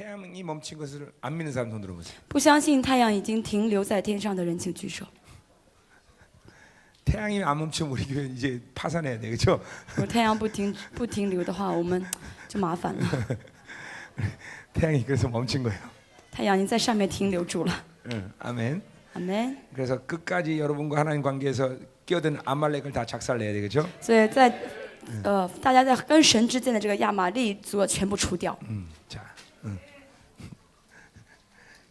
태양이 멈춘 것을 안 믿는 사람 손 들어보세요. 不相信太阳已经停留在天上的人，请举手。 태양이 안 멈추면 우리 교회 이제 파산해야 돼, 그렇죠? 如果太阳不停留的话，我们就麻烦了。 태양이 그래서 멈춘 거예요. 太阳已经在上面停留住了。 응, 아멘. 阿门。 그래서 끝까지 여러분과 하나님 관계에서 끼어든 아말렉을 다 작살내야 되겠죠? 所以在大家在跟神之间的这个亚玛力族全部除掉。 자,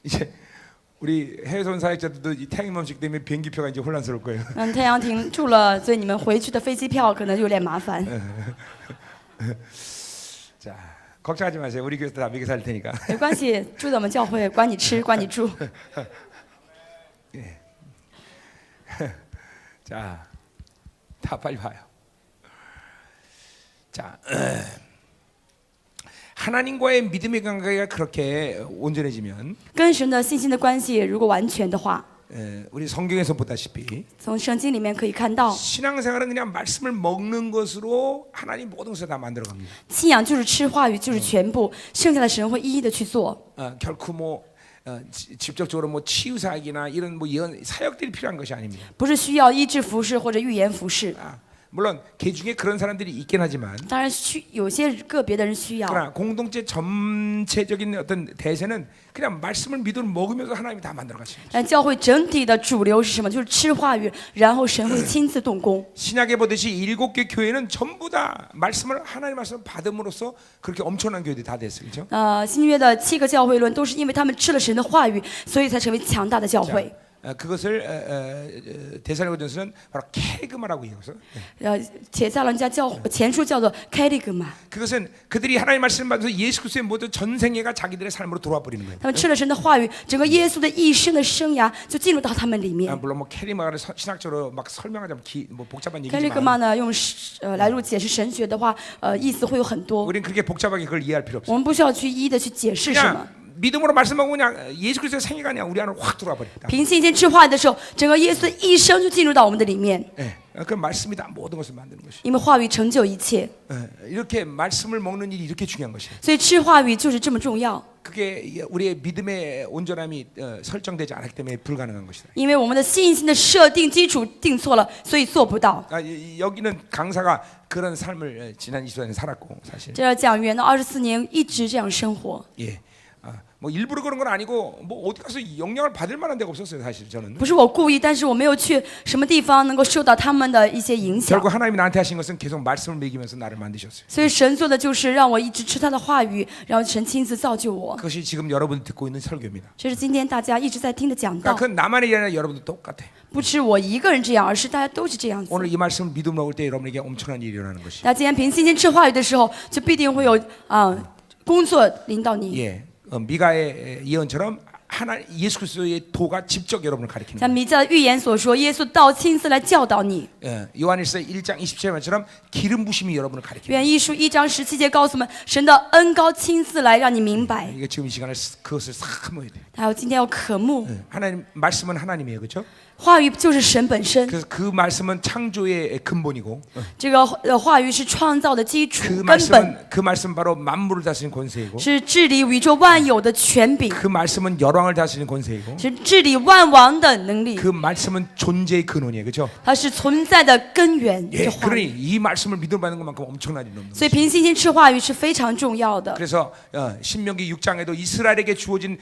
이제 우리 해외선 사역자들도 이 태양이 멈추기 때문에 비행기표가 이제 혼란스러울 거예요. 太阳停住了，所以你们回去的飞机票可能有点麻烦。 자, 걱정하지 마세요. 우리 교회에서 다 먹여 살 테니까. 没关系，住在我们教会，管你吃，管你住。 자, 다 빨리 봐요. 자, 하나님과의 믿음의 관계가 그렇게 온전해지면 跟神的信心的关系如果完全的话， 우리 성경에서 보다시피 从圣经里面可以看到， 신앙생활은 그냥 말씀을 먹는 것으로 하나님 모든 것을 다 만들어 갑니다. 信仰就是吃话语，就是全部，剩下的神会一一的去做。 결코 뭐 직접적으로 뭐 치유 사역이나 이런 뭐 예언 사역들이 필요한 것이 아닙니다. 不是需要医治服饰或者预言服饰， 물론 개 중에 그런 사람들이 있긴 하지만 当然有些个别的人需要， 그러나 공동체 전체적인 어떤 대세는 그냥 말씀을 믿음으로 먹으면서 하나님이 다 만들어 가시는 거죠. 但教会整体的主流是什么？就是吃话语，然后神会亲自动工。 신약에 보듯이 7개 교회는 전부 다 말씀을 하나님 말씀을 받음으로써 그렇게 엄청난 교회들이 다 됐어요. 그렇죠? 新约的7个教会论都是因为他们吃了神的话语，所以才成为强大的教会。 그것을 데살로니가전서는 바로 케르그마라고 얘기해서 帖撒罗尼迦前书叫做开利格玛。 그것은 그들이 하나님 말씀을 받아서 예수 그리스도의 모든 전생애가 자기들의 삶으로 돌아와 버리는 거예요. 他们吃了神的话语，整个耶稣的一生的生涯就进入到他们里面。 물론 뭐 케르그마를 신학적으로 막 설명하자면 뭐 복잡한 开利格 얘기지만 玛呢，用来入解释神学的话，意思会有很多。 우리는 그렇게 복잡하게 그걸 이해할 필요 없어요. 我们不需要去一一的去解释什么。 믿음으로 말씀하고 그냥 예수 그리스도의 생애가 그냥 우리 안으로 확 들어와 버립니다. 凭信心吃话语的时候，整个耶稣的一生就进入到我们的里面。 그 말씀이 다 모든 것을 만드는 것이. 因为话语成就一切， 이렇게 말씀을 먹는 일이 이렇게 중요한 것이에요. 所以吃话语就是这么重要。 그게 우리의 믿음의 온전함이 설정되지 않았기 때문에 불가능한 것이다. 因为我们的信心的设定基础定错了，所以做不到。 여기는 강사가 그런 삶을 지난 24년 살았고 사실. 这讲员呢，24年一直这样生活。 예. 뭐 일부러 그런 건 아니고 뭐 어디 가서 영향을 받을 만한 데가 없었어요 사실 저는. 不是我故意，但是我没有去什么地方能够受到他们的一些影响。 결국 하나님이 나한테 하신 것은 계속 말씀을 먹이면서 나를 만드셨어요. 所以神做的就是让我一直吃他的话语，然后神亲自造就我。 그것이 지금 여러분이 듣고 있는 설교입니다. 这是今天大家一直在听的讲道。 그러니까 그 나만이 아니라 여러분도 똑같아. 不是我一个人这样，而是大家都是这样子。 오늘 이 말씀을 믿음으로 먹을 때 여러분에게 엄청난 일이 일어나는 것이. 那今天凭信心吃话语的时候，就必定会有工作领导你。 예. 미가의 예언처럼 하나 예수 그리스도의 도가 직접 여러분을 가리키는 像弥迦的预言所说，耶稣道亲自来教导你。 요한일서 1장 27절처럼 기름 부심이 여러분을 가리킵니다. 约翰一书1章17节告诉我们，神的恩膏亲自来让你明白。 이게 지금 이 시간에 그것을 사모해야 돼. 还有今天要渴慕， 하나님 말씀은 하나님이에요, 그렇죠? 话语就是神本身。 그래서 그 말씀은 창조의 근본이고 这个话语是创造的基础 그 根本， 말씀 바로 만물을 다스리는 권세이고 是治理宇宙万有的权柄， 그 말씀은 열왕을 다스리는 권세이고 是治理万王的能力， 그 말씀은 존재의 근원이에요, 그렇죠? 它是存在的根源。 예, 这话 그러니 语， 이 말씀을 믿음 받는 것만큼 엄청난 일은 없는 所以 거죠. 凭信心吃话语是非常重要的。 그래서 신명기 6장에도 이스라엘에게 주어진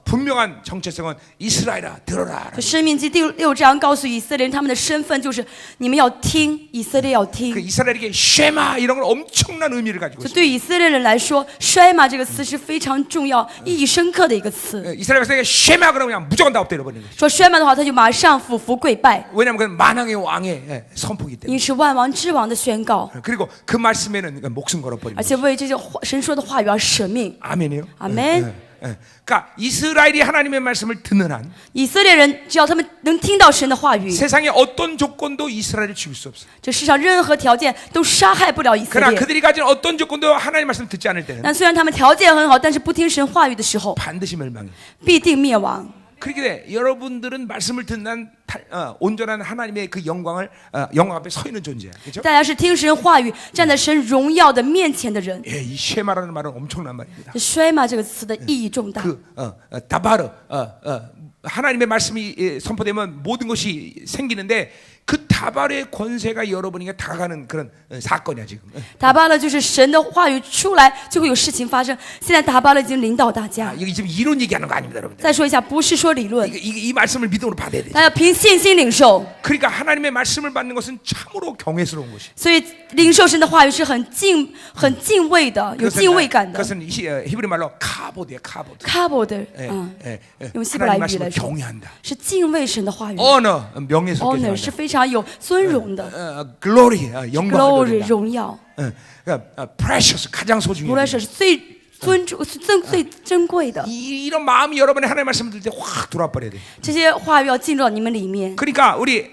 분명한 정체성은 이스라엘아 들어라. 就申命记第6章告诉以色列人他们的身份就是你们要听，以色列要 그 听。 이스라엘에게 쉐마 이런 건 엄청난 의미를 가지고 就 있어요. 对以色列人来说，衰马这个词是非常重要、意义深刻的一个词。 이스라엘 백성에게 쉐마 그러면 그냥 무조건 다 엎드려 버리는 거죠. 说衰马的话，他就马上俯伏跪拜， 왜냐하면 그건 만왕의 왕의 선포이기 因 때문에. 为是万王之王的宣告， 그리고 그 말씀에는 목숨 걸어버리는 而且 거죠. 为这些神说的话语而舍命。 아멘이요. 아멘. 그러니까 이스라엘이 하나님의 말씀을 듣는 한 以色列人只要他们能听到神的话语， 세상의 어떤 조건도 이스라엘을 죽일 수 없어요. 这世上任何条件都杀害不了以色 그러나 列。 그들이 가진 어떤 조건도 하나님의 말씀 듣지 않을 때는 但虽然他们条件很好，但是不听神话语的时候， 반드시 멸망해. 必定灭亡。 그렇게 여러분들은 말씀을 듣는 온전한 하나님의 그 영광을 영광 앞에 서 있는 존재야, 그렇죠? 大家是听神话语、站在神荣耀的面前的人。 예, 이 쉐마라는 말은 엄청난 말입니다. 这衰嘛这个词的意义重大。 그 다바르 하나님의 말씀이 선포되면 모든 것이 생기는데 그 다바르의 권세가 여러분에게 다가가는 그런 사건이야 지금. 打巴勒就是神的话语出来就会有事情发生。现在打巴勒已经领导大家。 이게 지금 이론 얘기하는 거 아닙니다, 여러분들. 再说一下，不是说理论， 이 말씀을 믿음으로 받아야 돼. 大家要凭信心领受。 그러니까 하나님의 말씀을 받는 것은 참으로 경외스러운 것이. 所以领受神的话语是很敬畏的，有敬畏感的。 그것은 히브리 말로 카보드야, 카보드. 卡波的， 用希伯来 하나님 语来 말씀을 说， 경외한다. 是敬畏神的话语。 honor 명예스럽게 honor 是 생각한다. 非常有尊荣的 glory 영광을，glory 돌린다. 荣耀， precious 가장 无 소중해. 论是最最珍贵的， 이런 마음이 여러분의 하나님 말씀을 들을 때 확 돌아와 버려야 돼. 这些话语要进入到你们里面。 그러니까 우리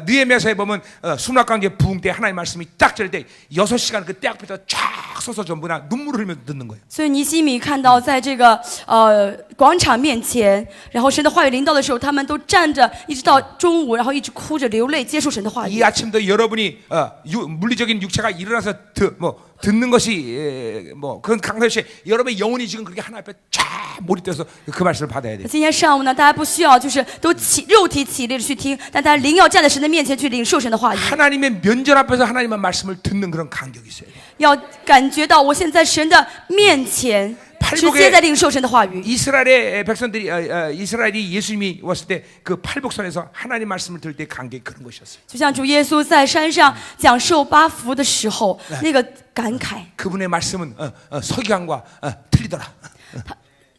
느헤미야서에 보면 수납관계 부흥 때 하나님 말씀이 딱 절 때 6시간 그 때 앞에서 쫙 서서 전부 다 눈물을 흘리면서 듣는 거예요. 所以尼西米看到在这个广场面前，然后神的话语临到的时候，他们都站着，一直到中午，然后一直哭着流泪接受神的话 이 语。 아침도 여러분이 물리적인 육체가 일어나서 듣는 것이 뭐 그런 강도시 여러분의 영혼이 지금 그렇게 하나 앞에 쫙 몰입돼서 그 말씀을 받아야 돼요. 今天上午呢，大家不需要就是都肉体起立的去听，但大家灵要站在神的面前去领受神的话语， 하나님의 면전 앞에서 하나님의 말씀을 듣는 그런 간격이 있어야 돼요. 要感觉到我现在神的面前，直接在领受神的话语。 이스라엘의 백성들이 이스라엘이 예수님이 왔을 때 그 팔복선에서 하나님 말씀을 들을 때 간격이 그런 것이었어요. 就像主耶稣在山上讲受八福的时候，那个感慨， 그분의 말씀은 서기관과 틀리더라.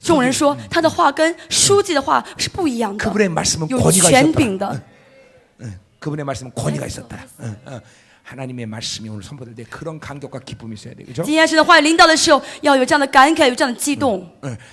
众人说他的话跟书记的话是不一样的， 그분의 말씀은 有 권위가 权 있었다. 柄的。 그분의 말씀은 권위가 있었다. 하나님의 말씀이 오늘 선포될 때 그런 간격과 기쁨이 있어야 돼, 그렇죠? 今天神的话语临到的时候，要有这样的感慨，有这样的激动。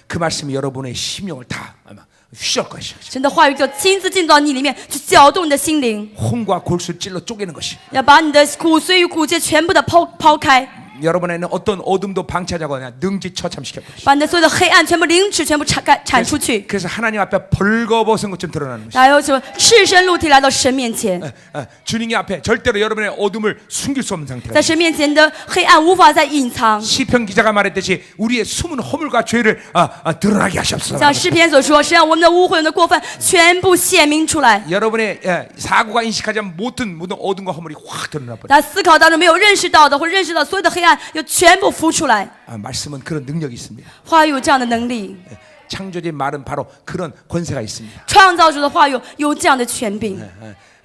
그 말씀이 여러분의 심령을 다 아마 휘저을 것이야. 神的话语就亲自进到你里面，去搅动你的心灵， 혼과 골수를 찔러 쪼개는 것이. 要把你的骨髓与骨节全部的抛开， 여러분에는 어떤 어둠도 방치하자거나 능지 처참시킬 것이. 把你的所有的黑暗全部凌迟，全部铲出去。 그래서 하나님 앞에 벌거벗은 것처럼 드러나는 것이. 还有什么赤身露体来到神面前， 주님이 앞에 절대로 여러분의 어둠을 숨길 수 없는 상태가. 在神面前的黑暗无法再隐藏。 시편 기자가 말했듯이 우리의 숨은 허물과 죄를 드러나게 하시옵소서. 像诗篇所说，神让我们的污秽、我们的过犯全部显明出来。 여러분의 사고가 인식하지 않은 모든 어둠과 허물이 확 드러나 버려. 大家思考当中没有认识到的，或者认识到所有的黑暗，要全部浮出来。 말씀은 그런 능력이 있습니다. 话语有这样的能力， 창조주의 말은 바로 그런 권세가 있습니다. 创造主的话语有这样的权柄。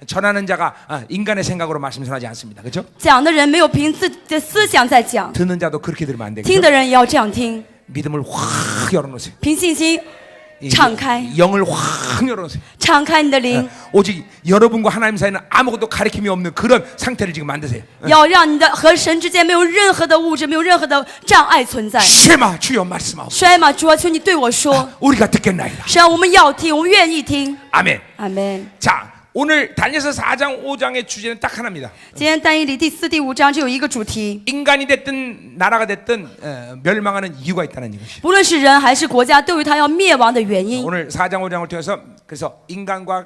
전하는 자가 인간의 생각으로 말씀 전하지 않습니다. 그렇죠? 讲的人没有凭自己的思想在讲， 듣는 자도 그렇게 들으면 안 听 되겠죠? 的人也要这样听， 믿음을 확 열어놓으세요. 凭信心 敞开， 영을 확 열어놓으세요. 敞开你的灵， 오직 여러분과 하나님 사이는 아무것도 가리킴이 없는 그런 상태를 지금 만드세요. 要让你的和神之间没有任何的物质，没有任何的障碍存在。 쉐마 주여 말씀하옵소서. 衰吗？主啊，求你对我说， 우리가 듣겠나이다. 神啊，我们要听，我们愿意听。 아멘. 阿门。 자, 오늘 다니엘서 4장 5장의 주제는 딱 하나입니다. 今天但以理第4、第5章只有一个主题， 인간이 됐든 나라가 됐든 멸망하는 이유가 있다는 이것이. 不论是人还是国家，都有它要灭亡的原因。 오늘 4장 5장을 통해서 그래서 인간과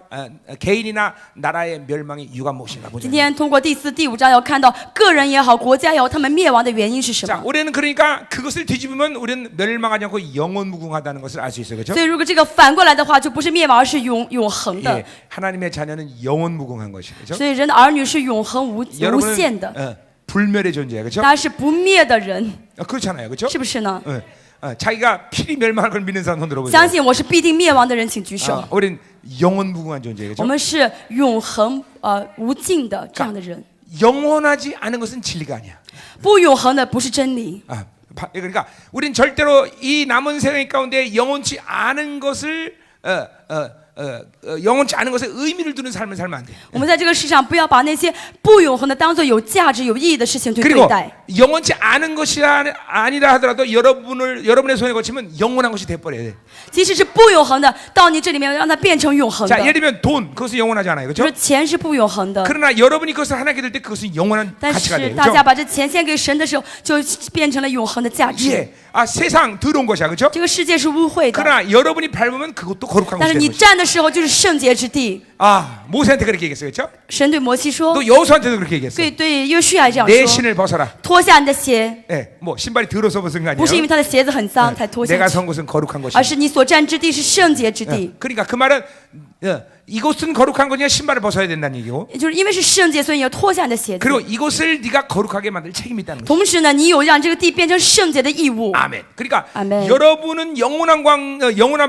개인이나 나라의 멸망의 이유가 무엇인가 보자. 今天通过第4、第5章，要看到个人也好，国家也好，他们灭亡的原因是什 자, 么。 우리는 그러니까 그것을 뒤집으면 우리는 멸망하지 않고 영원무궁하다는 것을 알 수 있어요, 그렇죠? 所以如果这个反过来的话，就不是灭亡，而是永恒的 예, 。 하나님의 자녀는 영원무궁한 것이죠, 그렇죠? 所以人的儿女是永恒无限的， 불멸의 존재예요, 그렇죠? 大家是不灭的人， 그렇잖아요, 그렇죠? 是不是呢？ 자기가 필히 멸망할 걸 믿는 사람 손 들어보세요. 相信我是必定灭亡的人，请举手。 우린 영원무궁한 존재예요, 我 그렇죠? 们是永恒无尽的这样的人， 영원하지 않은 것은 진리가 아니야. 不永恒的不是真理。 그러니까 우린 절대로 이 남은 생애 가운데 영원치 않은 것을 영원치 않은 것에 의미를 두는 삶을 살면 안 돼. 我们在这个世上不要把那些不永恒的当做有价值、有意义的事情去对 그리고 待。 영원치 않은 것이 아니라 하더라도 여러분의 손에 거치면 영원한 것이 돼버려야 돼. 即使是不永恒的，到你这里面让它变成永恒 자, 的。 예를 들면 돈, 그것은 영원하지 않아요, 就 그렇죠? 是钱是不永恒的， 그러나 여러분이 그것을 하나님께 드릴 때 그것은 영원한 但 가치가 是 돼요, 大家 그렇죠? 把这钱献给神的时候，就变成了永恒的价值。 예, 세상 더러운 것이야, 그렇죠? 这个世界是污秽的， 그러나 여러분이 밟으면 그것도 거룩한 但 것이 是 되는 你 것이. 站的时候就是圣洁之地。 모세한테 그렇게 얘기했어요, 그렇죠? 神对摩西说， 또 여호수아한테도 그렇게 얘기했어요. 对约书亚这样 내 说， 신을 벗어라. 脱下你的鞋， 예, 뭐 신발이 더러워서 벗은 거 不是因 아니에요? 为他的鞋子很脏才脱下 내가 去， 선 곳은 거룩한 것이. 而是你所站之地是圣洁之地。 그러니까 그 말은 이곳은 거룩한 거냐 신발을 벗어야 된다는 얘기고. 就是因为是圣洁，所以你要脱下你的鞋子。 그리고 이곳을 네가 거룩하게 만들 책임이 있다는 거죠. 同时呢，你有让这个地变成圣洁的义务。 아멘. 그러니까 아멘. 여러분은 영원한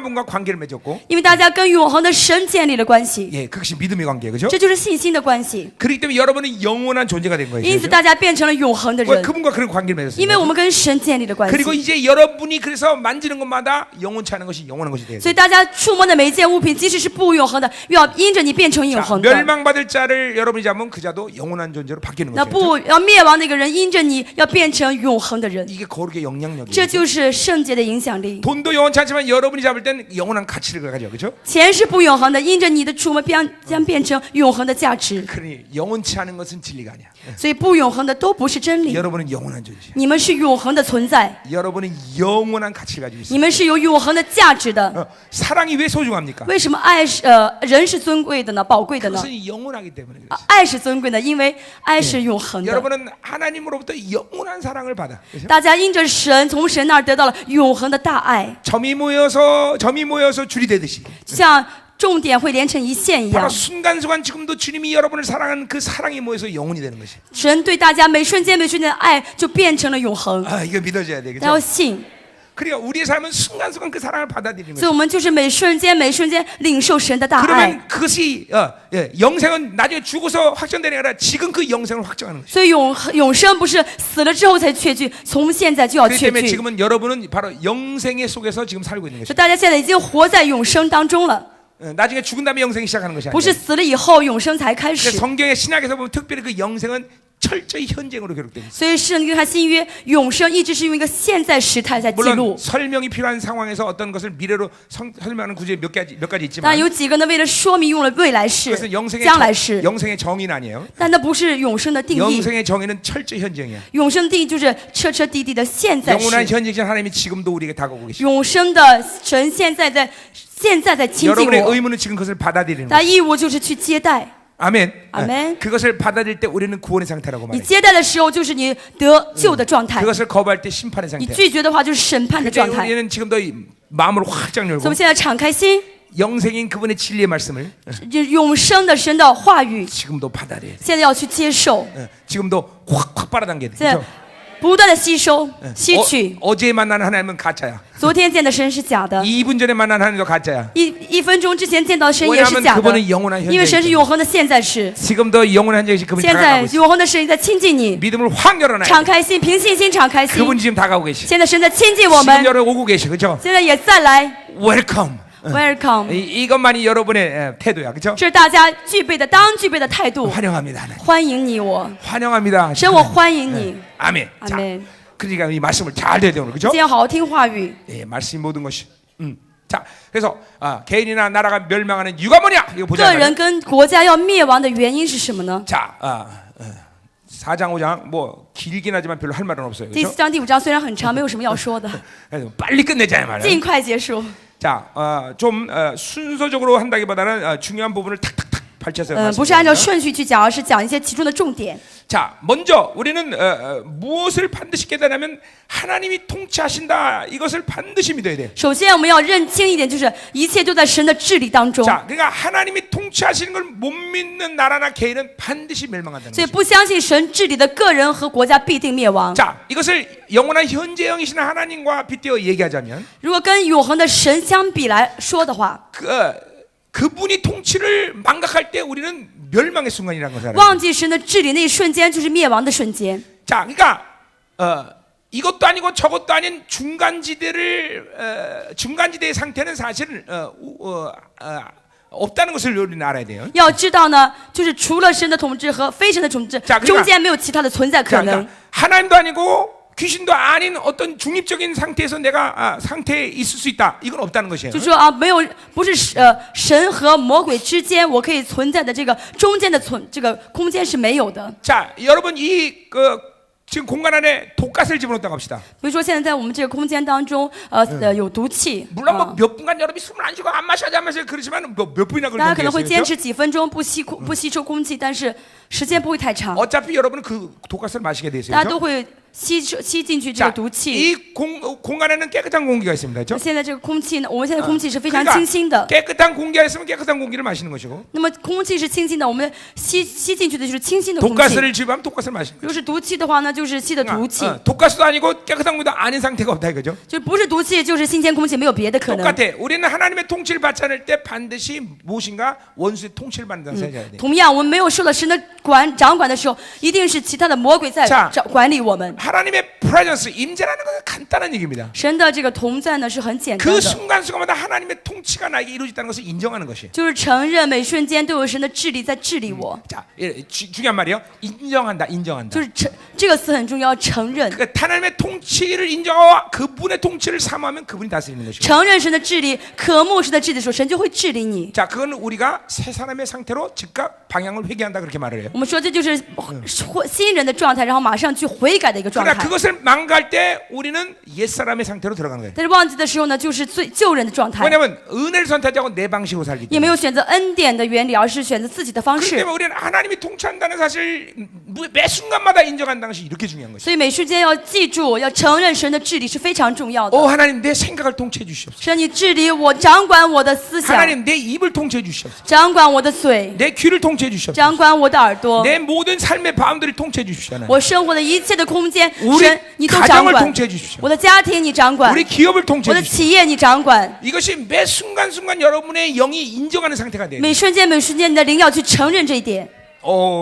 분과 관계를 맺었고, 因为大家跟永恒的神建立了关系， 예, 그것이 믿음의 관계, 그죠? 这就是信心的关系。 그렇기 때문에 여러분은 영원한 존재가 된 거예요. 因此， 그죠? 大家变成了永恒的 왜 人， 그분과 그런 관계를 맺었어요. 因为我们跟神建立了关 그리고 系。 이제 여러분이 그래서 만지는 것마다 영원치 않은 것이 영원한 것이 돼요. 所以，大家触摸的每一件物品，即使是不永恒的，要因着你变成永 자, 恒的。 멸망받을 자를 여러분이 잡으면 그 자도 영원한 존재로 바뀌는 那 거죠. 不要灭亡的一个人，因着你要变成永恒的人， 이게 거룩의 영향력이에요. 这就是圣洁的影响力。 돈도 영원치 않지만 여러분이 잡을 때는 영원한 가치를 가져, 그렇죠? 钱是不永恒的，因着你的触摸将变成永恒的价值。 그러니 영원치 않은 것은 진리가 아니야. 所以，不永恒的都不是真理。 여러분은 영원한 존재야. 你们是永恒的存在， 여러분은 영원한 가치를 가지고 있어요. 你们是有永恒的价值的。 사랑이 왜 소중합니까? 为什么爱是人是尊贵的呢？宝贵的呢？ 그것은 영원하기 때문에 그렇죠. 爱是尊贵的，因为爱是永恒的。 여러분은 하나님으로부터 영원한 사랑을 받아. 그렇죠? 大家因着神，从神那儿得到了永恒的大爱， 점이 모여서 줄이 되듯이 像重点会连成一线一 바로 样。 순간순간 지금도 주님이 여러분을 사랑하는 그 사랑이 모여서 영원이 되는 것이. 神对大家每瞬间的爱就变成了永恒， 이거 믿어져야 돼, 大家要 그렇죠? 信。 그러니까 우리의 삶은 순간순간 그 사랑을 받아들이는 所以 거죠. 我们就是每瞬间领受神的大爱。 그러면 그것이 영생은 나중에 죽어서 확정되는 게 아니라 지금 그 영생을 확정하는 것이. 所以永生不是死了之后才确据，从现在就要 그렇기 确 때문에 据。 지금은 여러분은 바로 영생의 속에서 지금 살고 있는 所 것이. 以大家现在已经活在永生当中了， 나중에 죽은 다음에 영생이 시작하는 것이 不是 아니에요. 死了以后永生才开 그래서 始。 성경의 신약에서 보면 특별히 그 영생은 철저히 현재으로 기록되어 있어요. 所以圣经看新约，永生一直是用一个现在时态在记 물론 录。 설명이 필요한 상황에서 어떤 것을 미래로 설명하는 구절이 몇 가지 当 있지만 然有几个呢，为了说明用了未来式 그것은 、 将来式， 영생의 정의는 아니에요. 但那不是永生的定义。 영생의 정의는 철저히 현재형이야. 永生的定义就是彻彻底底的现在 영원한 式。 현재이신 하나님이 지금도 우리에게 다가오고 계시고 永生的神现在在亲近 여러분의 我， 의무는 지금 그것을 받아들이는 但 거예요. 义务就是去接待。 아멘. 아멘. 그것을 받아들일 때 우리는 구원의 상태라고 你 말해요. 接待的时候，就是你得救的状态； 그것을 거부할 때 심판의 你 상태. 拒绝的话，就是审判的 그때 状态。 우리는 지금도 이 마음을 확장 所以我 열고 们现在敞开心， 영생인 그분의 진리의 말씀을 就永生的神的话语， 지금도 받아들여야 돼. 现在要去接受， 지금도 확 빨아당겨야 돼. 现在 그렇죠? 不断的吸收、吸取。 어제 만난 하나님은 가짜야. 昨天见的神是假的， 2분 전에 만난 하나님도 가짜야. 一分钟之前见到的神也是 왜냐하면 假的 그분은 영원한 ，因为神是 현재이기 永恒的现在时。 지금도 영원한 현재이신 그분이 现在 다가가고 있어. 永恒的神在亲近你， 믿음을 확 열어놔야 敞 돼. 开心，凭信心敞开心。 그분이 지금 다가오고 계시. 现在神在亲近我 지금 们， 여러분 오고 계시. 그렇죠? 现在也再来 Welcome. welcome， 이것만이 여러분의 태도야. 그렇죠? 这是大家当具备的态度。 환영합니다. 하나님. 欢迎你我， 환영합니다. 神我欢迎你。 아멘. 자, 아멘. 그러니까 이 말씀을 잘 들어야 되는 거죠? 今天要好好听话语。 예, 말씀이 모든 것이. 자, 그래서 개인이나 나라가 멸망하는 이유가 뭐냐? 이거 个 보자. 人跟国家要灭亡的原因是什么呢？ 자, 4장 5장 뭐 길긴 하지만 별로 할 말은 없어요. 第 그렇죠? 4章第5章虽然很长，没有什么要说的， 그래서 빨리 끝내자 이 말이에요. 尽快结束。 자, 좀 순서적으로 한다기보다는 중요한 부분을 탁탁탁 발췌해서 不是按照 말씀드립니다. 顺序去讲，而是讲一些其中的重点。 자, 먼저 우리는 무엇을 반드시 깨달으면 하나님이 통치하신다. 이것을 반드시 믿어야 돼. 首先，我们要认清一点，就是一切都在神的治理当中。 자, 그러니까 하나님이 통치하시는 걸 못 믿는 나라나 개인은 반드시 멸망한다는 所以， 거죠. 不相信神治理的个人和国家必定灭亡。 자, 이것을 영원한 현재형이신 하나님과 빗대어 얘기하자면 如果跟永恒的神相比来说的话， 그분이 통치를 망각할 때 우리는 멸망의 순간이라는 것을 알아요. 忘记神的治理那一瞬间，就是灭亡的瞬间。 자, 그러니까 이것도 아니고 저것도 아닌 중간지대의 상태는 사실은 없다는 것을 우리는 알아야 돼요. 要知道呢，就是除了神的统治和非神的统治 자 ， 中间没有其他的存在可 자, 能 그러니까 。 하나님도 아니고 귀신도 아닌 어떤 중립적인 상태에서 내가 상태에 있을 수 있다. 이건 없다는 것이에요. 就说啊，没有，不是神和魔鬼之间我可以存在的这个中间的这个空间是没有的。 자, 여러분 지금 공간 안에 독가스를 집어넣었다고 합시다. 比如说现在在我们这个空间当中，有毒气， 물론 뭐 몇 분간 여러분이 숨을 안 쉬고 안 마셔야지 안 마셔야지 그러지만 몇 분이나 大家可能会 그걸 坚 견디겠어요? 持几分钟不吸收空气，但是时间不会太长， 어차피 여러분은 그 독가스를 마시게 돼 있어요. 大家都 그렇죠? 会吸进去这个 자, 毒气。 이 공간에는 깨끗한 공기가 있습니다. 그렇죠? 现在这个空气呢，我们现在空气是非常 그러니까 清新的。 깨끗한 공기가 있으면 깨끗한 공기를 마시는 것이고 那么空气是清新的，我们吸进去的就是清新的空气。 독가스를 집으면 독가스를 마시는 如 거죠. 果是毒气的话呢，就是吸的毒气， 독가스도 아니고 깨끗한 공기도 아닌 상태가 없다 이거죠. 就不是毒气就是新鲜空气，没有别的可能。 똑같아. 우리는 하나님의 통치를 받지 않을 때 반드시 무엇인가 원수의 통치를 받는 것을 해야 돼. 同样，我们没有受到神的掌管的时候，一定是其他的魔鬼在 자 管理我们。 하나님의 프레전스 임재라는 것은 간단한 얘기입니다. 神的这个同在呢是很简单 그 的， 순간순간마다 하나님의 통치가 나에게 이루어졌다는 것을 인정하는 것이에요. 就是承认每瞬间都有神的治理在治理我， 자, 중요한 말이에요. 인정한다. 就是这个词很重要，承认。 그러니까 하나님의 통치를 인정하고 그분의 통치를 사모하면 그분이 다스리는 것이고. 承认神的治理，渴慕神的治理的时候，神就会治理你。 자, 그건 우리가 새 사람의 상태로 즉각 방향을 회개한다 그렇게 말을 해요. 我们说这就是新人的状态，然后马上去悔改的一个状 그러나 态。 그것을 망갈 때 우리는 옛 사람의 상태로 들어가는 거예요. 但是忘记的时候呢，就是最旧人的状态， 왜냐하면 은혜를 선택하고 내 방식으로 살기 也没 때문에. 有选择恩典的原理，而是选择自己的方 그렇기 式。 때문에 우리는 하나님이 통치한다는 사실 매 순간마다 인정한다는 것이 이렇게 중요한 것이죠. 所以每瞬间要记住，要承认神的治理是非常重要的。 하나님 내 생각을 통치해 주시옵소서. 神，你治理我，掌管我的思想， 하나님 내 입을 통치해 주시옵소서. 掌管我的嘴， 내 귀를 통치해 주시옵소서. 掌管我的耳朵， 내 모든 삶의 바운드를 통치해 주십시오. 하나님. 我生活的一切的空间， 우리 神你都掌 가정을 管。 통치해 주십시오. 我的家庭你掌管， 우리 기업을 我 통치해 的 주십시오. 企业你掌管。 이것이 매 순간순간 여러분의 영이 인정하는 상태가 돼요. 每瞬间每瞬间，你的灵要去承认这一点，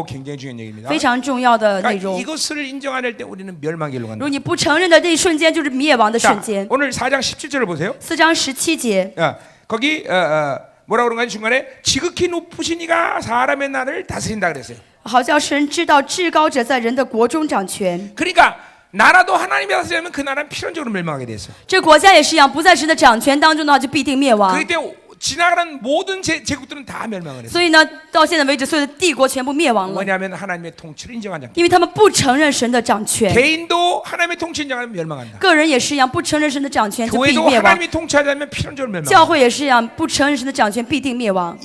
굉장히 중요한 얘기입니다. 非常重要的内 그러니까 容。 이것을 인정 안 할 때 우리는 멸망길로 如 간다. 果你不承认的那一瞬间，就是灭亡的 자, 瞬间。 오늘 4장 17절을 보세요. 4章17节， 거기 뭐라 그런가 중간에 지극히 높으신 이가 사람의 나를 다스린다 그랬어요. 好叫神知道至高者在人的国中掌权。 그러니까 나라도 하나님이 다스리면 그 나라는 필연적으로 멸망하게 됐어요. 这国家也是一样，不在神的掌权当中的话，就必定灭亡。 그때 지나가는 모든 제국들은 다 멸망을 했어요. 所以呢，到现在为止，所有的帝国全部灭亡了， 왜냐하면 하나님의 통치를 인정하지 않기 因为他们不承认神的掌权。 개인도 하나님의 통치 인정하면 멸망한다. 个人也是一样，不承认神的掌权就必 교회도 灭亡。 하나님이 통치하지 않으면 필연적으로 멸망한다. 教会也是一样，不承认神的掌权必定灭亡。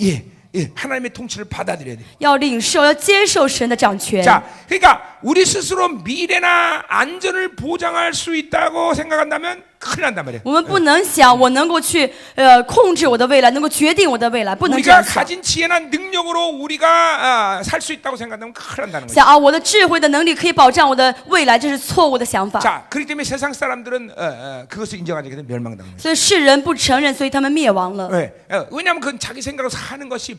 하나님의 통치를 받아들여야 돼. 要领受，要接受神的掌权。 자, 그러니까 우리 스스로 미래나 안전을 보장할 수 있다고 생각한다면 큰일 난단 말이에요. 我们不能想我能够去控制我的未来，能够决定我的未来，不能这 우리가 样想。 가진 지혜나 능력으로 우리가 살 수 있다고 생각하면 큰일 난다는 거예요. 想啊，我的智慧的能力可以保障我的未来，这是错误的想法。 자, 그렇기 때문에 세상 사람들은 그것을 인정하지 않게 되면 멸망당하는 거예요. 所以世人不承認，所以他们灭亡了。 네, 왜냐하면 그건 자기 생각으로 사는 것이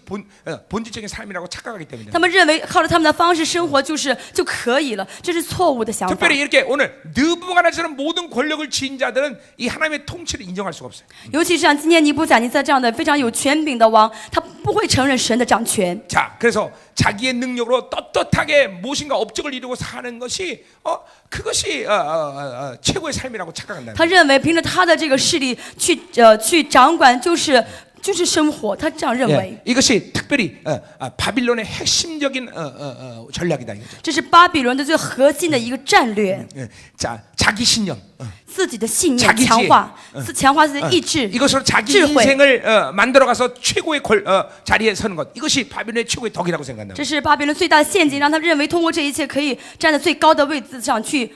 본질적인 삶이라고 착각하기 때문에. 他们认为靠着他们的方式生活就可以了，这是错误的想法。 특별히 이렇게 오늘 느부갓네살처럼 모든 권력을 지닌 자들은 이 하나님의 통치를 인정할 수가 없어요. 尤其是像今天尼布甲尼撒这样的非常有权柄的王，他不会承认神的掌权。 자, 그래서 자기의 능력으로 떳떳하게 무엇인가 업적을 이루고 사는 것이 그것이 최고의 삶이라고 착각한다. 他认为凭着他的这个势力去掌管就是生活，他这样认为。 이것이 특별히 바빌론의 핵심적인 전략이다 이거죠. 这是巴比伦的最核心的一个战略， 자, 자기 신념. 自己的信念 자기 强化，强化自己的意志。 이것으로 자기 智慧。 인생을 만들어가서 최고의 자리에 서는 것. 이것이 바빌론의 최고의 덕이라고 생각한다. 这是巴比伦最大的陷阱，让他认为通过这一切可以站在最高的位置上去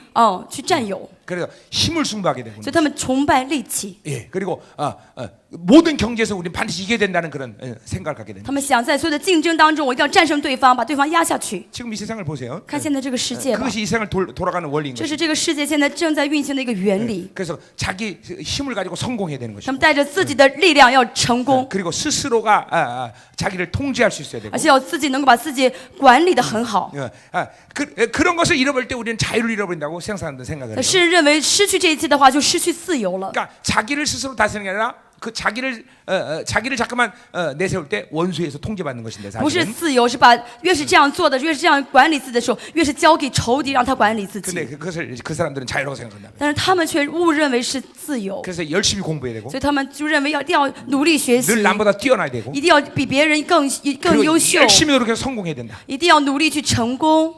占有， 그래서 힘을 숭배하게 되고. 所以他们崇拜力气。 그리고 모든 경제에서 우리는 반드시 이겨야 된다는 그런 생각을 갖게 된다. 他们想在所有的竞争当中，我一定要战胜对方，把对方压下去。 지금 이 세상을 보세요. 看现在这个世界吧， 그것이 이 세상을 돌아가는 원리인 这 거죠. 是这个世界现在正在运行的一个原理。 그래서 자기 힘을 가지고 성공해야 되는 他 것이고. 们带着自己的力量要成功， 그리고 스스로가 자기를 통제할 수 있어야 되고. 而且要自己能够把自己管理得很好。 그런 것을 잃어버릴 때 우리는 자유를 잃어버린다고 세상 사람들 생각을 해요. 世人认为失去这一切的话，就失去自由了。 그러니까 자기를 스스로 다스리는 게 아니라 그 자기를 잠깐만 내세울 때 원수에서 통제받는 것인데 不是 사실은. 自由，是把越是这样做的，越是这样管理自己的时候，越是交给仇敌，让他管理自 근데 己。 그것을 그 사람들은 자유라고 생각한다. 但是他们却误认为是自由， 그래서 열심히 공부해야 되고 所以他们就认为一定要努力学习， 늘 남보다 뛰어나야 되고 一定要比别人更 그리고 优秀， 열심히 노력해서 성공해야 된다. 一定要努力去成功。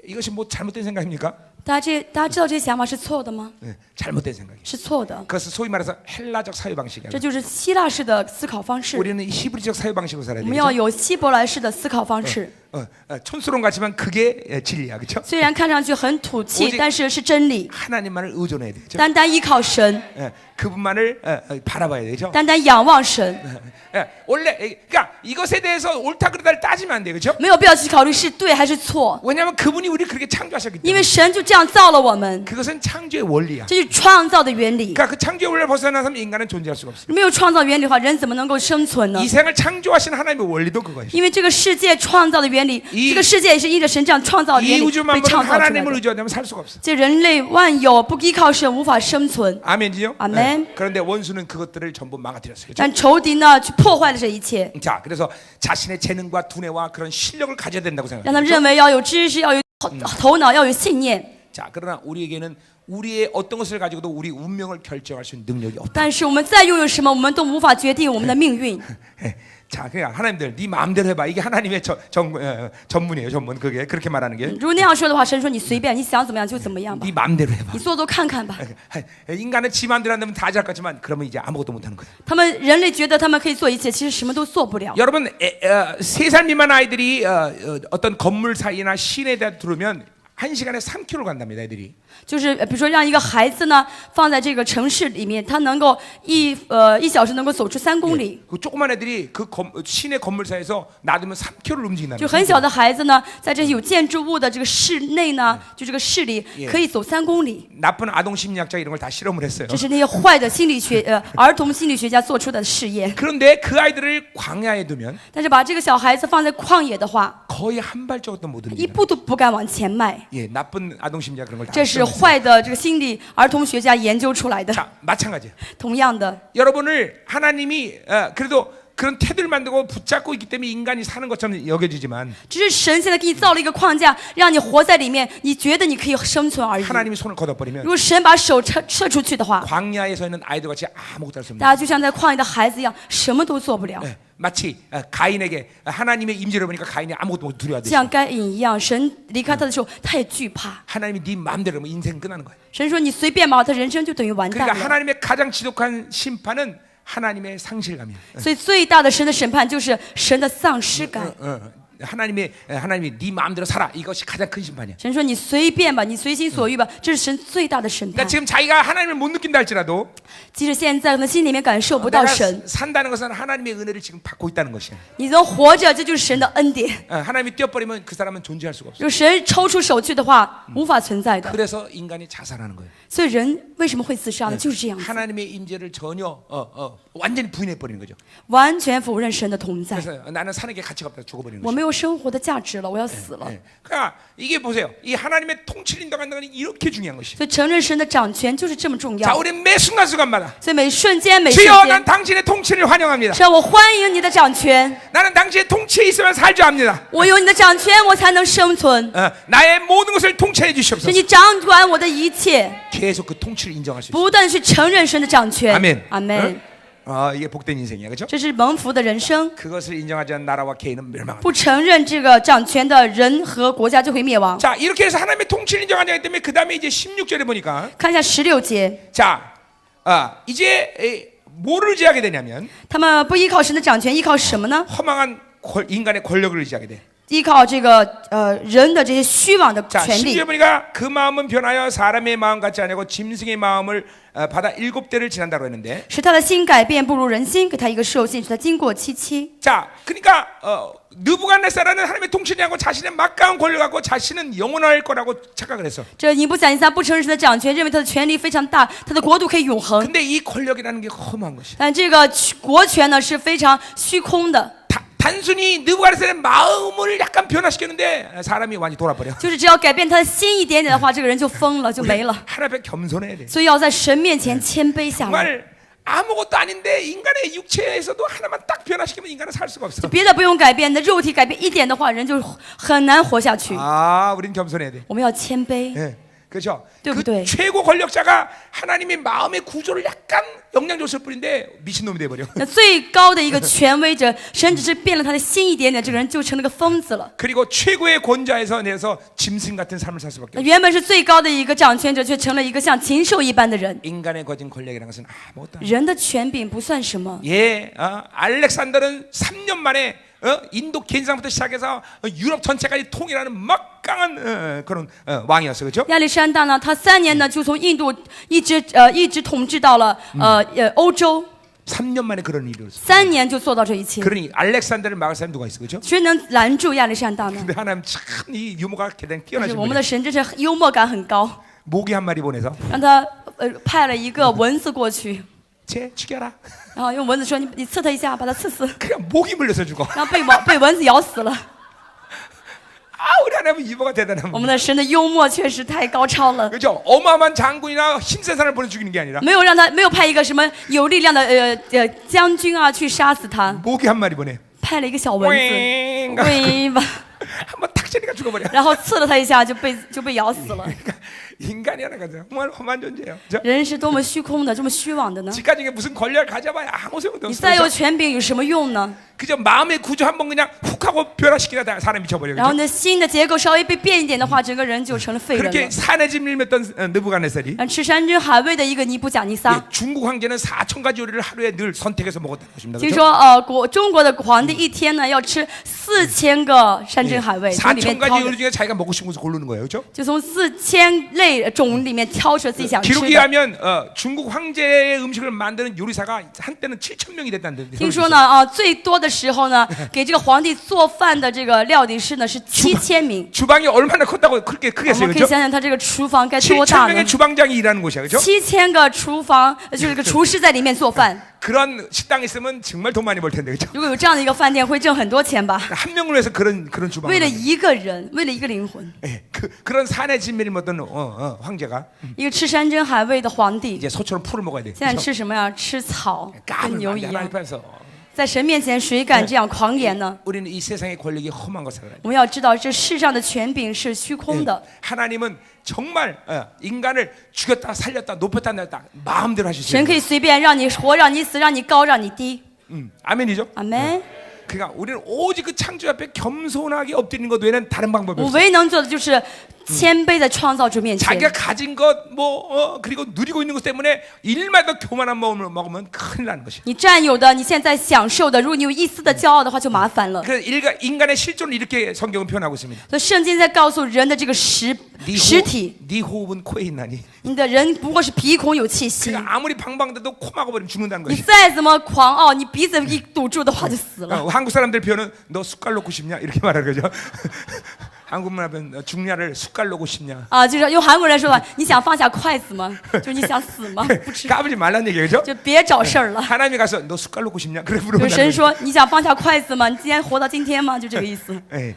이것이 뭐 잘못된 생각입니까? 大家知道这些想法是错的吗？ 네, 잘못된 생각이에요. 是错的， 그것은 소위 말해서 헬라적 사유 방식이야. 这就是希腊式的思考方式。 우리는 히브리적 사유 방식으로 我 살아야 们要 되죠. 有希伯来式的思考方式， 촌스러운 것 같지만 그게 진리야, 그렇죠? 虽然看上去很土气 오직 ，但是是真理。 하나님만을 의존해야 되죠. 单单依靠神， 그분만을 바라봐야 되죠. 单单仰望神， 원래 그러니까 이것에 대해서 옳다 그르다를 따지면 안 돼요, 그렇죠? 没有必要去考虑是对还是错， 왜냐하면 그분이 우리 그렇게 창조하셨기 因为 때문에. 神就这样造了我们， 그것은 창조의 원리야. 这是创造的原理。 그러니까 그 창조의 원리를 벗어나서는 인간은 존재할 수가 없어요. 没有创造原理的话，人怎么能够生存呢 이 ？ 세상을 창조하신 하나님의 원리도 그거예요. 因为这个世界创造的原理， 이 这个世界也是依着神这样创造的 이 原理 우주 被 만물은 创造出来 하나님을 的。 의존하면 살 수가 없어. 这人类万有不依靠神无法生存， 아멘이요? 아멘. 그런데 원수는 그것들을 전부 망가뜨렸어요. 그렇죠? 但仇敌呢去破坏了这一切， 자, 그래서 자신의 재능과 두뇌와 그런 실력을 가져야 된다고 让他 생각해요. 认为要有知识，要有头脑，要有信念。 자, 그러나 우리에게는 우리의 어떤 것을 가지고도 우리 운명을 결정할 수 있는 능력이 없다. 但是我们再拥有什么，我们都无法决定我们的命运。 자, 그냥 하나님들 네 마음대로 해봐. 이게 하나님의 전문이에요. 전문. 그게 그렇게 말하는 게. 如果那样说的话，神说你随便，你想怎么样就怎么样吧， 네 마음대로 해봐. 你做做看看吧。 인간은 지 마음대로 한다면 다 잘 것지만 그러면 이제 아무것도 못하는 거예요. 他们人类觉得他们可以做一切，其实什么都做不了。 여러분 3살 미만 아이들이 어떤 건물 사이나 시내에 들어오면 1시간에 3km 간답니다. 애들이. 就是比如说让一个孩子呢放在这个城市里面，他能够1小时能够走出3公里。 그 조그만 애들이 그 시내 건물 사이에서 놔두면 3km를 움직인다는 就很小的孩子呢，在这些有建筑物的这个室内呢，就这个市里可以走3公里。 나쁜 아동 심리학자 이런 걸 다 실험을 했어요. 这是那些坏的儿童心理学家做出的试验。 그런데 그 아이들을 광야에 두면 但是把这个小孩子放在旷野的话， 거의 한 발짝도 못 一 움직여요. 步都不敢往前迈。 예, 나쁜 아동 심리학 그런 걸 다. 这是坏的这个心理儿童学家研究出来的。 자, 마찬가지. 同样的， 여러분을 하나님이 그래도 그런 태도를 만들고 붙잡고 있기 때문에 인간이 사는 것처럼 여겨지지만 只是神现在给你造了一个框架，让你活在里面，你觉得你可以生存而已。 하나님이 손을 걷어버리면 如果神把手撤出去的话， 광야에 서 있는 아이들 같이 아무것도 할 수 없는 大家就像在旷野的孩子一样，什么都做不了。 예, 마치 가인에게 하나님의 임재를 보니까 가인이 아무것도 못 就 두려워하듯이 像该隐一样，神离开他的时候，他也惧怕。 하나님이 네 마음대로 하면 인생 끝나는 거예요. 神说你随便吧，他人生就等于完蛋 그러니까 了。 하나님의 가장 지독한 심판은 하나님의 상실감이에요. 所以最大的神的审判就是神的丧失感。 하나님이 네 마음대로 살아. 이것이 가장 큰 심판이야. 神说你随便吧，你随心所欲吧，这是神最大的审 그러니까 判。 지금 자기가 하나님을 못 느낀다 할지라도 即使现在可能心里面感受不到 내가 神， 산다는 것은 하나님의 은혜를 지금 받고 있다는 것이야. 你能活着，这就是神的恩典。 하나님이 뛰어버리면 그 사람은 존재할 수가 없어. 如果神抽出手去的话，无法存在的。 그래서 인간이 자살하는 거예요. 所以人为什么会自杀呢？就是这样子， 하나님의 임재를 전혀 완전히 부인해 버리는 거죠. 完全否认神的同在。 그래서 나는 사는 게 가치가 없다 죽어버리는 我 거죠. 没有生活的价值了，我要死了。 그러니까 이게 보세요. 이 하나님의 통치를 인도한다는 건 이렇게 중요한 것이. 所以承认神的掌权就是这么重 자, 要。 우리 매 순간순간마다 所以每瞬间每瞬 주여 난 间， 당신의 통치를 환영합니다. 神，我欢迎你的掌权， 나는 당신의 통치에 있으면 살 줄 압니다. 我有你的掌权，我才能生存。 나의 모든 것을 통치해 所以 주시옵소서. 你掌管我的一切， 계속 그 통치를 인정할 수 있어요. 不断去承认神的掌权。 아멘. 阿门。 이게 복된 인생이야, 그렇죠? 这是蒙福的人生。 그것을 인정하지 않는 나라와 개인은 멸망한다. 不承认这个掌权的人和国家就会灭亡。 자, 이렇게 해서 하나님의 통치를 인정하지 않기 때문에 그 다음에 이제 16절에 보니까 看一下16节， 자, 이제 뭐를 의지하게 되냐면 他们不依靠神的掌权，依靠什么呢？ 허망한 인간의 권력을 의지하게 돼. 依靠这个人的这些虚妄的 자, 权利 16절 。 보니까 그 마음은 변하여 사람의 마음 같지 않고 짐승의 마음을 받아 7대를 지난다고 했는데 使他的心改变，不如人心，给他一个兽性，使他经过7期。 자, 그러니까 느부갓네살은 하나님의 통치를 하고 자신의 막강한 권력을 갖고 자신은 영원할 거라고 착각을 했어. 这尼布甲尼撒不承认神的掌权，认为他的权力非常大，他的国度可以永恒。 근데 이 권력이라는 게 허무한 것이야. 但这个国权呢是非常虚空的， 단순히 느부갓네살의 마음을 약간 변화시켰는데 사람이 완전히 돌아버려. 就是只要改变他的心一点点的话，这个人就疯了，就没了。 하나님 앞에 겸손해야 돼. 所以要在神面前谦卑下来。 정말 아무것도 아닌데 인간의 육체에서도 하나만 딱 변화시키면 인간은 살 수가 없어. 别的不用改变，你的肉体改变一点的话，人就很难活下去。 아, 우린 겸손해야 돼. 我们要谦卑， 예, 그렇죠. 그 对不对？ 최고 권력자가 하나님의 마음의 구조를 약간 영향 줬을 뿐인데 미친놈이 돼버려. 那最高的一个权威者，神只是变了他的心一点点，这个人就成了个疯子了。 그리고 최고의 권자에서 내서 짐승 같은 삶을 살 수밖에 那 없어. 原本是最高的一个掌权者，却成了一个像禽兽一般的人。 인간의 거진 권력이라는 것은 아무것도 아니야. 人的权柄不算什么。 예, 알렉산더는 3년 만에 인도 겐상부터 시작해서 유럽 전체까지 통일하는 막강한 그런 왕이었어, 그렇죠? 亚历山大呢，他3年呢就从印度一直统治到了欧洲， 3년 만에 그런 일이 있었어. 3年就做到这一切。 그러니 알렉산더를 막을 사람이 누가 있어, 그렇죠? 谁能拦住亚历山大呢？ 근데 하나님 참 이 유머가 대단히 但是 뛰어나신 我们 분이에요. 的神真是幽默感很高， 모기 한 마리 보내서 让他派了一个蚊子过去， 쟤 죽여라. 然后用蚊子说你刺他一下，把他刺死， 그냥 모기 물려서 죽어. 然后被蚊子咬死了。 아, 우리 하나님은 유머가 대단한 我 분. 们的神的幽默确实太高超了， 그렇죠? 어마어마한 장군이나 힘센 사람을 보내 죽이는 게 아니라 没有派一个什么有力量的将军啊去杀死他， 모기 한 마리 보내. 派了一个小蚊子， 윙. 喂吧， 한번 탁 찌니까 죽어버려. 然后刺了他一下就被咬死了。 그러니까 인간이라는 거죠. 정말 험한 존재예요. 그렇죠? 人是多么虚空的，这么虚妄的呢？ 지금까지 무슨 권력을 가져봐야 아무 소용도 你 없어. 再有 그렇죠? 权柄有什么用呢？ 그저 마음의 구조 한번 그냥 훅 하고 변화시키다 사람이 미쳐버려. 然后 그렇죠? 呢，心的结构稍微被变一点的话，整个人就成了废人 그렇게 了。 산에 짐밀었던 느부갓네살이 吃山珍海味的一个尼布甲尼撒， 중국 황제는 4,000가지 요리를 하루에 늘 선택해서 먹었다는 것입니다. 听 그렇죠? 说中国的皇帝一天呢要吃4000个山珍海味，从里面挑 4,000가지 的 요리 중에 자기가 먹고 싶은 것을 고르는 거예요. 그렇죠? 就从4000类种里面挑出自己想吃 기록에 的。 하면 중국 황제의 음식을 만드는 요리사가 한때는 7,000명이 됐다는데. 听说呢，最多的时候呢，给这个皇帝做饭的这个料理师呢是7000名。 주방이 얼마나 컸다고 그렇게 크게 我 했어요. 们可以 그렇죠? 想想他这个厨房该多大呢 7,000명의 ？ 주방장이 일하는 곳이야. 그렇죠? 7000个厨房，就是个厨师在里面做饭。 그런 식당 있으면 정말 돈 많이 벌 텐데. 그렇죠? 如果有这样的一个饭店，会挣很多钱吧？ 한 명을 위해서 그런 주방을 为了 만든 一个人，为了一个灵魂， 예, 그런 산에 진미를 먹던 황제가 一个吃山珍海味的皇帝， 이제 소처럼 풀을 먹어야 돼. 现在吃什么呀？吃草，跟 까불면 牛 안 一 돼. 样 하나님 。 앞에서. 在神面前，谁敢这样狂言呢？ 우리는 이 세상의 권력이 험한 것을 알아야 돼. 我们要知道，这世上的权柄是虚空的。 하나님은 정말 인간을 죽였다 살렸다 높였다 내렸다 마음대로 하실 수 神可 있어요. 以随便让你活，让你死，让你高，让你低。 아멘이죠? 阿门。 그러니까 우리는 오직 그 창조 앞에 겸손하게 엎드리는 것 외에는 다른 방법이 我 없어요. 唯一能做的就是谦卑在创造主面前。 자기가 가진 것 그리고 누리고 있는 것 때문에 일마다 교만한 마음을 먹으면 큰일 나는 것이야. 你占有的，你现在享受的，如果你有一丝的骄傲的话，就麻烦了。 그래서 인간의 실존을 이렇게 성경은 표현하고 있습니다. 所以圣经在告诉人的这个实体， 네 호흡은 코에 있나니. 你的人不过是鼻孔有气息， 그러니까 아무리 방방대도 코 막아버리면 죽는다는 你 것이. 再怎么狂傲，你鼻子一堵住的话就死了。 한국 사람들 표현은 너 숟갈 놓고 싶냐 이렇게 말하는 거죠. 한국말 하면 중냐를 숟갈 놓고 싶냐. 啊，就是用韩国人说的，你想放下筷子吗？就是你想死吗？不吃， 까불지 말란 얘기죠. 就别找事儿了。 하나님이 가서 너 숟갈 놓고 싶냐? 그래 就 물어본다는 神 거죠. 说，你想放下筷子吗？你今天活到今天吗？就这个意思。 예, 예.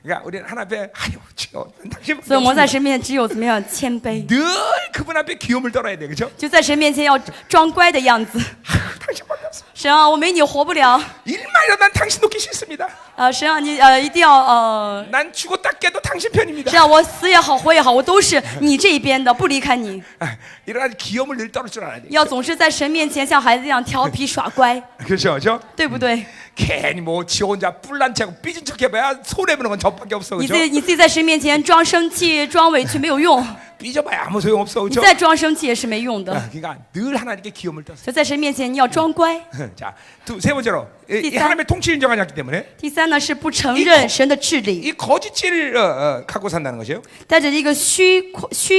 그러니까 우리는 하나님 앞에 아유 주여 당신 所以我们在神面前只有怎么样谦卑， 늘 그분 앞에 귀염을 떨어야 돼, 그렇죠? 就在神面前要装乖的样子。 당신밖에 없어. 神啊，我没你活不了。 일만이라도 난 당신 놓기 싫습니다. 神啊，你一定要난 죽었다 깨도 당신 편입니다. 神啊，我死也好，活也好，我都是你这一边的，不离开你。 이런 귀염을 늘 떨을 줄 알아야 돼. 要总是在神面前像孩子一样调皮耍乖， 그렇죠, 그렇죠? 对不对？ 괜히 뭐 지 혼자 뿔난 척하고 삐진 척해봐야 손해 보는 건 저밖에 없어, 你 그렇죠? 自己在神面前装生气、装委屈没有用， 삐져봐야 아무 소용 없어, 你 그렇죠? 再装生气也是没用的。 그러니까 늘 하나님께 귀염을 떠서. 所以在神面前你要装乖。 자, 세 번째로 이第三。 하나님의 통치를 인정하지 않기 때문에 第三呢是不承认神的治理， 이 거짓을 갖고 산다는 것이에요. 带着一个虚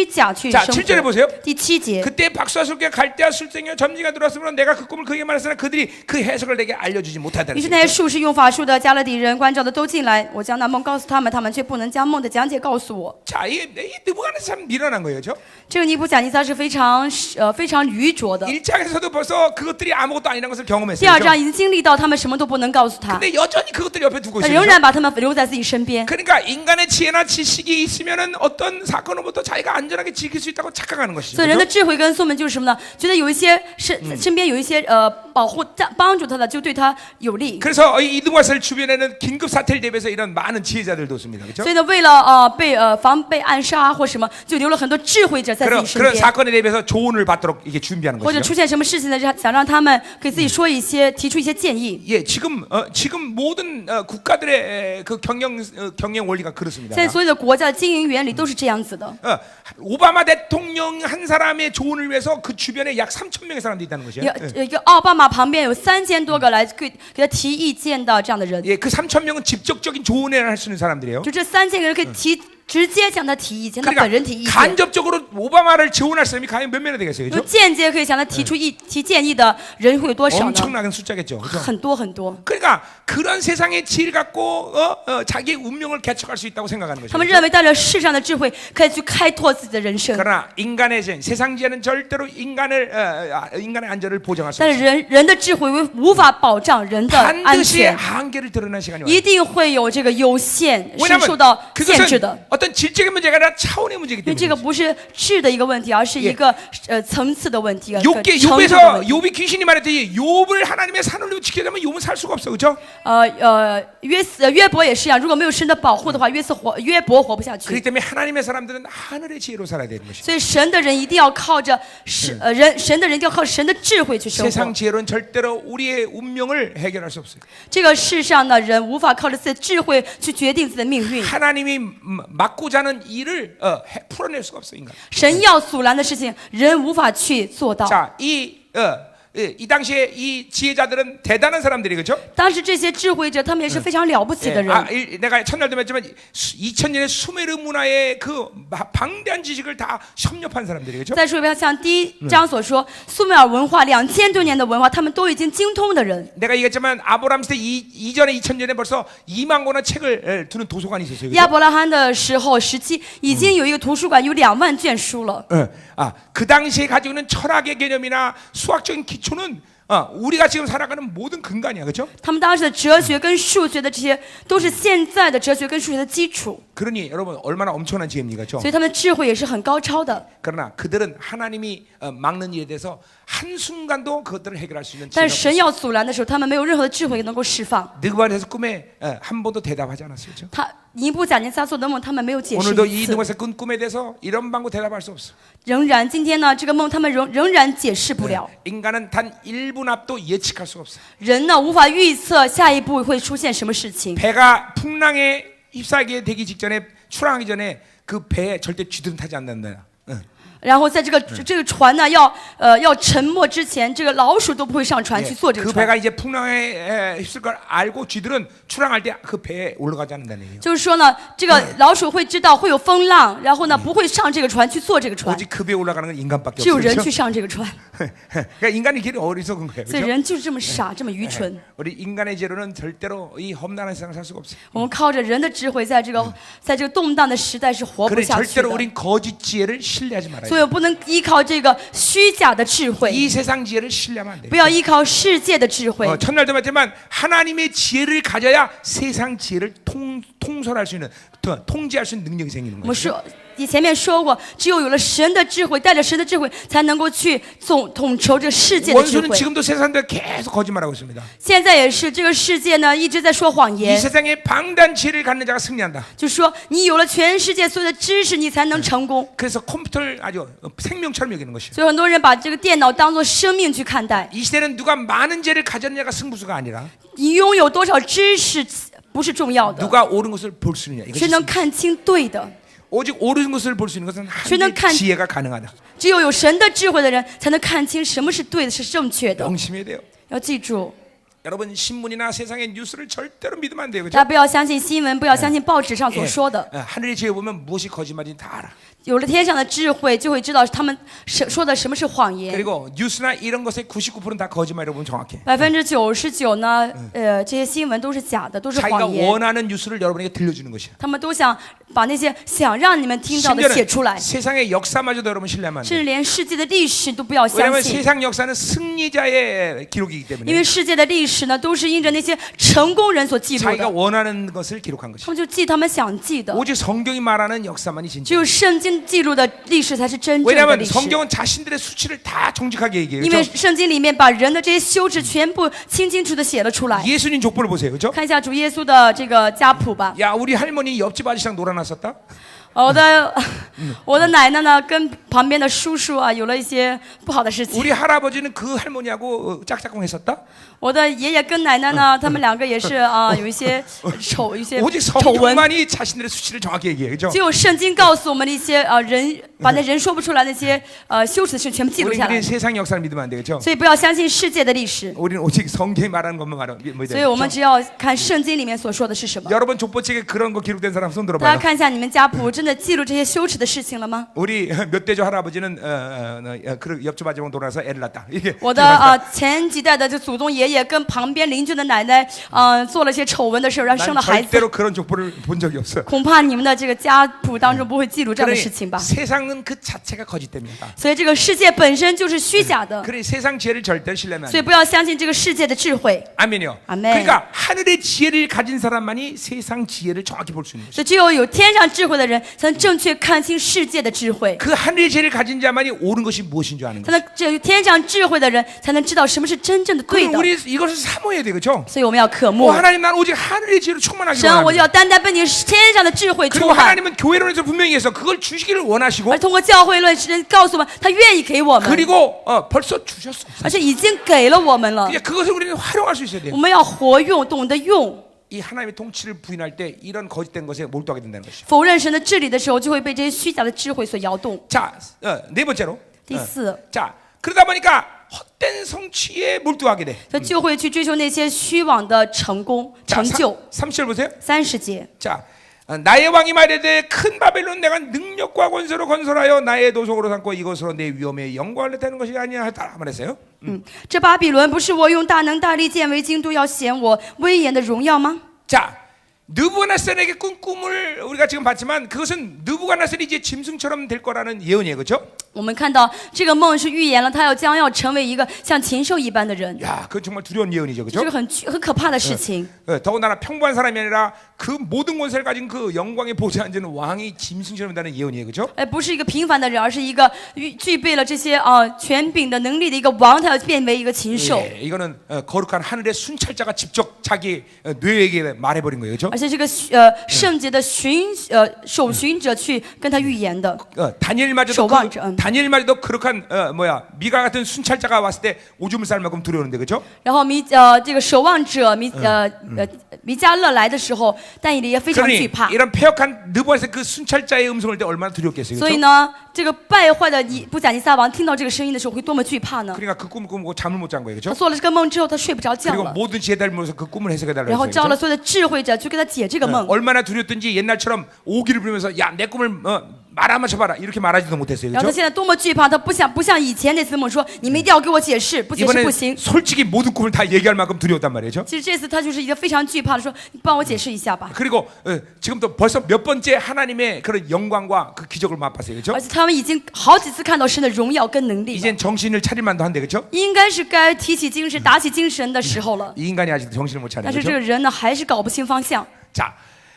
假去 자 生 7절에 活。 보세요. 第7节， 그때 박수와 술깨 갈대와 술쟁이와 점지가 들어왔으므로 내가 그 꿈을 그에게 말했으나 그들이 그 해석을 내게 알려주지 못하다는 于是那些 것이죠. 术士、用法术的、加勒底人、关照的都进来，我将那梦告诉他们，他们却不能将梦的讲解告诉我。 자, 이 느부갓네살 참 미련한 거예요, 그렇죠? 这个尼布甲尼撒是非常愚拙的。 1장에서도 벌써 그것들이 아무것도 아니라는 것을 第 경험했어요. 二章 그렇죠? 已经经历到他们什么都不能告诉他， 근데 여전히 그것들이 옆에 옆에 두고 他 있어요. 仍 그죠? 然把他们留在自己身边。 그러니까 인간의 지혜나 지식이 있으면은 어떤 사건으로부터 자기가 안전하게 지킬 수 있다고 착각하는 것이죠. 所以人的 그죠? 智慧跟聪明就是什么呢？觉得有一些身边有一些保护帮助他的，就对他有利。 그래서 이 이두마스 주변에는 긴급 사태를 대비해서 이런 많은 지혜자들도 있습니다. 그렇죠? 所以呢，为了防备暗杀或什么，就留了很多智慧者在自己身 그런 边。 사건에 대비해서 조언을 받도록 이게 준비하는 或者 것이죠. 出现什么事情呢？想让他们给自己说一些，提出一些建议。 예, 지금 모든 국가들의 그 경영 원리가 그렇습니다. 现在所有的国家的经营原理都是这样子的。 오바마 대통령 한 사람의 조언을 위해서 그 주변에 약 3천 명의 사람들이 있다는 것이에요. 一个奥巴马旁边有3000多个来给他提意见的这样的人， 예, 그 3천 명은 직접적인 조언을 할 수 있는 사람들이에요. 就这3000个人可以直接向他提意见，他本人提意 그러니까 见。 간접적으로 오바마를 지원할 사람이 과연 몇 명이나 되겠어요? 就 그렇죠? 间接可以向他提出提建议的人会有多少呢？ 엄청나게 숫자겠죠. 그렇죠? 很多很多。 그러니까 그런 세상의 지혜를 갖고 자기의 운명을 개척할 수 있다고 생각하는 他们 거죠. 认为带着世上的智慧可以去开拓自己的人生， 그러나 인간의 세상 지혜는 절대로 인간의 안전을 보장할 수 但 없어요. 是人的智慧无法保障人的安 반드시 全， 한계를 드러난 시간이 와요. 一定会有这个有限，是受 왜냐하면 到限制的。 그것은 어떤 질적인 문제가 아니라 차원의 문제이기 因为这个 때문에. 不是质的一个问题，而是一个层次的问题，一个 욥기 程度的 욥에서 问题。 욥이 귀신이 말했듯이 욥을 하나님의 산으로 지키려면 욥은 살 수가 없어, 그렇죠? 约伯也是一样，如果没有神的保护的话，约伯活不下 그렇기 去。 때문에 하나님의 사람들은 하늘의 지혜로 살아야 되는 것이죠. 所以神的人一定要靠着神的人一定要靠神的智慧去生 세상 活。 지혜로는 절대로 우리의 운명을 해결할 수 없어요. 这个世上的人无法靠着自己的智慧去决定自己的命运。 하나님이 맡고자 하는 일을 풀어낼 수가 없어요, 인간. 神要阻拦的事情，人无法去做到。 자, 이 당시에 이 지혜자들은 대단한 사람들이 그렇죠? 当时这些智慧者，他们也是非常了不起的 예, 人。 내가 첫날도 말했지만 2000년의 수메르 문화의 그 방대한 지식을 다 섭렵한 사람들이 그렇죠? 再说一遍，像第一章所说，苏美尔文化2000多年的文化，他们都已经精通的人。 내가 얘기했지만 아브라함 시대 이전에 2000년에 벌써 2만 권의 책을 두는 도서관이 있었어요. 亚 그렇죠? 伯拉罕的时期，已经有一个图书馆，有2万卷书了。 그 당시에 가지고 있는 철학의 개념이나 수학적인 기초는 우리가 지금 살아가는 모든 근간이야, 그렇죠? 他们当时的哲学跟数学的这些，都是现在的哲学跟数学的基础， 그러니 여러분 얼마나 엄청난 지혜입니까, 그렇죠? 所以他们的智慧也是很高超的。 그러나 그들은 하나님이 막는 일에 대해서 한 순간도 그것들을 해결할 수 있는 但 지혜가 是神要阻拦的时候，他们没有任何的智慧能够释放。 느그바에서 꿈에 한 번도 대답하지 않았어요, 그렇죠? 尼布甲尼撒所的梦，他们没有解释 오늘도 一 이 次。 느그바에서 꾼 꿈에 대해서 이런 방구 대답할 수 없어. 仍然，今天呢，这个梦他们仍然解释不了。 인간은 단 1분 앞도 예측할 수가 없어. 人呢，无法预测下一步会出现什么事情。 배가 풍랑에 휩싸게 되기 직전에 출항하기 전에 그 배에 절대 쥐들은 타지 않는다. 然后在这个船呢要沉没之前，这个老鼠都不会上船去坐这个 그 船。 배가 이제 풍랑에 휩쓸 걸 알고 쥐들은 출항할 때 그 배에 올라가지 않는다는 얘기예요. 就是说呢，这个老鼠会知道会有风浪，然后呢不会上这个船去坐这个船， 오직 그 배에 올라가는 건 인간밖에 只有 없어요. 人 그렇죠? 去上这个船。 그러니까 인간이 길이 어리석은 거예요. 所以 그렇죠? 人就是这么傻，这么愚蠢。 우리 인간의 죄로는 절대로 이 험난한 세상 살 수가 없어요. 我们靠着人的智慧，在这个动荡的时代是活不 그래 下去 절대로 的。 우린 거짓 지혜를 신뢰하지 말아야 所 돼요. 以不能依靠这个虚假的智慧， 이 세상 지혜를 신뢰하면 안 돼요. 不要依靠世界的智慧。 첫날도 말했지만 하나님의 지혜를 가져야 세상 지혜를 통솔할 수 있는 통제할 수 있는 능력이 생기는 我们 거예요. 说，你前面说过，只有了神的智慧，带着神的智慧，才能够去统筹这世界的智 원수는 慧。 지금도 세상들 계속 거짓말하고 있습니다. 现在也是，这个世界呢一直在说谎 이 言， 세상에 방대한 지혜를 갖는 자가 승리한다. 就说你有了全世界所有的知识，你才能成功。 그래서 컴퓨터를 아주 생명처럼 여기는 것이에요. 所以很多人把这个电脑当作生命去看待。 이 시대는 누가 많은 지혜를 가졌느냐가 승부수가 아니라 你拥有多少知识不是重要的， 누가 옳은 것을 볼 수 있느냐. 谁 이것이 能看清对的。 오직 옳은 것을 볼 수 있는 것은 저는 하나님의 지혜가 가능하다. 只有神的智慧的人，才能看清什么是对的，是正确的。 명심해야 돼요. 要记住， 여러분 신문이나 세상의 뉴스를 절대로 믿으면 안 돼요. 大家 그렇죠? 不要相信新闻，不要相信报纸上所说的。 하늘의 지혜 보면 무엇이 거짓말인지 다 알아. 有了天上的智慧，就会知道他们说的什么是谎言。 그리고 뉴스나 이런 것의 99%는 다 거짓말이라고 보면 정확해. 99%呢，这些新闻都是假的，都是 자기가 谎言。 원하는 뉴스를 여러분에게 들려주는 것이야. 他们都想把那些想让你们听到的写出来， 세상의 역사마저도 여러분 신뢰하면 안 甚 돼. 至连世界的历史都不要相 왜냐하면 信， 세상 역사는 승리자의 기록이기 因 때문에 为世界的历史呢都是因着那些成功人所记录 자기가 的， 원하는 것을 기록한 것이야. 他们就记他们想记的。 오직 성경이 말하는 역사만이 只 진짜. 有圣经记录的历史才是真正的 왜냐하면 历史， 성경은 자신들의 수치를 다 정직하게 얘기해요. 因为 그렇죠? 圣经里面把人的这些羞耻全部清清楚楚的写了出来。 예수님 족보를 보세요. 그렇죠? 看一下主耶稣的这个家谱吧。 야, 우리 할머니 옆집 아저씨랑 놀아놨었다. 我的奶奶呢，跟旁边的叔叔啊，有了一些不好的事情。 우리 할아버지는 그 할머니하고 짝짝꿍했었다. 我的爷爷跟奶奶呢，他们两个也是啊，有一些丑，一些 오직 丑闻。 성경만이 자신들의 수치를 정확히 얘기해요. 그렇죠? 只有圣经告诉我们的一些人，把那人说不出来那些羞耻的事全部记录 우리는 下来 그냥 。 세상 역사를 믿으면 안 되겠죠? 所以不要相信世界的历史， 우리는 오직 성경이 말하는 것만 믿어야 所以我们 돼요. 只要看圣经里面所说的是什么。 여러분 족보책에 그런 거 기록된 사람 손 大 들어봐요. 家看一下你们家谱，真的记录这些羞耻的事情了吗？ 우리 몇 대조 할아버지는 그 옆집 아줌마 돌아서 애를 낳았다. 이게 我的前几代的这祖宗爷爷跟旁边邻居的奶奶，做了些丑闻的事，然后生 난 了孩子。 절대로 그런 족보를 본 적이 없어. 恐怕你们的这个家谱当中不会记录这样的 그러니 事情吧？ 세상은 그 자체가 거짓됩니다. 所以这个世界本身就是虚假的， 그러니 세상 지혜를 절대 신뢰하면 안 所以 돼. 不要相信这个世界的智慧。 아멘이요. 아멘. 그러니까 하늘의 지혜를 가진 사람만이 세상 지혜를 정확히 볼 수 있는 것이죠. 所以只有天上智慧的人，才能正确看清世界的智慧。 그 하늘의 지혜를 가진 자만이 옳은 것이 무엇인 줄 아는 才 거죠. 能只有天上智慧的人，才能知道什么是真正的对 그럼 的。 우리 이것을 사모해야 되겠죠. 所以我们要渴慕 하나님 난 오직 하늘의 지혜로 충만하기를 神，我就 원합니다. 要单单被你天上的智慧 그리고 充满。 하나님은 교회론에서 분명히 해서 그걸 주시기를 원하시고 而通过教会论，神告诉我们，他愿意给我们， 그리고 벌써 주셨어. 而且已经给了我们了。 그러니까 그것을 우리는 활용할 수 있어야 돼요. 我们要活用，懂得用。 이 하나님의 통치를 부인할 때 이런 거짓된 것에 몰두하게 된다는 것이죠. 否认神的治理的时候，就会被这些虚假的智慧所摇动。 자, 네 번째로. 第四， 자, 그러다 보니까 헛된 성취에 몰두하게 돼. 他就会去追求那些虚妄的成功、 자, 成就。 30절 보세요. 30节， 자, 나의 왕이 말하되 큰 바벨론 내가 능력과 권세로 건설하여 나의 도속으로 삼고 이것으로 내 위엄의 영광을 나타내는 것이 아니야 하다 말했어요. 这巴比伦不是我用大能大力建为京都，要显我威严的荣耀吗？ 자, 느부갓네살에게 꾼 꿈을 우리가 지금 봤지만 그것은 느부갓네살이 이제 짐승처럼 될 거라는 예언이에요, 그렇죠? 我们看到这个梦是预言了，他将要成为一个像禽兽一般的人， 야, 그건 정말 두려운 예언이죠, 这 그렇죠? 个很可怕的事情。 더군다나 평범한 사람이 아니라 그 모든 권세를 가진 그 영광의 보좌에 앉은 왕이 짐승처럼 된다는 예언이에요, 그렇죠? 不是一个平凡的人，而是一个具备了这些权柄的能力的一个王，他要变为一个禽兽。 예, 이거는 거룩한 하늘의 순찰자가 직접 자기 뇌에게 말해버린 거예요, 그렇죠? 而且这个圣洁的守巡者去跟他预言的。 다니엘마저도 그룩한 미가 같은 순찰자가 왔을 때 오줌을 쌀 만큼 두려웠는데, 그렇죠? 然后这个守望者弥迦勒来的时候，但以理也非常惧 그러니 怕。 이런 폐역한 느부갓네살 그 순찰자의 음성을 때 얼마나 두렵겠어요, 所以 그렇죠? 呢，这个败坏的布甲尼撒王听到这个声音的时候，会多么惧怕呢？ 그러니까 그 꿈을 꾸고 잠을 못 잔 거예요, 他 그렇죠? 做了这个梦之后，他睡不着觉 그리고 了， 모든 지혜자를 모여서 그 꿈을 해석해달라고 然后 했어요, 召了 그렇죠? 所有的智慧者去给他解这个梦。 얼마나 두렵든지 옛날처럼 오기를 부리면서 야, 내 꿈을 말 한번 쳐봐라 이렇게 말하지도 못했어요, 然后他 그렇죠? 现在多么惧怕，他不像以前那次梦说，你们一定要给我解释，不解释 이번엔 不行。 솔직히 모든 꿈을 다 얘기할 만큼 두려웠단 말이죠. 其实这次他就是一个非常惧怕的，说你帮我解释一下吧。 그리고 지금도 벌써 몇 번째 하나님의 그런 영광과 그 기적을 맛봤어요, 그렇죠? 而且他们已经好几次看到神的荣耀跟能力了， 이젠 정신을 차릴 만도 한데, 그렇죠? 应该是该提起精神、打起精神的时候了。 이 인간이 아직도 정신을 못 차리는 但是这 거죠. 个人呢，还是搞不清方向。 자,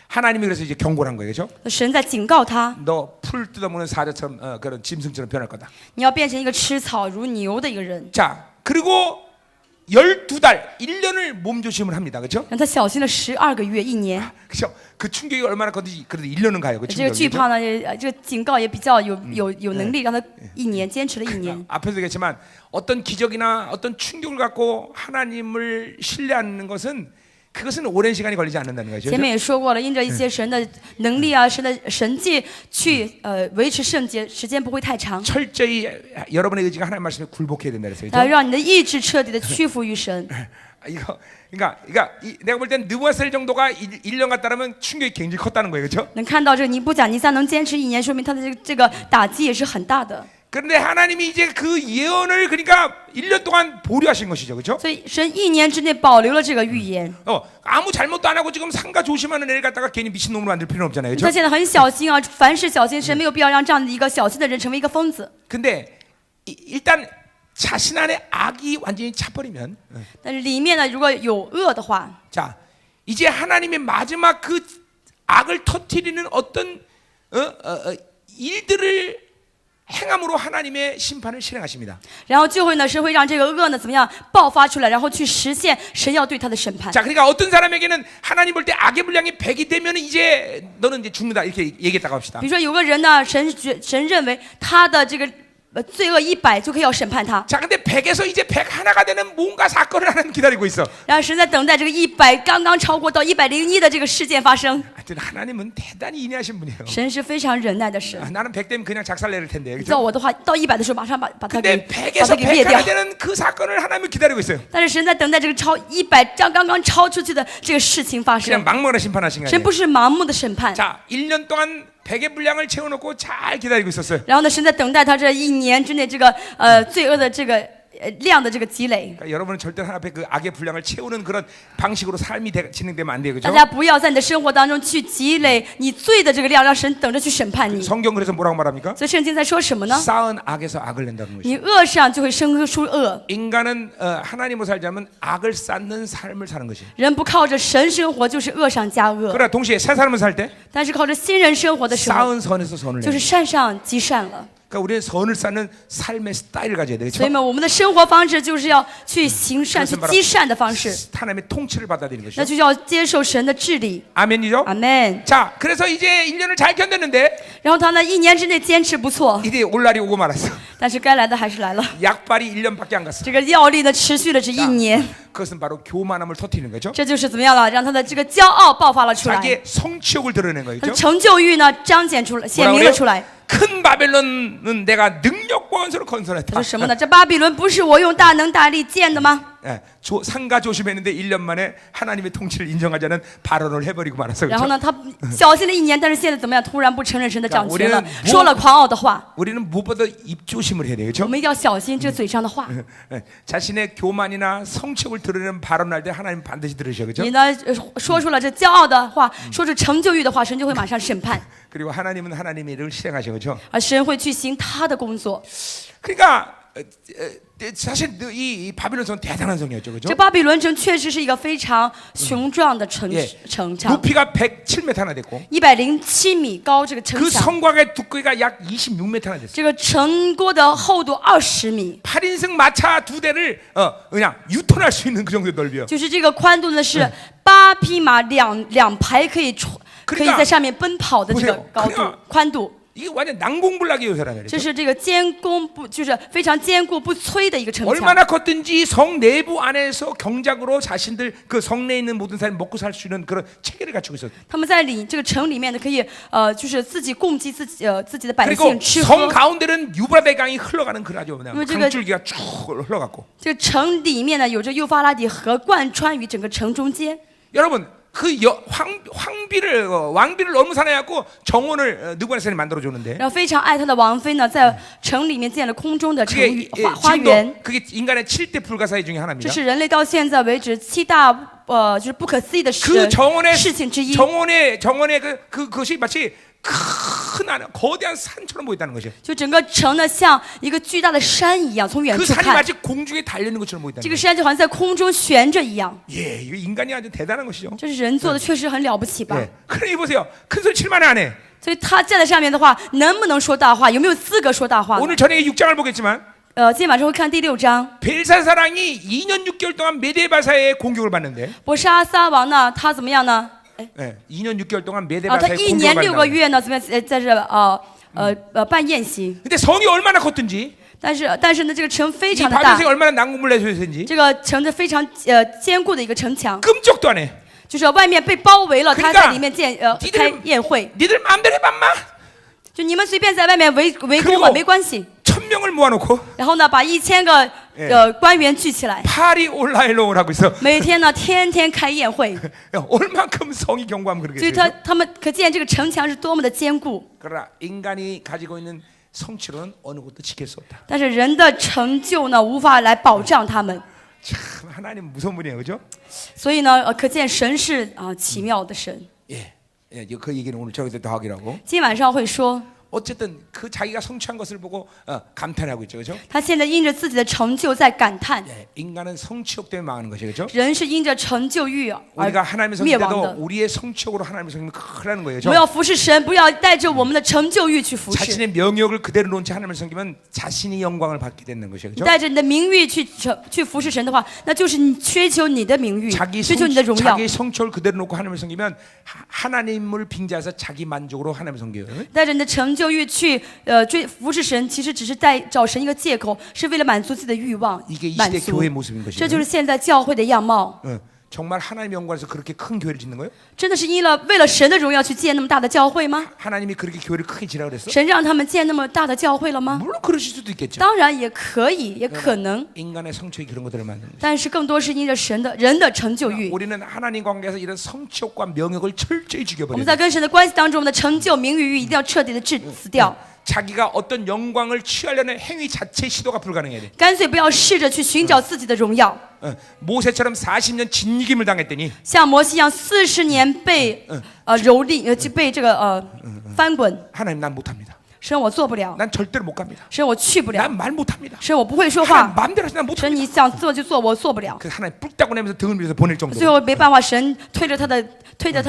하나님이 그래서 이제 경고를 한 거예요, 그렇죠? 神在警告他， 너 풀 뜯어먹는 사자처럼 그런 짐승처럼 변할 거다. 你要变成一个吃草如牛的一个人。 자, 그리고 12달, 1년을 몸조심을 합니다, 그렇죠? 让他小心了12个月、1年。 그렇죠? 그 충격이 얼마나 큰지 그래도 1년은 가요, 그 这个 충격이. 惧 그렇죠? 怕呢，这个警告也比较有能力，让他1年坚持了1年。 앞에서 얘기했지만 어떤 기적이나 어떤 충격을 갖고 하나님을 신뢰하는 것은 그것은 오랜 시간이 걸리지 않는다는 거죠. 前面也说过了，因着一些神的能力啊、神的神迹去维持圣洁，时间不会太长。 철저히 여러분의 의지가 하나님 말씀에 굴복해야 된다 그랬어요. 让你的意志彻底的屈服于神。 이거 그러니까 내가 볼 땐 느부갓네살 정도가 1년 갔다라면 충격이 굉장히 컸다는 거예요, 그렇죠? 能看到这个尼布甲尼撒能坚持1年，说明他的这个打击也是很大的。 그런데 하나님이 이제 그 예언을 그러니까 1년 동안 보류하신 것이죠, 그렇죠? 所以神1年之内保留了这个预言。 아무 잘못도 안 하고 지금 상가 조심하는 애를 갖다가 괜히 미친 놈으로 만들 필요는 없잖아요, 他 그렇죠? 现在很小心啊，凡事小心，神没有必要让这样的一个小心的人成为一个疯子。 근데 일단 자신 안에 악이 완전히 차버리면 但是里面呢，如果有恶的话， 자 이제 하나님의 마지막 그 악을 터뜨리는 어떤 일들을 행함으로 하나님의 심판을 실행하십니다. 然后就会呢，神会让这个恶呢怎么样爆发出来，然后去实现神要对他的审判。 자, 그러니까 어떤 사람에게는 하나님 볼 때 악의 분량이 100이 되면 이제 너는 이제 죽는다 이렇게 얘기했다고 합시다. 比如说有个人呢，神认为他的这个罪恶100就可以要审判他， 자, 근데 100에서 이제 101가 되는 뭔가 사건을 하나님 기다리고 있어. 然后神在等待这个100刚刚超过到101的这个事件发生。 하여튼 하나님은 대단히 인내하신 분이에요. 神是非常忍耐的神。 나는 100 되면 그냥 작살내릴 텐데. 照 그렇죠? 我的话，到100的时候马上把他给 근데 100에서 灭掉 101가 。 되는 그 사건을 하나님은 기다리고 있어요. 但是神在等待这个超100刚刚超出去的这个事情发 그냥 生。 막무가내 심판하신 거예요. 神不是盲目的审判。 자, 1년 동안 100의 분량을 채워놓고 잘 기다리고 있었어요. 然后呢，神在等待他这1年之内这个罪恶的这个量的这个积累。 그러니까 여러분은 절대 하나님 앞에 그 악의 분량을 채우는 그런 방식으로 삶이 진행되면 안 돼요, 大 그렇죠? 家不要在你的生活当中去积累你罪的这个量，让神等着去审判你。 성경 그래서 뭐라고 말합니까? 所以圣经在说什么呢？ 쌓은 악에서 악을 낸다는 것이죠. 你恶上就会生出恶。 인간은 하나님으로 살자면 악을 쌓는 삶을 사는 것이. 人不靠着神生活，就是恶上加恶。 그러나 동시에 새 사람을 살 때 但是靠着新人生活的时候， 쌓은 선에서 선을 就 내. 是善上积善了。 그러니까 우리는 선을 쌓는 삶의 스타일을 가져야 所以 되겠죠. 呢，我们的生活方式就是要去行善、去积善的方式， 하나님의 통치를 받아들이는 那 것이죠. 就要接受神的治理。 아멘이죠. 阿门。 자, 그래서 이제 1년을 잘 견뎠는데 然后他呢，1年之内坚持不错， 이제 올 날이 오고 말았어. 但是该来的还是来了。 약발이 1년밖에 안 갔어. 这个药力呢，持续了这1年， 그것은 바로 교만함을 터뜨리는 거죠. 这就是怎么样了？让他的这个骄傲爆发了出来， 자기의 성취욕을 드러내는 他的 거죠. 成就欲呢彰显出来、显明了出来。 큰 바벨론은 내가 능력과 원수로 他 건설했다. 说什么呢？这巴比伦不是我用大能大力建的吗？ 예, 상가 조심했는데 1년 만에 하나님의 통치를 인정하지 않은 발언을 해버리고 말았어요. 然后 그렇죠? 呢，他小心了1年，但是现在怎么样？突然不承认神的掌权了 우리는 ，说了狂傲的话。 우리는 무엇보다 입 조심을 해야 돼요. 我 그렇죠? 们一定要小心这嘴上的话。 예, 자신의 교만이나 성취욕을 드러내는 발언할 때 하나님 반드시 들으셔. 그렇죠? 你呢说出了这骄傲的话，说出成就欲的话，神就会马上审判， 그리고 하나님은 하나님의 일을 실행하셔. 그렇죠? 而神会去行他的工作。 그러니까 사실 이 바빌론 성 대단한 성이었죠. 그렇죠? 这巴比伦城确实是一个非常雄壮的城 예 墙， 높이가 107m나 됐고 107米高这个城 그 墙， 성곽의 두께가 약 26m나 됐어요. 这个城郭的厚度20米， 8인승 마차 2대를 그냥 유턴할 수 있는 그 정도의 넓이요. 就是这个宽度呢是8匹马两排可以在上面奔跑的这个高度宽度。 이게 완전 난공불락의 요새라는 这 거죠. 是这个就是非常坚固不摧的一个城墙。 얼마나 컸든지 성 내부 안에서 경작으로 자신들 그 성내에 있는 모든 사람이 먹고 살 수 있는 그런 체계를 갖추고 있었어요. 他们在这个城里面呢，可以就是自己供给自己的百 그리고 姓吃 성 喝。 가운데는 유브라데 강이 흘러가는 그 아주 그냥 이거 강줄기가 쭉 흘러갔고. 这个城里面呢，有着幼发拉底河贯穿于整个城中间。 여러분 그 왕비를 너무 사랑해갖고 정원을 느부갓네살이 만들어 줬는데. 然后非常爱他的王妃呢，在城里面建了空中的城 그게 花园。 지금도 그게 인간의 7대 불가사의 중에 这 하나입니다. 是人类到现在为止7大就是不可思议的 그 정원의 事情之一。 정원의 그것이 마치 큰 거대한 산처럼 보였다는 것이요. 就整个城呢，像一个巨大的山一样，从远 그 处 산이 看， 마치 공중에 달려 있는 것처럼 보였다는 这个 거예요. 山就好像在空中悬着一样。 예, 이거 인간이 아주 대단한 것이죠. 这是人做的，确实很了不起吧？ 예. 그러니 보세요. 큰 소리 칠만해 안 해. 所以他站在上面的话，能不能说大话？有没有资格说大话呢？ 오늘 저녁에 6장을 보겠지만 今天晚上会看第6章。 벨사사랑이 2년 6개월 동안 메데바사의 공격을 받는데 伯沙撒王呢，他怎么样呢？ 예, 2년 6개월 동안 他 메데바사의 1年6 공격을 个 받는다. 月呢，怎么样？在这办宴席。 근데 성이 얼마나 컸든지 但是呢，这个城非 이 常的大 바벨론이 ， 얼마나 난공불 내서든지 这个城的非常坚固的一个城墙， 끔찍도 안 해. 就是外面被包围了，他 그러니까 在里面开宴会， 니들 마음대로 해봐 마. 就你们随便在外面围攻我 그리고 没关系。 1000명을 모아놓고 然后呢，把1000个官员聚起来， 파리 올라일롱을 하고 있어. 每天呢天天开宴会， 얼만큼 성이 견고하면 所以 그러겠어요. 他们可见这个城墙是多么的坚固。 그러나 인간이 가지고 있는 성취로는 어느 것도 지킬 수 없다. 但是人的成就呢，无法来保障他们。 참 하나님 무서운 분이에요, 그죠? 所以呢，可见神是奇妙的神。 예, 그 얘기는 오늘 저기서 더 하기라고. 今晚上会说， 어쨌든 그 자기가 성취한 것을 보고 감탄하고 있죠, 그죠? 他现在因着自己的成就在感叹， 예, 인간은 성취욕 때문에 망하는 것이죠, 그죠? 人是因着成就欲而 우리가 하나님의 灭亡 성취돼도 的。 우리의 성취욕으로 하나님의 성취면 큰일 나는 거예요, 我们 그죠? 要服侍神，不要带着我们的成就欲去服侍。 자신의 명욕을 그대로 놓은 채 하나님을 섬기면 자신이 영광을 받게 되는 것이죠, 你 그죠? 带着你的名誉去服侍神的话，那就是你追求你的名誉， 자기 追求你的荣耀。 성취를 그대로 놓고 하나님을 섬기면 하나님을 빙자해서 자기 만족으로 하나님을 섬겨요. 带着你的成就欲去服侍神，其实只是找神一个借口，是为了满足自己的欲望 이게 이 满 시대 足。 교회의 모습인 것이죠. 这就是现在教会的样貌。 정말 하나님의 영광에서 그렇게 큰 교회를 짓는 거예요? 真的是为了神的荣耀去建那么大的教会吗？ 하나님이 그렇게 교회를 크게 지라고 그랬어? 神让他们建那么大的教会了吗？ 물론 그러실 수도 있겠죠. 当然也可以，也可能， 인간의 성취 그런 것들을 만드는. 但是更多是因着人的成就欲。 우리는 하나님 관계에서 이런 성취욕과 명욕을 철저히 我们 죽여버려야 在 돼. 跟神的关系当中，我们的成就、名誉欲一定要彻底的死掉， 자기가 어떤 영광을 취하려는 행위 자체의 시도가 불가능해야 돼. 干脆不要试着去寻找自己的荣耀。 모세처럼 40년 진이김을 당했더니 像摩西一样，40年被蹂躏，就被这个翻滚。 하나님 난 못합니다. 神我做不了， 난 절대로 못 갑니다. 神我去不了， 난 말 못합니다. 神我不会说 하나님 话， 마음대로 해서 난 神 못합니다. 你想做就做，我做不了。 그 하나님 뿔따고 내면서 등을 밀어서 보낼 最 정도로 后没办法，神推着他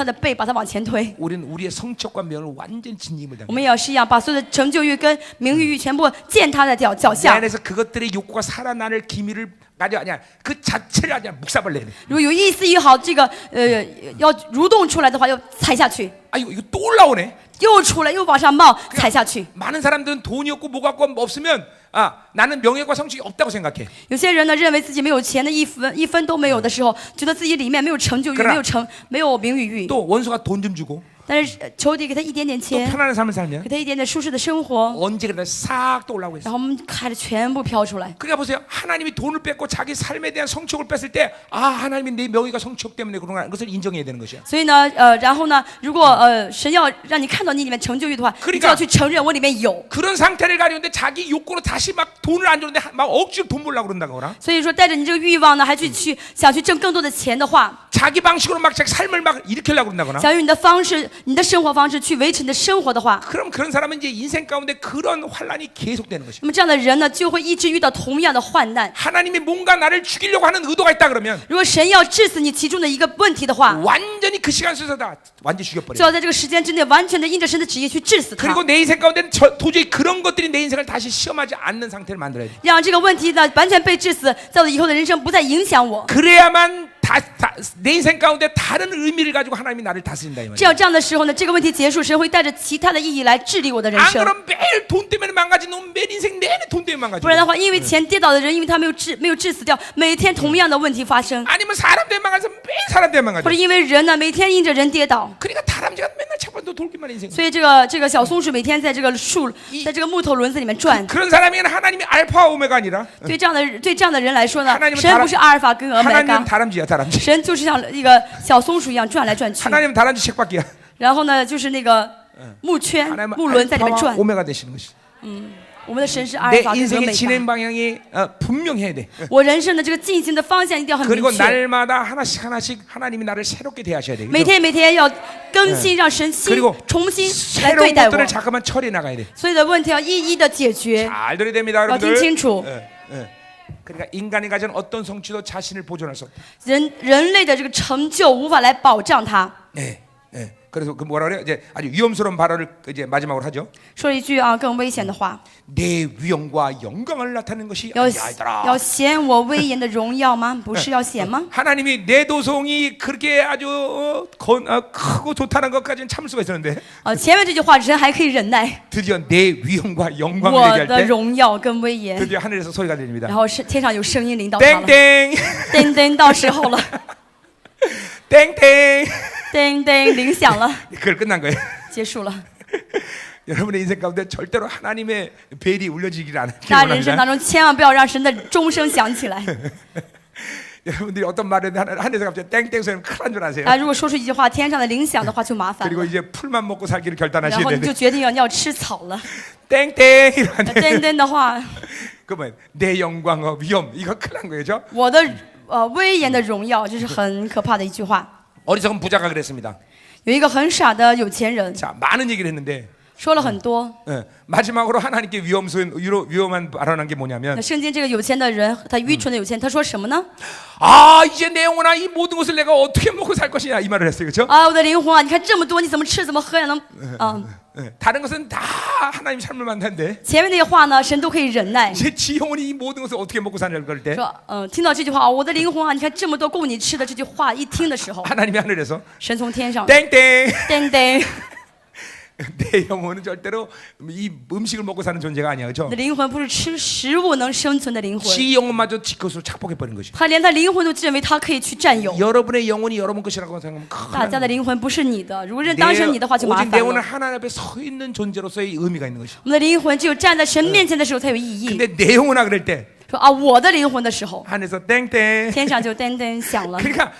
的背，把他往前推。 우리는 우리의 성취욕과 명을 완전 진이김을 我 당해. 们也是一样，把所有的成就欲跟名誉欲全部践踏在脚 내 下。 안에서 그것들의 욕구가 살아나는 기미를 아니야 그 자체를 아니야 묵사벌레. 如果有一丝一毫这个要蠕动出来的话，要踩下去， 아 이거 또 올라오네. 又出来又往上冒，踩下去。 많은 사람들은 돈이 없고 뭐가 없으면 나는 명예과 성취가 없다고 생각해. 有些人呢，认为自己没有钱的一分都没有的时候，觉得自己里面没有成就欲，没有名誉欲。 또 원수가 돈 좀 주고 但是仇敌给他一点点 또 钱， 편안한 삶을 살면 给他一点点舒适的生活， 언제 그러나 싹 또 올라오고 있어. 然后我们开始全部飘出来。 그러니까 보세요. 하나님이 돈을 뺏고 자기 삶에 대한 성취욕을 뺐을 때 하나님이 내 명예가 성취욕 때문에 그런 것을 인정해야 되는 것이야. 所以呢，然后呢，如果神要让你看到你里面成就欲的话， 그러니까 你就要去承认我里面有。 그런 상태를 가려는데 자기 욕구로 다시 막 돈을 안 주는데 막 억지로 돈 벌려고 그런다거나 所以说，带着你这个欲望呢，还想去挣更多的钱的话， 자기 방식으로 막 자기 삶을 막 일으키려고 그런다거나 想用你的方式、你的生活方式去维持你的生活的话， 그럼 그런 사람은 이제 인생 가운데 그런 환란이 계속되는 것이야. 那么这样的人呢，就会一直遇到同样的患难。 하나님이 뭔가 나를 죽이려고 하는 의도가 있다 그러면 如果神要治死你其中的一个问题的话， 완전히 그 시간 속에서 다 완전히 就 죽여버려. 要在这个时间之内完全的因着神的旨意去治死他， 그리고 내 인생 가운데는 도저히 그런 것들이 내 인생을 다시 시험하지 않는 상태를 만들어야 돼. 让这个问题呢完全被治死，在我以后的人生不再影响我。 그래야만 내 인생 가운데 다른 의미를 가지고 하나님이 나를 다스린다 이 只 말이야. 有这样的时候呢，这个问题结束，神会带着其他的意义来治理我的人 안 生。 그럼 매일 돈 때문에 망가진 놈 매일 인생 내내 돈 때문에 不 망가지고 然的话，因为钱跌倒的人，因为他没有治死掉，每天同样的问题发生； 아니면 사람 때문에 망가져서 매일 사람 때문에 或 망가져. 者因为人呢，每天因着人跌倒， 그러니까 다람쥐가 맨날 자꾸 또 돌기만 인생. 所以这个小松鼠每天在这个木头轮子里面转。 그런 사람에게는 하나님이 알파와 오메가 아니라 对这样的人来说呢 하나님은 ，神不是阿尔法跟俄梅 하나님은 嘎， 다람쥐야 다람쥐. 神就是像一个小松鼠一样转来转去。 하나님은 다람쥐 책바퀴야. 然后呢，就是那个木圈、 하나님은 木轮在里面 알파와 转。 오메가 되시는 것이. 我们的神是阿尔 내 法跟俄 인생의 梅 진행 嘎。 방향이 분명해야 돼. 我人生的这个进行的方向一定要很明 그리고 确。 날마다 하나씩 하나님이 나를 새롭게 대하셔야 돼. 每天要更新，让神重新来对 새로운 待我。 것들을 잠깐만 처리해 나가야 돼. 所有的问题要一一的解决。 잘 들어야 됩니다, 要听 여러분들. 清楚， 그러니까 인간이 가진 어떤 성취도 자신을 보존할 수 없다. 人类的这个成就无法来保障他。 네, 네. 그래서 그 뭐라 그래요? 이제 아주 위험스러운 발언을 이제 마지막으로 하죠. 说一句更危险的话， 내 위엄과 영광을 나타내는 것이 要 아니라. 显我威严的荣耀吗？不是要显吗？ 하나님이 내 도성이 그렇게 아주 크고 좋다는 것까지는 참을 수가 있었는데 前面这句话神还可以忍耐， 드디어 내 위엄과 영광을 我 얘기할 的 때 荣耀跟威严， 드디어 하늘에서 소리가 들립니다. 然后是天上有声音领导他了。 땡땡 叮叮，到时候了， 땡땡 叮叮铃响了， 그걸 끝난 거예요. 结束了。 여러분의 인생 가운데 절대로 하나님의 벨이 울려지기를 않기를 大家人生 원합니다. 当中千万不要让神的钟声响起来。 여러분들이 어떤 말을 하늘에서 갑자기 땡땡 소리는 큰일 난줄 아세요. 大家如果说出一句话，天上的铃响的话就麻烦 그리고 了， 이제 풀만 먹고 살기를 然后 결단하시게 你就 되는데 决定你要吃草了。 땡땡 이러면 噔噔的话， 그러면 내 영광과 위엄 이거 큰일 난 거죠. 我的威严的荣耀，这是很可怕的一句话。 어리석은 부자가 그랬습니다. 有一个很傻的有钱人， 자, 많은 얘기를 했는데 说了很多。 마지막으로 하나님께 위험한 발언한 게 那 뭐냐면 圣经这个有钱的人，他愚蠢的有钱，他说什么呢？ 아 이제 내 영혼아 이 모든 것을 내가 어떻게 먹고 살 것이냐 이 말을 했어요. 그렇죠? 啊，我的灵魂啊，你看这么多，你怎么吃怎么喝呀？能啊？ 다른 것은 다 하나님 삶을 만드는데 前面那些话呢，神都可以忍耐。 이제 지 영혼이 이 모든 것을 어떻게 먹고 사냐를 그럴 때 说，听到这句话，我的灵魂啊，你看这么多够你吃的这句话一听的时候， 하나님이 하늘에서 神从天上 땡땡 噔噔， 내 영혼은 절대로 이 음식을 먹고 사는 존재가 아니야. 你 그렇죠? 的灵魂不是吃食物能生存的灵魂， 지 영혼마저 지 것으로 착복해버린 것이 他连他灵魂都认为他可以去占有。 여러분의 영혼이 여러분 것이라고 생각하면 大家的 큰일 灵魂不是你的，如果认当成你的话就麻 오직 烦 내 영혼은 了。 하나님 앞에 서 있는 존재로서의 의미가 있는 것이 我们的灵魂只有站在神面前的时候才有意义。 근데 내 영혼아 그럴 때 说啊，我的灵魂的时候， 하늘에서 땡땡 天上就噔噔响了。 그러니까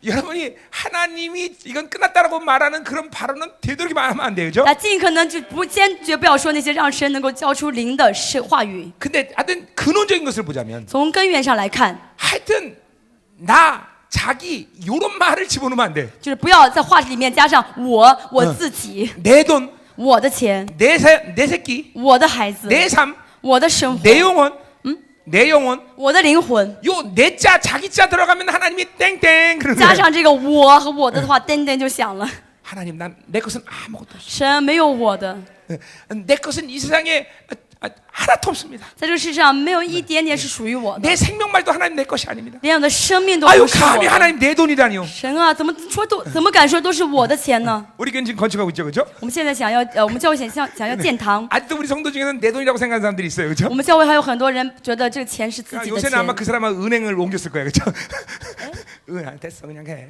여러분이 하나님이 이건 끝났다라고 말하는 그런 발언은 되도록이면 하면 안 돼요. 그죠? 那尽可能就不坚决不要说那些让神能够交出灵的话语。 근데 하여튼 근원적인 것을 보자면 从根源上来看， 하여튼 나 자기 요런 말을 집어넣으면 안 돼. 就是不要在话里面加上我自己、 내 돈, 我的钱、 내 새끼, 我的孩子、 내 삶, 我的生活、 내 영혼, 내 영혼. 我的灵魂， 요 내 자 자기 자 들어가면 하나님이 땡땡 그러는 加 거예요. 上这个我和我的话，噔噔就响了。 하나님 난 내 것은 아무것도 없어. 神没有我的， 내 것은 이 세상에 하나도 없습니다. 在这个世上没有一点点是属于我的， 내 생명말도 하나님 내 것이 아닙니다. 连我的生命都 아유 不是我 감히 的。 하나님 내 돈이라니요. 神啊，怎么敢说都是我的钱呢？ 우리 교회 지금 건축하고 있죠, 그렇죠? 我们现在想要我们教会想要建堂， 아직도 우리 성도 중에는 내 돈이라고 생각하는 사람들이 있어요, 그렇죠? 我们教会还有很多人觉得这个钱是自己的 요새는 아마 钱。 그 사람은 은행을 옮겼을 거예요, 그렇죠? 됐어, 그냥 해.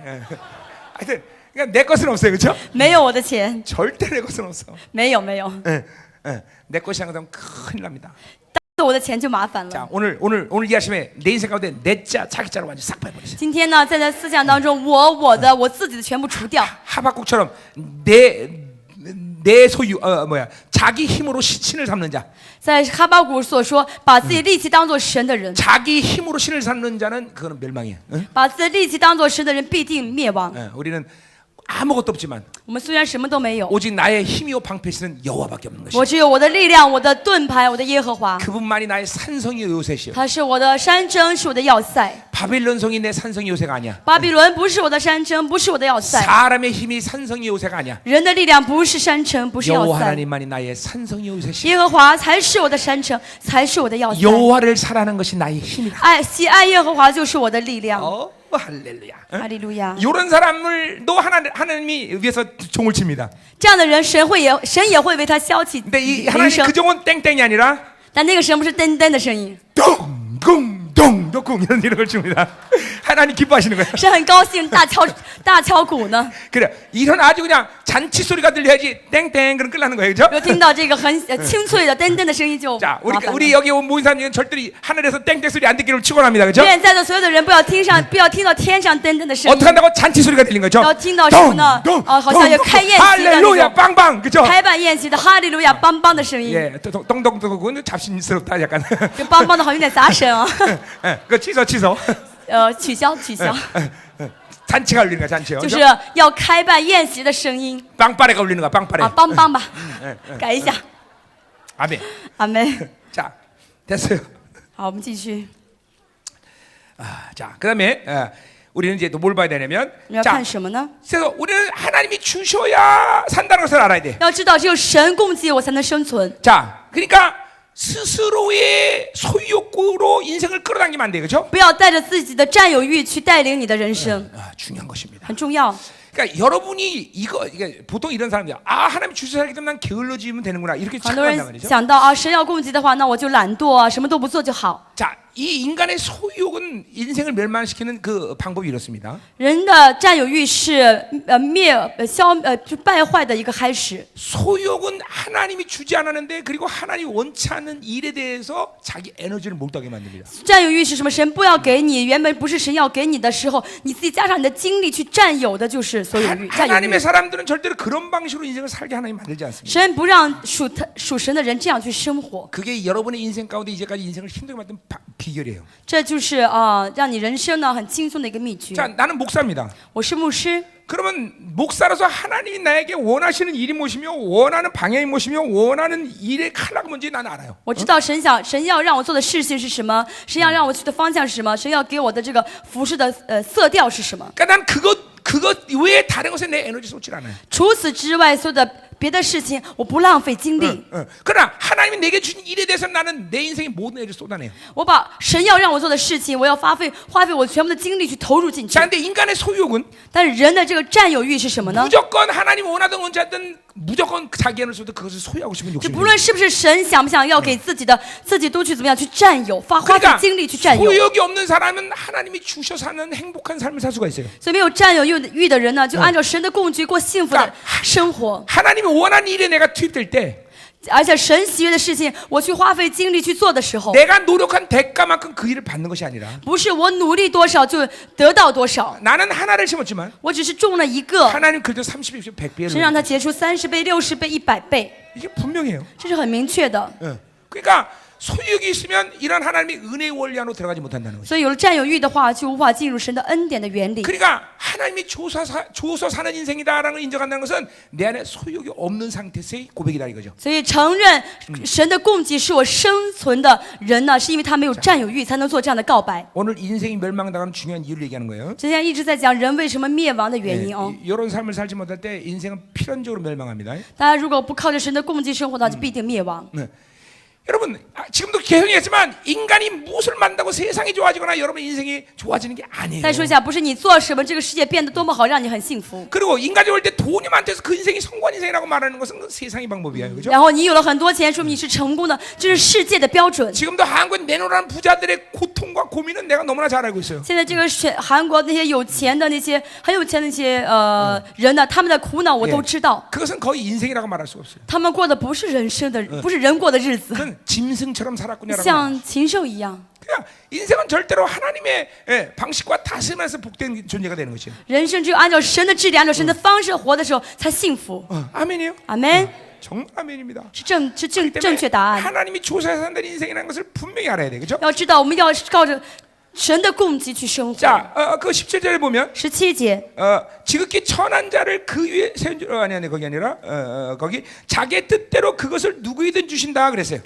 하여튼 그러니까 내 것은 없어요, 그렇죠? 没有我的钱， 절대 내 것은 없어. 没有没有， 내 것이 하는 사람 큰일 납니다. 但我的钱就麻烦了。 자, 오늘 이 아침에 내 인생 가운데 내 자, 자기 자로 완전 싹 빼버리세요. 今天呢，在思想当中，我自己的全部除掉， 하박국처럼 내 소유 자기 힘으로 신을 삼는 자, 在哈巴谷所说，把自己力气当做神的人， 자기 힘으로 신을 삼는 자는 그거는 멸망이에요. 응? 把自己力气当做神的人必定灭亡。 우리는 아무것도 없지만 我们虽然什么都没有， 오직 나의 힘이요 방패시는 여호와밖에 없는 것이. 我只有我的力量，我的盾牌，我的耶和华， 그분만이 나의 산성이 요새시요. 他是我的山珍，是我的要塞。 바빌론 성이 내 산성이 요새가 아니야. 巴比伦不是我的山珍，不是我的要塞。 사람의 힘이 산성이 요새가 아니야. 人的力量不是山城，不是要 여호와 塞， 하나님만이 나의 산성이 요새시. 耶和华才是我的山城，才是我的要塞。 여호와를 사랑하는 것이 나의 힘이다. 喜爱耶和华就是我的力量。 할렐루야. 哈利路亚！ 이런 사람을 또 하나님이 위해서 종을 칩니다. 这样的人，神也会为他消起 근데 이 铃 하나님 声 그 ， 종은 땡땡이 아니라 但那个神不是噔噔的声音， 덩덩덩덩 이런 걸 칩니다. 하나님 기뻐하시는 거야. 是很高兴大敲鼓呢。 그래 이런 아주 그냥 잔치 소리가 들려야지 땡땡 그런 끌라는 거예요, 그렇죠? 有听到这个很清脆的噔噔的声音就 자, 麻烦了。 우리 여기 온 모인 사람 중에 절대 하늘에서 땡땡 소리 안 듣기를 축원합니다, 그렇죠? 现在的所有的人不要听到天上噔噔的声 어떻게 音， 한다고 잔치 소리가 들린 거죠? 要听到什么呢？好像有开宴席的那 할렐루야 种 빵빵, 그렇죠? 开办宴席的哈利路亚邦邦的声音， 예, 덩덩덩덩 잡신스럽다 약간. 这邦邦的好像有点杂声啊。 예, 그 취소. 取消。 잔치가 울리는 거야, 잔치요. 就是要开办宴席的声音 빵빠레가 울리는 거야, 빵빠레. 啊，邦邦吧，改一下， 아멘. 阿门。 자, 됐어요. 好，我们继续， 자, 그다음에 우리는 이제 또 뭘 봐야 되냐면, 你要 자, 看什么呢？ 그래서 우리는 하나님이 주셔야 산다는 것을 알아야 돼. 要知道，只有神供给我才能生存。 자, 그러니까 스스로의 소유욕구로 인생을 끌어당기면 안 돼, 그렇죠? 不要带着自己的占有欲去带领你的人生， 중요한 것입니다. 很重要。 그러니까 여러분이 이게 보통 이런 사람들이 하나님 주셔서 살기 때문에 난 게을러지면 되는구나 이렇게 很多 착각한단 人 말이죠. 想到啊，神要供给的话，那我就懒惰啊，什么都不做就好。 자, 이 인간의 소유욕은 인생을 멸망시키는 그 방법이 이렇습니다. 人的占有欲是就败坏的一个开始。 소유욕은 하나님이 주지 않았는데 그리고 하나님이 원치 않는 일에 대해서 자기 에너지를 몰두하게 만듭니다. 占有欲是什么？神不要给你，原本不是神要给你的时候，你自己加上你的精力去占有的，就是所有欲。占有欲。 하나님의 사람들은 절대로 그런 방식으로 인생을 살게 하나님 만들지 않습니다. 神不让属神的人这样去生活， 그게 여러분의 인생 가운데 이제까지 인생을 힘들게 만든 비결이에요. 这就是让你人生呢很轻松的一个秘诀。 자, 나는 목사입니다. 我是牧师， 그러면 목사로서 하나님이 나에게 원하시는 일이 무엇이며 원하는 방향이 무엇이며 원하는 일의 칼라가 뭔지 나는 알아요. 我知道神要让我做的事情是什么，神要让我去的方向是什么，神要给我的这个服饰的色调是什么。 그러니까 난 그것 외에 다른 것에 내 에너지 쏟질 않아요. 除此之外，所有的别的事情我不浪费精力。 그러나 하나님이 내게 주신 일에 대해서 나는 내 인생의 모든 에너지를 쏟아내요. 我把神要让我做的事情，我要花费我全部的精力去投入进去 자, 。 근데 인간의 소유욕은 但是人的这个占有欲是什么呢？ 무조건 하나님 원하든 원치 않든 무조건 자기 에너지를 쏟아 그것을 소유하고 싶은 就 욕심이 不论是不是神想不想要给自己的，自己都去怎么样去占有，花费 그러니까 精力去占有。 소유욕이 없는 사람은 하나님이 주셔 사는 행복한 삶을 살 수가 있어요. 所以没有占有欲的人呢，就按照神的供给过幸福的生活。 하나님이 원하는 일에 내가 투입될 때 而且神喜悦的事情，我去花费精力去做的时候， 내가 노력한 대가만큼 그 일을 받는 것이 아니라 不是我努力多少就得到多少， 나는 하나를 심었지만 我只是种了一个， 하나님 그저 30배, 100배를 神让它结出30倍、60倍、100倍， 이게 분명해요. 这是很明确的。 그러니까 소유욕이 있으면 이런 하나님의 은혜의 원리 안으로 들어가지 못한다는 거죠. 所以有了占有欲的话，就无法进入神的恩典的原理。 그러니까 하나님이 줘서 사는 인생이다라는 걸 인정한다는 것은 내 안에 소유욕이 없는 상태에서의 고백이다 이거죠. 所以承认神的供给是我生存的人呢，是因为他没有占有欲，才能做这样的告白。 오늘 인생이 멸망당하는 중요한 이유를 얘기하는 거예요. 之前一直在讲人为什么灭亡的原因哦。 이런 삶을 살지 못할 때 인생은 필연적으로 멸망합니다. 大家如果不靠着神的供给生活的话，就必定灭亡。 네. 여러분 지금도 계속 얘기했지만 인간이 무엇을 만든다고 세상이 좋아지거나 여러분의 인생이 좋아지는 게 아니에요. 再说一下，不是你做什么，这个世界变得多么好，让你很幸福。 그리고 인간이 올 때 돈이 많대서 그 인생이 성공한 인생이라고 말하는 것은 그 세상의 방법이에요. 그죠? 然后你有了很多钱，说明你是成功的，这是世界的标准。 지금도 한국에 내놓으라는 부자들의 고통과 고민은 내가 너무나 잘 알고 있어요. 现在这个韩国那些有钱的那些很有钱的那些人呢，他们的苦恼我都知道。 그것은 거의 인생이라고 말할 수가 없어요. 他们过的不是人生的，不是人过的日子， 그건 짐승처럼 살았군요라고. 像禽兽一样。 그냥 인생은 절대로 하나님의 방식과 다스림에서 복된 존재가 되는 것이에요. 人生只有按照神的治理，按照神的方式活的时候，才幸福。 아멘이요? 阿门， 정말 아멘입니다. 是正确答案。 하나님이 조사해서 산다는 인생이라는 것을 분명히 알아야 되겠죠? 要知道，我们要靠着神的供给去生活。 자, 그 17절에 보면 17节， 지극히 천한 자를 그 위에 세운 줄 아니 거기 아니라 거기 자기의 뜻대로 그것을 누구이든 주신다 그랬어요.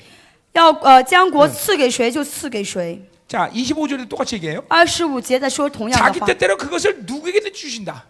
要将国赐给谁就赐给谁。 자, 25절에 똑같이 얘기해요. 25节在说同样 자기 的话， 뜻대로 그것을 누구에게든 주신다.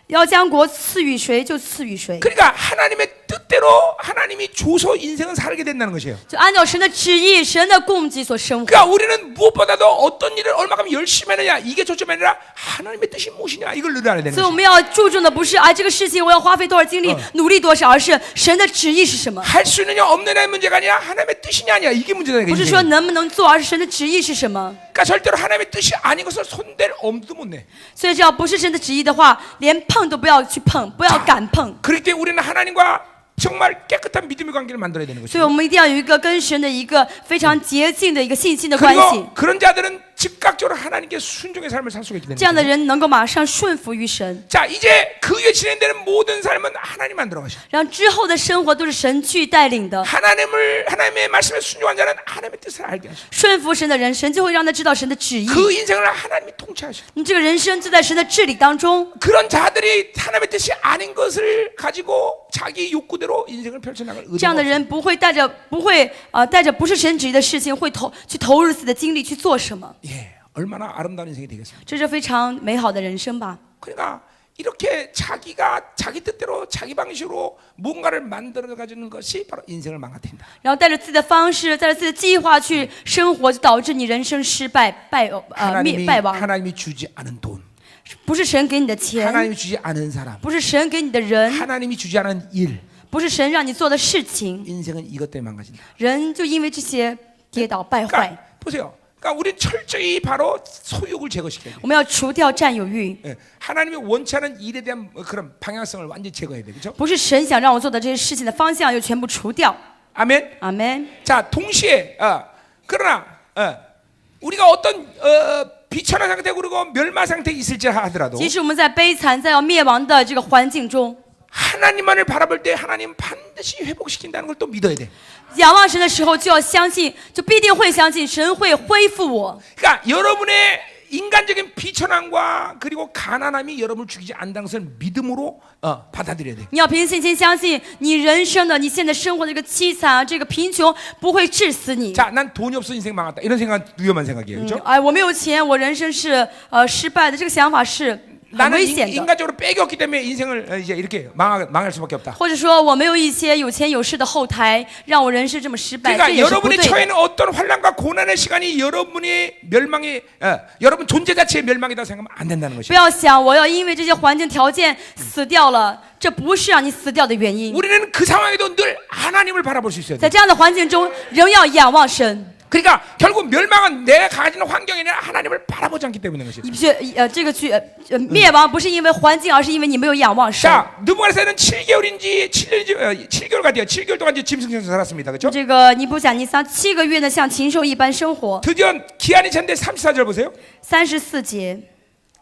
要将国赐予谁就赐予谁， 그러니까 하나님의 뜻대로 하나님이 줘서 인생은 살게 된다는 것이에요. 就按照神的旨意、神的供给所生活。 그러니까 우리는 무엇보다도 어떤 일을 얼마큼 열심히 하느냐 이게 초점이 아니라 하나님의 뜻이 무엇이냐 이걸 늘 알아야 되는 所以我 거죠. 们要注重的不是这个事情我要花费多少精力、努力多少，而是神的旨意是什么。 할 수 있느냐 없느냐의 문제가 아니라 하나님의 뜻이냐 아니야 이게 문제다. 不是说能不能做，而是神的旨意是什么。 그러니까 절대로 하나님의 뜻이 아닌 것을 손댈 엄두도 못 내. 所以只要不是神的旨意的话，连碰都不要去碰，不要敢碰。 그렇기 때문에 우리는 하나님과 정말 깨끗한 믿음의 관계를 만들어야 되는 所以我 거죠. 们一定要有一个跟神的一个非常洁净的一个信心的关系。 그리고 그런 자들은 즉각적으로 하나님께 순종의 삶을 살 수가 있게 되는 这样的 거죠. 人能够马上顺服于神， 자, 이제 그 위에 진행되는 모든 삶은 하나님 만들어 가셔. 然后之后的生活都是神去带领的。 하나님의 말씀에 순종한 자는 하나님의 뜻을 알게 하셔. 顺服神的人，神就会让他知道神的旨意。 그 인생을 하나님이 통치하셔. 你这个人生就在神的治理当中。 그런 자들이 하나님의 뜻이 아닌 것을 가지고 자기 욕구대로 인생을 펼쳐나갈 这样的 의도가 없어요. 人不会带着不是神旨意的事情，会去投入自己的精力去做什么？ 예, 얼마나 아름다운 인생이 되겠습니까? 这是非常美好的人生吧。 그러니까 이렇게 자기가 자기 뜻대로 자기 방식으로 뭔가를 만들어 가지는 것이 바로 인생을 망가뜨린다. 然后带着自己的方式，带着自己的计划去生活，就导致你人生失败、败亡。 하나님이 주지 않은 돈, 不是神给你的钱， 하나님이 주지 않은 사람, 不是神给你的人， 하나님이 주지 않은 일, 不是神让你做的事情， 인생은 이것 때문에 망가진다. 人就因为这些跌倒败坏。 그러니까 보세요. 그러니까 우리 철저히 바로 소욕을 제거시켜야 돼. 我们要除掉占有欲， 예, 하나님이 원치 않은 일에 대한 그런 방향성을 완전히 제거해야 돼, 그렇죠? 不是神想让我做的这些事情的方向，又全部除掉。 아멘. 阿门。 자, 동시에 그러나 우리가 어떤 비천한 상태 그리고 멸망 상태에 있을지 하더라도 即使我们在悲惨、在要灭亡的这个环境中， 하나님만을 바라볼 때 하나님 반드시 회복시킨다는 걸 또 믿어야 돼. 仰望神的时候就要相信，就必定会相信神会恢复我。 그러니까 여러분의 인간적인 비천함과 그리고 가난함이 여러분을 죽이지 않는다는 것을 믿음으로 받아들여야 돼. 你要凭信心相信，你人生的、你现在生活的这个凄惨啊，这个贫穷不会致死你。 자, 난 돈이 없어 인생 망했다. 이런 생각은 위험한 생각이에요, 그렇죠? 哎，我没有钱，我人生是失败的，这个想法是很 나는 危险的。 인간적으로 빽이 없기 때문에 인생을 이제 이렇게 망할 수밖에 없다. 或者说我没有一些有钱有势的后台，让我人生这么失败，这 그러니까 也是不 여러분이 对的。 처해는 어떤 환난과 고난의 시간이 여러분의 멸망이 여러분 존재 자체의 멸망이다 생각하면 안 된다는 不 것이에요. 要想我要因为这些环境条件死掉了，这不是让你死掉的原因。 우리는 그 상황에도 늘 하나님을 바라볼 수 있어야 돼. 在这样的环境中，仍要仰望神。 그러니까 결국 멸망은 내가 가지는 환경이 아니라 하나님을 바라보지 않기 때문인 것이에요. 这个灭亡不是因为环境，而是因为你没有仰望神。 자, 느부갓네살은 7개월인지 7년인지 7개월 같아요. 7개월 동안 이제 짐승처럼 살았습니다. 그렇죠? 这个尼布甲尼撒7个月呢，像禽兽一般生活。 드디어 기한이 찼는데 34절 보세요. 34节，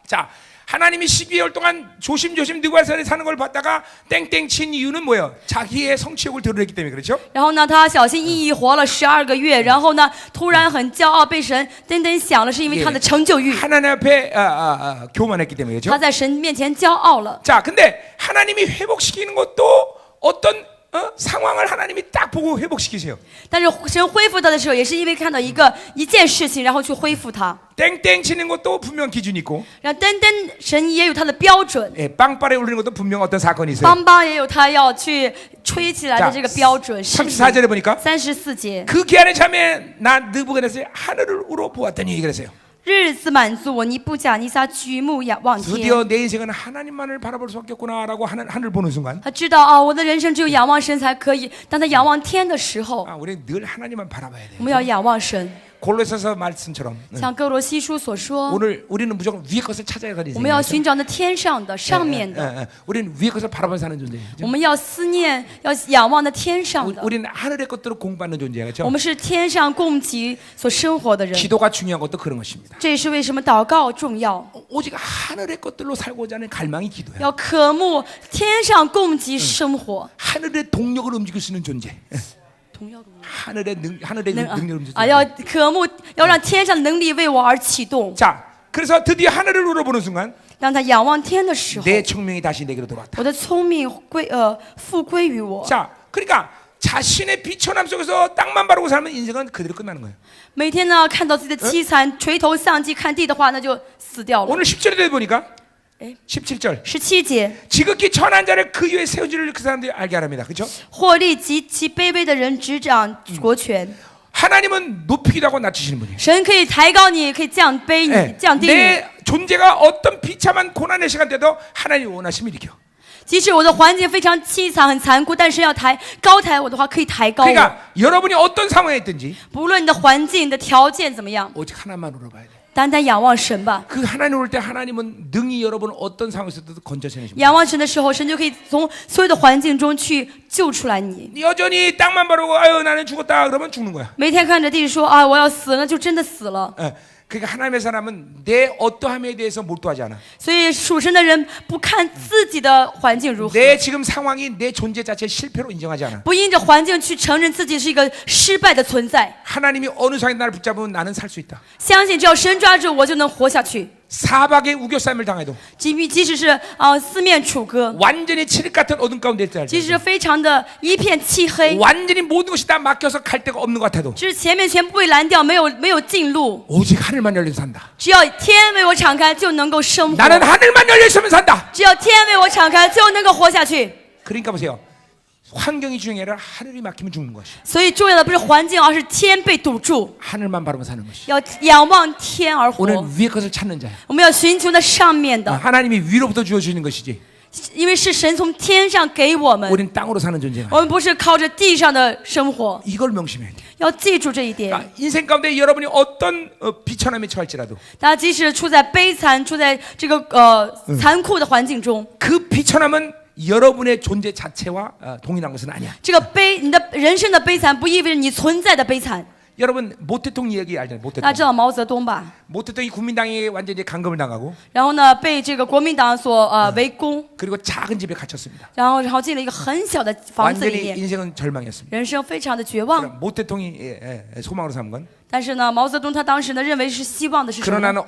자, 하나님이 12개월 동안 조심조심 느부갓네살이 사는 걸 봤다가 땡땡 친 이유는 뭐예요? 자기의 성취욕을 드러냈기 때문에 그렇죠? 然后呢，他小心翼翼活了12个月，然后呢，突然很骄傲，被神噔噔响了，是因为他的成就欲， 하나님 앞에 교만했기 때문에 他 그렇죠? 在神面前骄傲了。 자, 근데 하나님이 회복시키는 것도 어떤 상황을 하나님이 딱 보고 회복시키세요. 但是神恢复他的时候，也是因为看到一件事情，然后去恢复他。 땡땡 치는 것도 분명 기준이 있고 然后噔噔，神也有他的标准， 예, 빵빠레 울리는 것도 분명 어떤 사건이 있어요. 邦邦也有他要去吹起来的这个标准。是 34절에 보니까 34节， 그 기한의 참에 나 느부갓네살이 하늘을 우러 보았더니 그랬어요. 日子满足我，尼布甲尼撒举目仰望天。 드디어 내 인생은 하나님만을 바라볼 수밖에 없구나라고 하늘 보는 순간 他知道啊，我的人生只有仰望神才可以。当他仰望天的时候， 우리는 늘 하나님만 바라봐야 돼요. 我们要仰望神。 골로새서 말씀처럼 像哥罗西书所说， 오늘 우리는 무조건 위의 것을 찾아야 하는 我们要 인생이에요. 寻找那天上的、上面的。 우리는 위의 것을 바라보며 사는 존재예요. 我们要思念、要仰望那天上的。 우리는 하늘의 것들을 공부하는 존재예요. 我 그렇죠? 们是天上供给所生活的人。 기도가 중요한 것도 그런 것입니다. 这也是为什么祷告重要， 오직 하늘의 것들로 살고자 하는 갈망이 기도야. 要渴慕天上供给生活。 하늘의 동력을 움직일 수 있는 존재. 同样的 하늘의 능력을 움직일 수 啊， 있는 要渴慕，要让天上的能力为我而启动。 자, 그래서 드디어 하늘을 우러보는 순간 当他仰望天的时候， 내 청명이 다시 내게로 돌아왔다. 我的聪明复归于我。 자, 그러니까 자신의 비천함 속에서 땅만 바르고 살면 인생은 그대로 끝나는 거예요. 每天呢，看到自己的凄惨，垂头丧气看地的话，那就死掉了。 오늘 10절에 보니까 诶 17절 17节， 지극히 천한 자를 그 위에 세워줄 그 사람들이 알게 하랍니다. 그렇죠? 或立极其卑微的人执掌国权。 하나님은 높이기도 하고 낮추시는 분이에요. 神可以抬高你，可以降卑你， 예, 降低你。 내 존재가 어떤 비참한 고난의 시간 때도 하나님이 원하시면 일으켜. 即使我的环境非常凄惨、很残酷，但是要高抬我的话，可以抬高我。 그러니까 여러분이 어떤 상황에 있든지 不论你的环境、你的条件怎么样， 오직 하나만 울어봐야 돼. 单单仰望神吧。 그 하나님 올 때 하나님은 능히 여러분을 어떤 상황에서도 건져내십니다. 仰望神的时候，神就可以从所有的环境中去救出来你。 여전히 땅만 바르고 아유 나는 죽었다 그러면 죽는 거야. 每天看着地说啊，我要死了，就真的死了。 예, 그러니까 하나님의 사람은 내 어떠함에 대해서 몰두하지 않아. 所以属神的人不看自己的环境如何， 내 지금 상황이 내 존재 자체의 실패로 인정하지 않아. 不因着环境去承认自己是一个失败的存在， 하나님이 어느 상황에 나를 붙잡으면 나는 살 수 있다. 相信只要神抓住我就能活下去。 사박의 우겨쌈을 당해도 即使是四面楚歌， 완전히 칠흑 같은 어둠 가운데 있다. 即使非常的一片漆黑， 완전히 모든 것이 다 막혀서 갈 데가 없는 것 같아도 就是前面全部被拦掉，没有进路， 오직 하늘만 열려 산다. 只要天为我敞开就能够生活， 나는 하늘만 열려 있으면 산다. 只要天为我敞开就能够活下去。 그러니까 보세요. 환경이 중요한 게 아니라 하늘이 막히면 죽는 것이. 所以重要的不是环境，而是天被堵住， 하늘만 바라보면 사는 것이. 要仰望天而活。 우리는 위의 것을 찾는 자야. 我们要寻求那上面的， 하나님이 위로부터 주어주는 것이지. 因为是神从天上给我们， 우리는 땅으로 사는 존재가. 我们不是靠着地上的生活， 이걸 명심해야 돼. 要记住这一点。 그러니까 인생 가운데 여러분이 어떤 비천함에 처할지라도 大家即使处在悲惨、处在这个残酷的环境中， 그 비천함은 여러분의 존재 자체와 동일한 것은 아니야. 这个你的人生的悲惨不意味着你存在的悲惨。 여러분 모태통 이야기 알잖아요. 大家 모태통. 知道毛泽东吧？ 모태통이 국민당에 완전히 감금을 당하고 然后呢，被这个国民党所围攻， 그리고 작은 집에 갇혔습니다. 然后进了一个很小的房子里 완전히 面， 인생은 절망이었습니다. 人生非常的绝望。 그럼 모태통이 소망으로 삼은 건 但是呢，毛泽东他当时呢认为是希望的是什么呢？ 그러나는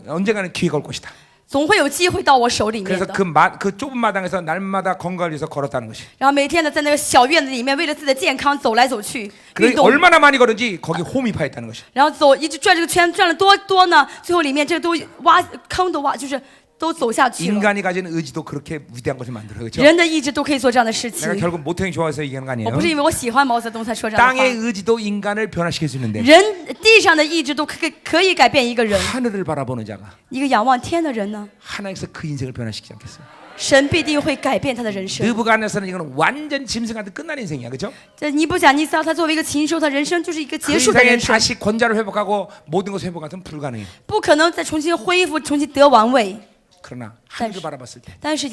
언젠가는 기회가 올 것이다. 总会有机会到我手里面 그래서 的。 그 좁은 마당에서 날마다 건강을 위해서 걸었다는 것이. 然后每天呢，在那个小院子里面，为了自己的健康走来走去，运 그래 动， 얼마나 많이 걸은지 거기 홈이 파였다는 것이. 然后走一直转这个圈，转了多呢，最后里面这个都挖坑都挖，就是都走下去了。 인간이 가진 의지도 그렇게 위대한 것을 만들어 그렇죠? 人的意志都可以做这样的事情 내가 。 결국 모태형이 좋아해서 얘기하는 거 我 아니에요? 不是因为我喜欢毛泽东才说这样的 땅의 话。 의지도 인간을 변화시킬 수 있는데 人地上的意志都可以改变一个人， 하늘을 바라보는 자가 一个仰望天的人呢， 하나님께서 그 인생을 변화시키지 않겠어요? 神必定会改变他的人生。 느부갓네살은 이거는 완전 짐승한테 끝난 인생이야, 그렇죠? 这尼布甲尼撒他作为一个禽兽，他人生就是一个 그 结束的 인생에 人生， 다시 권자를 회복하고 모든 것을 회복하면 불가능해. 不可能再重新恢复、重新得王位。 그러나 하늘을 바라봤을 때 但是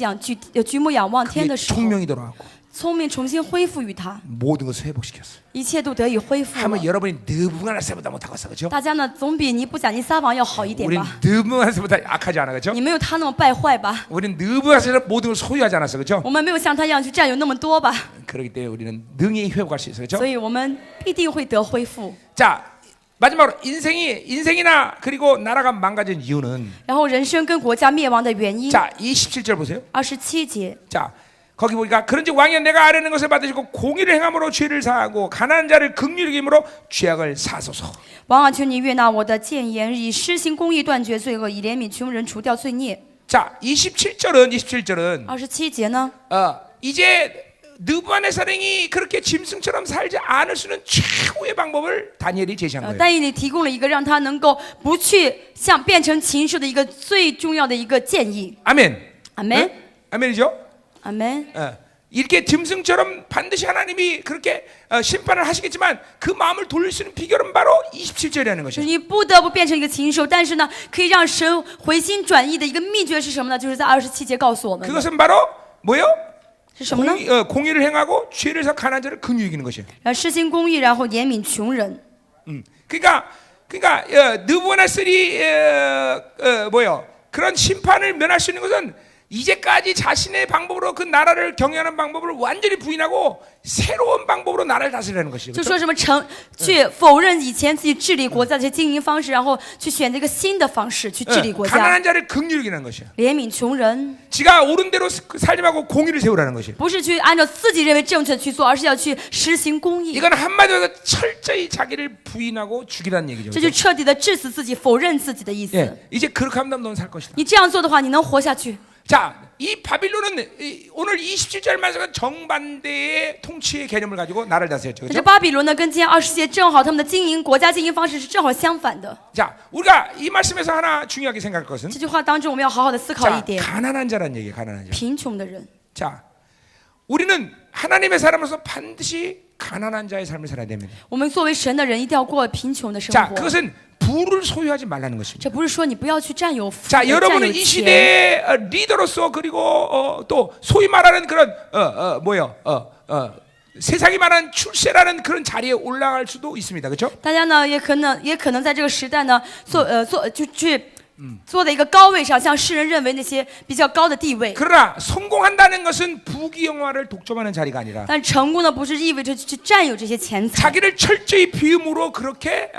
举目仰望天 그게 的时候， 총명이 돌아가고 聪明重新恢复于他， 모든 것을 회복시켰어요. 一切都得以恢复了 하면 。 여러분이 느부갓네살보다 못하겠어, 그렇죠? 大家呢总比尼布甲尼撒王要好一点 우린 吧？ 느부갓네살보다 약하지 않아, 그렇죠? 你没有他那么败坏吧？ 우린 느부갓네살은 모든 걸 소유하지 않았어, 그렇죠? 我们没有像他一样去占有那么多吧？ 그렇기 때문에 우리는 능히 회복할 수 있어요, 所 그렇죠? 以我们必定会得恢复。 자, 마지막으로 인생이나 그리고 나라가 망가진 이유는 然后人生跟国家灭亡的原因， 자, 27절 보세요. 27节， 자, 거기 보니까 그런지 왕이여 내가 아뢰는 것을 받으시고 공의를 행함으로 죄를 사하고 가난한 자를 긍휼히 여김으로 죄악을 사소서. 王啊，求你悦纳我的谏言，以施行公义，断绝罪恶，以怜悯穷人，除掉罪孽。 자, 27절은 27节呢？ 이제 느부갓네살이 그렇게 짐승처럼 살지 않을 수 있는 최고의 방법을 다니엘이 제시한 거예요. 但以理提供了一个让他能够不去像变成禽兽的一个最重要的一个建议。 아멘. 阿门， 네? 아멘이죠? 阿门。 이렇게 짐승처럼 반드시 하나님이 그렇게 심판을 하시겠지만 그 마음을 돌릴 수 있는 비결은 바로 27절이라는 就是 것이에요. 你不得不变成一个禽兽，但是呢，可以让神回心转意的一个秘诀是什么呢？就是在27节告诉我们的， 그것은 바로 뭐예요? 是什么呢？ 공의를 행하고 죄를 사 가난한 자를 긍휼히 여기는 것이에요. 然后施行公义，然后怜悯穷人。 그러니까 느부갓네살이 뭐요? 그런 심판을 면할 수 있는 것은 이제까지 자신의 방법으로 그 나라를 경영하는 방법을 완전히 부인하고 새로운 방법으로 나라를 다스리는 것이죠. 就 그렇죠? 说什么去否认以前自己治理国家的这些经营方式，然后去选择一个新的方式去治理国家， 가난한 자를 긍휼히 여기는 것이야. 怜悯穷人， 지가 옳은 대로 살지 말고 공의를 세우라는 것이에요. 不是去按照自己认为正确的去做，而是要去实行公义。 이건 한마디로 해서 철저히 자기를 부인하고 죽이라는 얘기죠. 这就彻底的致死自己、否认自己的意思。 예, 이제 그렇게 하면 너는 살 것이다. 你这样做的话，你能活下去。 자, 이 바빌론은 오늘 27절 말씀은 정반대의 통치의 개념을 가지고 나라를 다스렸죠. 但是 그렇죠? 巴比伦呢，跟今天20节正好他们的国家经营方式是正好相反的。 자, 우리가 이 말씀에서 하나 중요하게 생각할 것은 这句话当中，我们要好好的思考一 자, 点： 가난한 자라는 얘기예요. 가난한 자. 贫穷的人。 자, 우리는 하나님의 사람으로서 반드시 가난한 자의 삶을 살아야 됩니다. 我们作为神的人，一定要过贫穷的生 자, 活。 그것은 부를 소유하지 말라는 것입니다. 这不是说你不要去占有富， 자, 占有 여러분은 이 钱。 시대의 리더로서 그리고 또 소위 말하는 그런 세상이 말하는 출세라는 그런 자리에 올라갈 수도 있습니다. 그렇죠? 大家呢，也可能在这个时代呢，坐在一个高位上，像世人认为那些比较高的地位。 그러나 성공한다는 것은 부귀영화를 독점하는 자리가 아니라 但成功呢，不是意味着去占有这些钱财， 자기를 철저히 비움으로 그렇게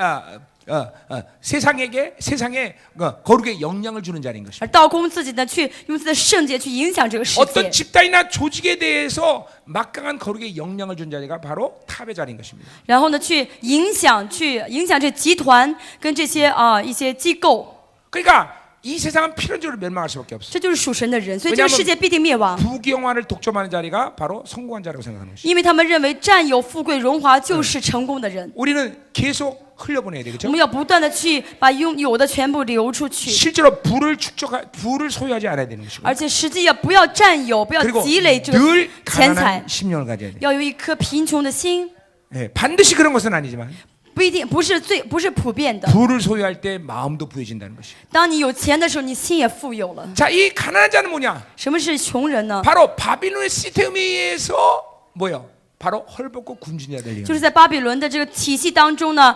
세상에 거룩의 영향을 주는 자리인 것입니다. 而倒空自己呢，去用自己的圣洁去影响这个世界 어떤 。 집단이나 조직에 대해서 막강한 거룩의 영향을 준 자리가 바로 탑의 자리인 것입니다. 然后呢，去影响这集团跟这些一些机构。 그러니까 이 세상은 필연적으로 멸망할 수밖에 없어. 这就是属神的人，所以这个世界必定灭亡， 부귀영화를 독점하는 자리가 바로 성공한 자라고 생각하는 것이. 因为他们认为占有富贵荣华就是成功的人。 우리는 계속 흘려보내야 되겠죠. 我们要不断的去把拥有的全部流出去， 실제로 부를 소유하지 않아야 되는 것이고. 而且实际也不要占有，不要 그리고 积累这个 늘 钱财 가난한 ， 심령을 가져야 돼. 要有一颗贫穷的心。 예, 반드시 그런 것은 아니지만 不一定不是普遍的。 부를 소유할 때 마음도 부해진다는 것이. 当你有钱的时候，你心也富有了。 자, 이 가난한 자는 뭐냐? 什么是穷人呢？ 바로 바빌론의 시스템에서 뭐요? 바로 헐벗고 굶주린 자들. 就是在巴比伦的这个体系当中呢，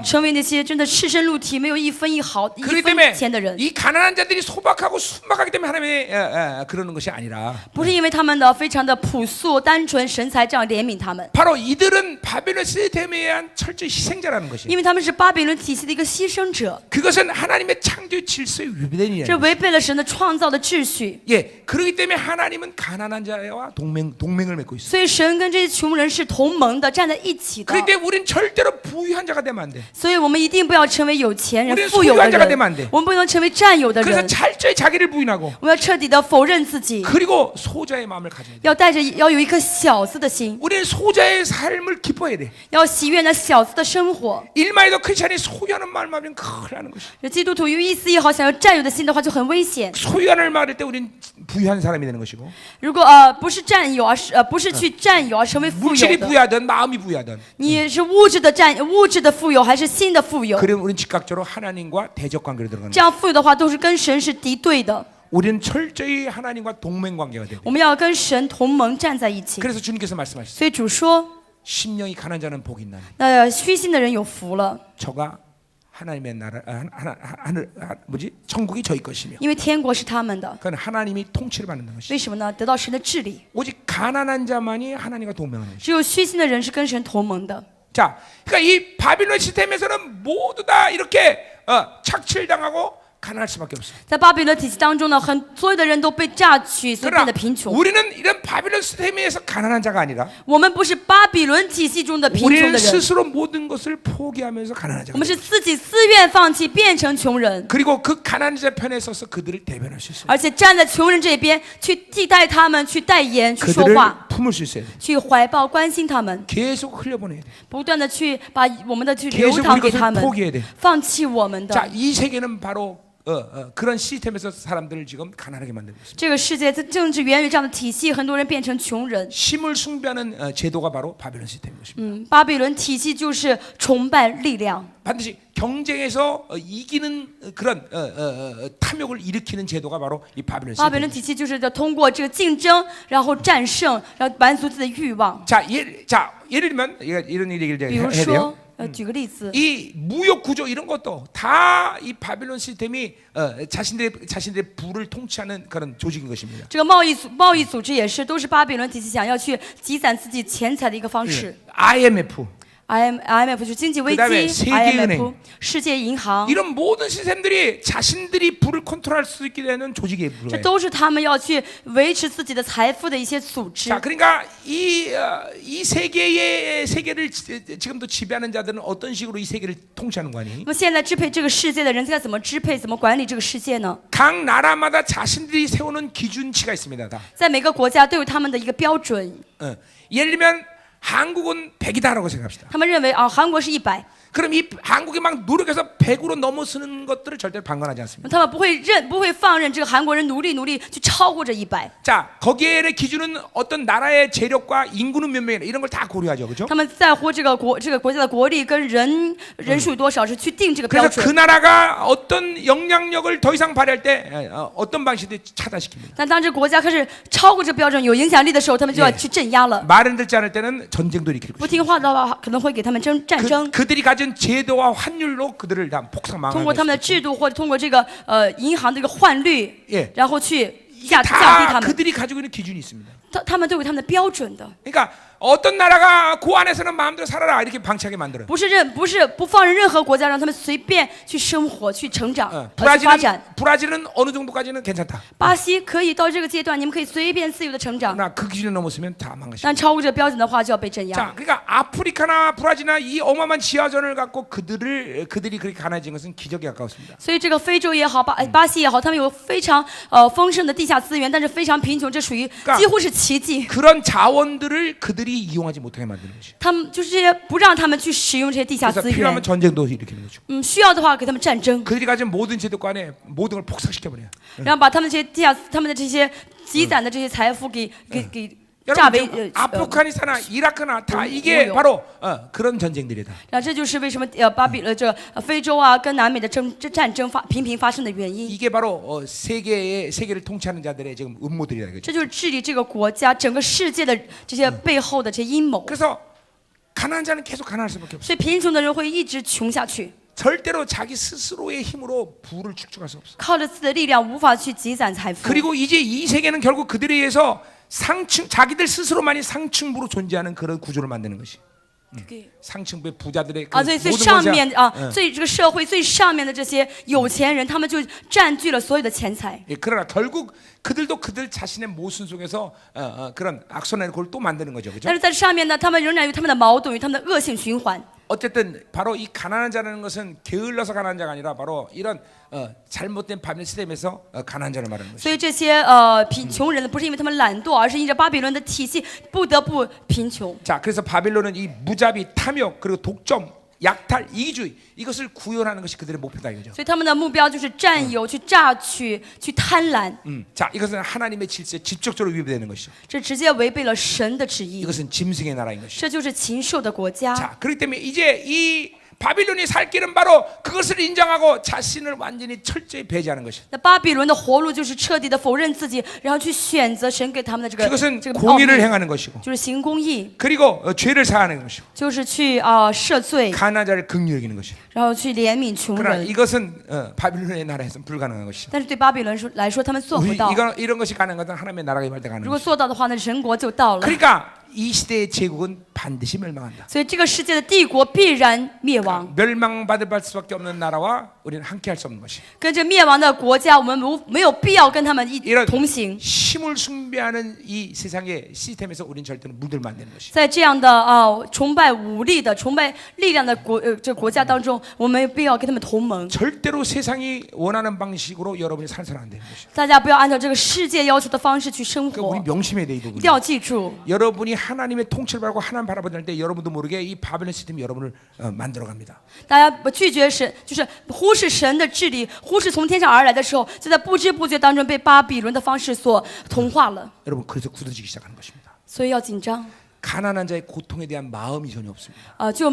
成为那些真的赤身露体、没有一分一毫、一 그렇기 分 때문에 钱的人。 이 가난한 자들이 소박하고 순박하기 때문에 하나님이 그러는 것이 아니라 不是因为他们的非常的朴素、单纯、神才这样怜悯他们， 바로 이들은 바빌론 시스템에 의한 철저히 희생자라는 것이. 因为他们是巴比伦体系的一个牺牲者， 그것은 하나님의 창조 질서에 위배된 这 일이에요. 违背了神的创造的秩序。 예, 그렇기 때문에 하나님은 가난한 자와 동맹을 맺고 있어요. 所以神跟这些穷人是同盟的，站在一起的。 그런데 우린 절대로 부유한 자가 되면 안 돼. 所以我们一定不要成为有钱 우리는 人、富有的 소유한 자가 되면 안 돼. 人，我们不能成为占有的 그래서 人。 철저히 자기를 부인하고 我们要彻底的否认自己， 그리고 소자의 마음을 가져야 돼. 要有一颗小子的心， 우리는 소자의 삶을 기뻐해야 돼. 要喜悦那小子的生活。 일마에도 크리스찬이 소유하는 말만 하면 큰일 나는 것이. 这基督徒有一丝一毫想要占有的心的话，就很危险。 소유하는 말할 때 우리는 부유한 사람이 되는 것이고 如果不是占有，而是不是去占有，而成为富 물질이 有的， 부유하든 마음이 부유하든 你是物质的富有，还是心的富有？ 그러면 우리는 즉각적으로 하나님과 대적 관계로 들어가는 这 거예요. 样富有的话，都是跟神是敌对的。 우리는 철저히 하나님과 동맹 관계가 돼요. 我们要跟神同盟站在一起。 그래서 주님께서 말씀하셨어요. 所以主说， 심령이 가난한 자는 복이 있나니 那虚心的人有福了， 저가 하나님의 나라 하늘 뭐지 천국이 저희 것이며 因为天国是他们的。 그건 하나님이 통치를 받는 것이. 为什么呢？得到神的治理。 오직 가난한 자만이 하나님과 동맹하는 것이. 只有虚心的人是跟神同盟的。 자, 그러니까 이 바빌론 시스템에서는 모두 다 이렇게 착취당하고 가난할 수밖에 없어. 在巴比伦体系当中呢，所有的人都被榨取，所以变得贫 그러나 穷。 우리는 이런 바빌론 시스템에서 가난한 자가 아니라 我们不是巴比伦体系中的贫穷 우리는 的人， 스스로 모든 것을 포기하면서 가난한 我 자가 们是自己自愿放弃，变成穷人， 그리고 그 가난한 자 편에 서서 그들을 대변할 수 있어요. 而且站在穷人这边去替代他们，去代言，去说 그들을 话， 품을 수 있어야 돼. 去怀抱关心他们， 계속 흘려보내야 돼. 不断的去把我们的去流 계속 淌 우리 给 것을 他们， 포기해야 돼. 放弃我们 자, 的。 이 세계는 바로 그런 시스템에서 사람들을 지금 가난하게 만들고 있습니다. 这个世界正是源于这样的体系，很多人变成穷人。 힘을 숭배하는 제도가 바로 바빌론 시스템인 것입니다. 巴比伦体系就是崇拜力量， 반드시 경쟁에서 이기는 그런 탐욕을 일으키는 제도가 바로 이 바빌론 巴比伦 시스템입니다. 体系就是要通过这个竞争，然后战胜，然后满足自己的欲望。 자, 예를 들면 이런 얘기를 比如 해야 돼요. 说，举个例子， 이 무역 구조 이런 것도 다 이 바빌론 시스템이 자신들의 부를 통치하는 그런 조직인 것입니다. 这个贸易组织也是，都是巴比伦体系想要去积攒自己钱财的一个方式。 IMF IMF 就是经济危 그다음에 机 세계은행 ，IMF 世界银行， 이런 모든 시스템들이 자신들이 부를 컨트롤할 수 있게 되는 조직에 这 불과해요. 都是他们要去维持自己的财富的一些组织。 자, 그러니까 이 세계를 지금도 지배하는 자들은 어떤 식으로 이 세계를 통치하는 거 아니? 那么现在支配这个世界的人该怎么支配、怎么管理这个世界呢？ 각 나라마다 자신들이 세우는 기준치가 있습니다. 다. 在每个国家都有他们的一个标准， 예를 들면 한국은 100이다라고 생각합시다. 他们认为啊，韩国是100， 그럼 이 한국이 막 노력해서 100으로 넘어서는 것들을 절대로 방관하지 않습니다. 他们不会放任这个韩国人努力去超过这100。 자, 거기에는 기준은 어떤 나라의 재력과 인구는 몇 명이나 이런 걸 다 고려하죠, 그렇죠? 他们在乎这个国家的国力跟人数有多少，是去定这个标 그래서 그 准。 나라가 어떤 영향력을 더 이상 발휘할 때 어떤 방식으로 차단시킵니다. 但当这个国家开始超过这个标准、有影响力的时候，他们就要去镇压了。 말은 듣지 않을 때는 전쟁도 일으키고 不听话的话，可能会给他们战争。 그들이 가진 제도와 환율로 그들을 다 通 폭삭망하고 过他们的制度或者通过这个银行的一个换率， 예 然后去降低 다 他们。 그들이 가지고 있는 기준이 있습니다. 他们都有他们的标准的， 그러니까 어떤 나라가 그 안에서는 마음대로 살아라 이렇게 방치하게 만들어요. 不是不放任任何国家让他们随便去生活、去成长、去发展。 브라질은 어느 정도까지는 괜찮다. 巴西可以到这个阶段，你们可以随便自由的成长， 그러나 그 기준을 넘었으면 다 망가져. 但超过这个标准的话就要被镇压。 자, 그러니까 아프리카나 브라질이나 이 어마어마한 지하전을 갖고 그들이 그렇게 가난해진 것은 기적에 가까웠습니다. 所以这个非洲也好，巴西也好，他们有非常丰盛的地下资源，但是非常贫穷，这属于几乎是奇迹。 그런 자원들을 그들이 이용하지 못하게 만드는 것이. 他们就是这些不让他们去使用这些地下 그래서 资源 필요하면 ， 전쟁도 일으키는 거죠. 需要的话给他们战争， 그들이 가진 모든 제도관에 모든 걸 폭삭시켜 버려요. 然后把他们这些他们的这些积攒的这些财富给炸 여러분 为 아프가니스탄이나 이라크나 다 이게 바로 그런 전쟁들이다. 然后这就是为什么非洲啊跟南美的战争频频发生的原因。 이게 바로 세계를 통치하는 자들의 지금 음모들이다 이거죠. 这就是治理这个国家整个世界的这些背后的这些阴谋。 그래서 가난한 자는 계속 가난할 수밖에 없어. 所以贫穷的人会一直穷下去， 절대로 자기 스스로의 힘으로 부를 축적할 수 없어. 靠着自己的力量无法去积攒财富。 그리고 이제 이 세계는 결국 그들에 의해서 자기들 스스로만이 상층부로 존재하는 그런 구조를 만드는 것이. 상층부의 부자들의 그 最 모든 上 것이 面最这个社会最上面的这些有钱人，他们就占据了所有的钱财。 그러나 결국 그들도 그들 자신의 모순 속에서 그런 악순환의 골을 또 만드는 거죠, 그렇죠? 但是在上面呢，他们仍然有他们的矛盾与他们的恶性循环。 어쨌든 바로 이 가난한 자라는 것은 게을러서 가난한 자가 아니라 바로 이런 잘못된 바벨 시스템에서 가난한 자를 말하는 것이죠. 所以这些穷人呢，不是因为他们懒惰，而是因着巴比伦的体系不得不贫穷。 자, 그래서 바벨론은 이 무자비, 탐욕, 그리고 독점, 약탈, 이기주의 이것을 구현하는 것이 그들의 목표다 이거죠. 所以他们的目标就是占有、去榨取、去贪婪， 자, 이것은 하나님의 질서에 직접적으로 위배되는 것이죠. 这直接违背了神的旨意。 이것은 짐승의 나라인 것이죠. 这就是禽兽的国家。 자, 그렇기 때문에 이제 이 바빌론이 살 길은 바로 그것을 인정하고 자신을 완전히 철저히 배제하는 것이죠. 那巴比伦的活路就是彻底的否认自己，然后去选择神给他们的这个 그것은 这个奥秘， 공의를 행하는 것이고, 就是行公义， 그리고 죄를 사하는 것이고, 就是去赦罪， 가난한 자를 긍휼히 여기는 것이죠. 然后去怜悯穷 그러나 人。 이것은 바빌론의 나라에서는 불가능한 것이죠. 但是对巴比伦来说，他们做不 우리 到。 이런 것이 가능한 것은 하나님의 나라가 임할 때 如 가능한 果 것이죠. 做到的话，那神国就到了。 그러니까 이 시대의 제국은 반드시 멸망한다. 所以这个世界的帝国必然灭亡， 멸망받을 수밖에 없는 나라와 우리는 함께할 수 없는 것이. 跟这灭亡的国家，我们没有必要跟他们이런 同行。 힘을 숭배하는 이 세상의 시스템에서 우리는 절대로 물들면 안 되는 것이. 在这样的崇拜武力的、崇拜力量的这国家当中，我们没有必要跟他们同盟。 절대로 세상이 원하는 방식으로 여러분이 살아서는 안 되는 것이. 大家不要按照这个世界要求的方式去生 그러니까 活 우리 ， 명심해야 돼 이 一 부분. 定要记住。 여러분이 하나님의 통치를 받고 하나님 바라보는 때 여러분도 모르게 이 바벨론 시스템이 여러분을 만들어 갑니다. 大家不拒绝神，就是忽视神的治理，忽视从天上而来的时候，就在不知不觉当中被巴比伦的方式所同化了。 여러분 그래서 굳어지기 시작하는 것입니다. 所以要紧张。 가난한 자의 고통에 대한 마음이 전혀 없습니다. 就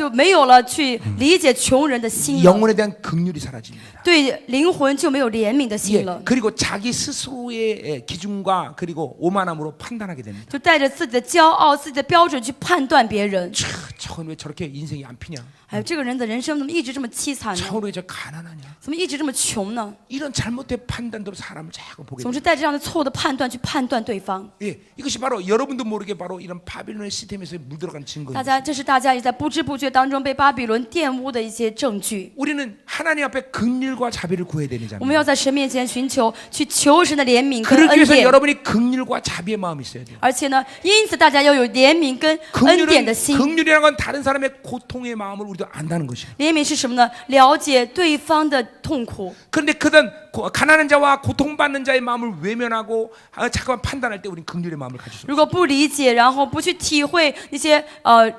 没有了去理解穷人的心了， 영혼에 대한 긍휼이 사라집니다. 对灵魂就没有怜悯的 예, 心了， 그리고 자기 스스로의 기준과 그리고 오만함으로 판단하게 됩니다. 就带着自己的骄傲、自己的标准去判断别人。 저건 왜 저렇게 인생이 안 피냐? 哎，这个人的人生怎么一直这么凄惨呢？ 저건 왜 저 가난하냐? 怎么一直这么穷呢？ 이런 잘못된 판단대로 사람을 자꾸 보게 总 됩니다. 是带着这样的错误的判断去判断对方。 예, 이것이 바로 여러분도 모르게 바로 이런 바빌론의 시스템에서 물들어간 大 증거입니다. 家，这是大家也在不知不觉当中被巴比伦玷污的一些证据。 우리는 하나님 앞에 긍휼과 자비를 구해야 되는 我们要 자입니다. 在神面前寻求，去求神的怜悯跟 그러기 恩 위해서 典。 여러분이 긍휼과 자비의 마음이 있어야 돼요. 而且呢，因此大家要有怜悯跟恩典的心。 긍휼이라는 건 다른 사람의 고통의 마음을 우리도 안다는 것이에요. 怜悯是什么呢？了解对方的痛苦。 그런데 그런 가난한 자와 고통받는 자의 마음을 외면하고 잠깐만 판단할 때 우리는 긍휼의 마음을 가질 수 如果不理解，然后不去体会那些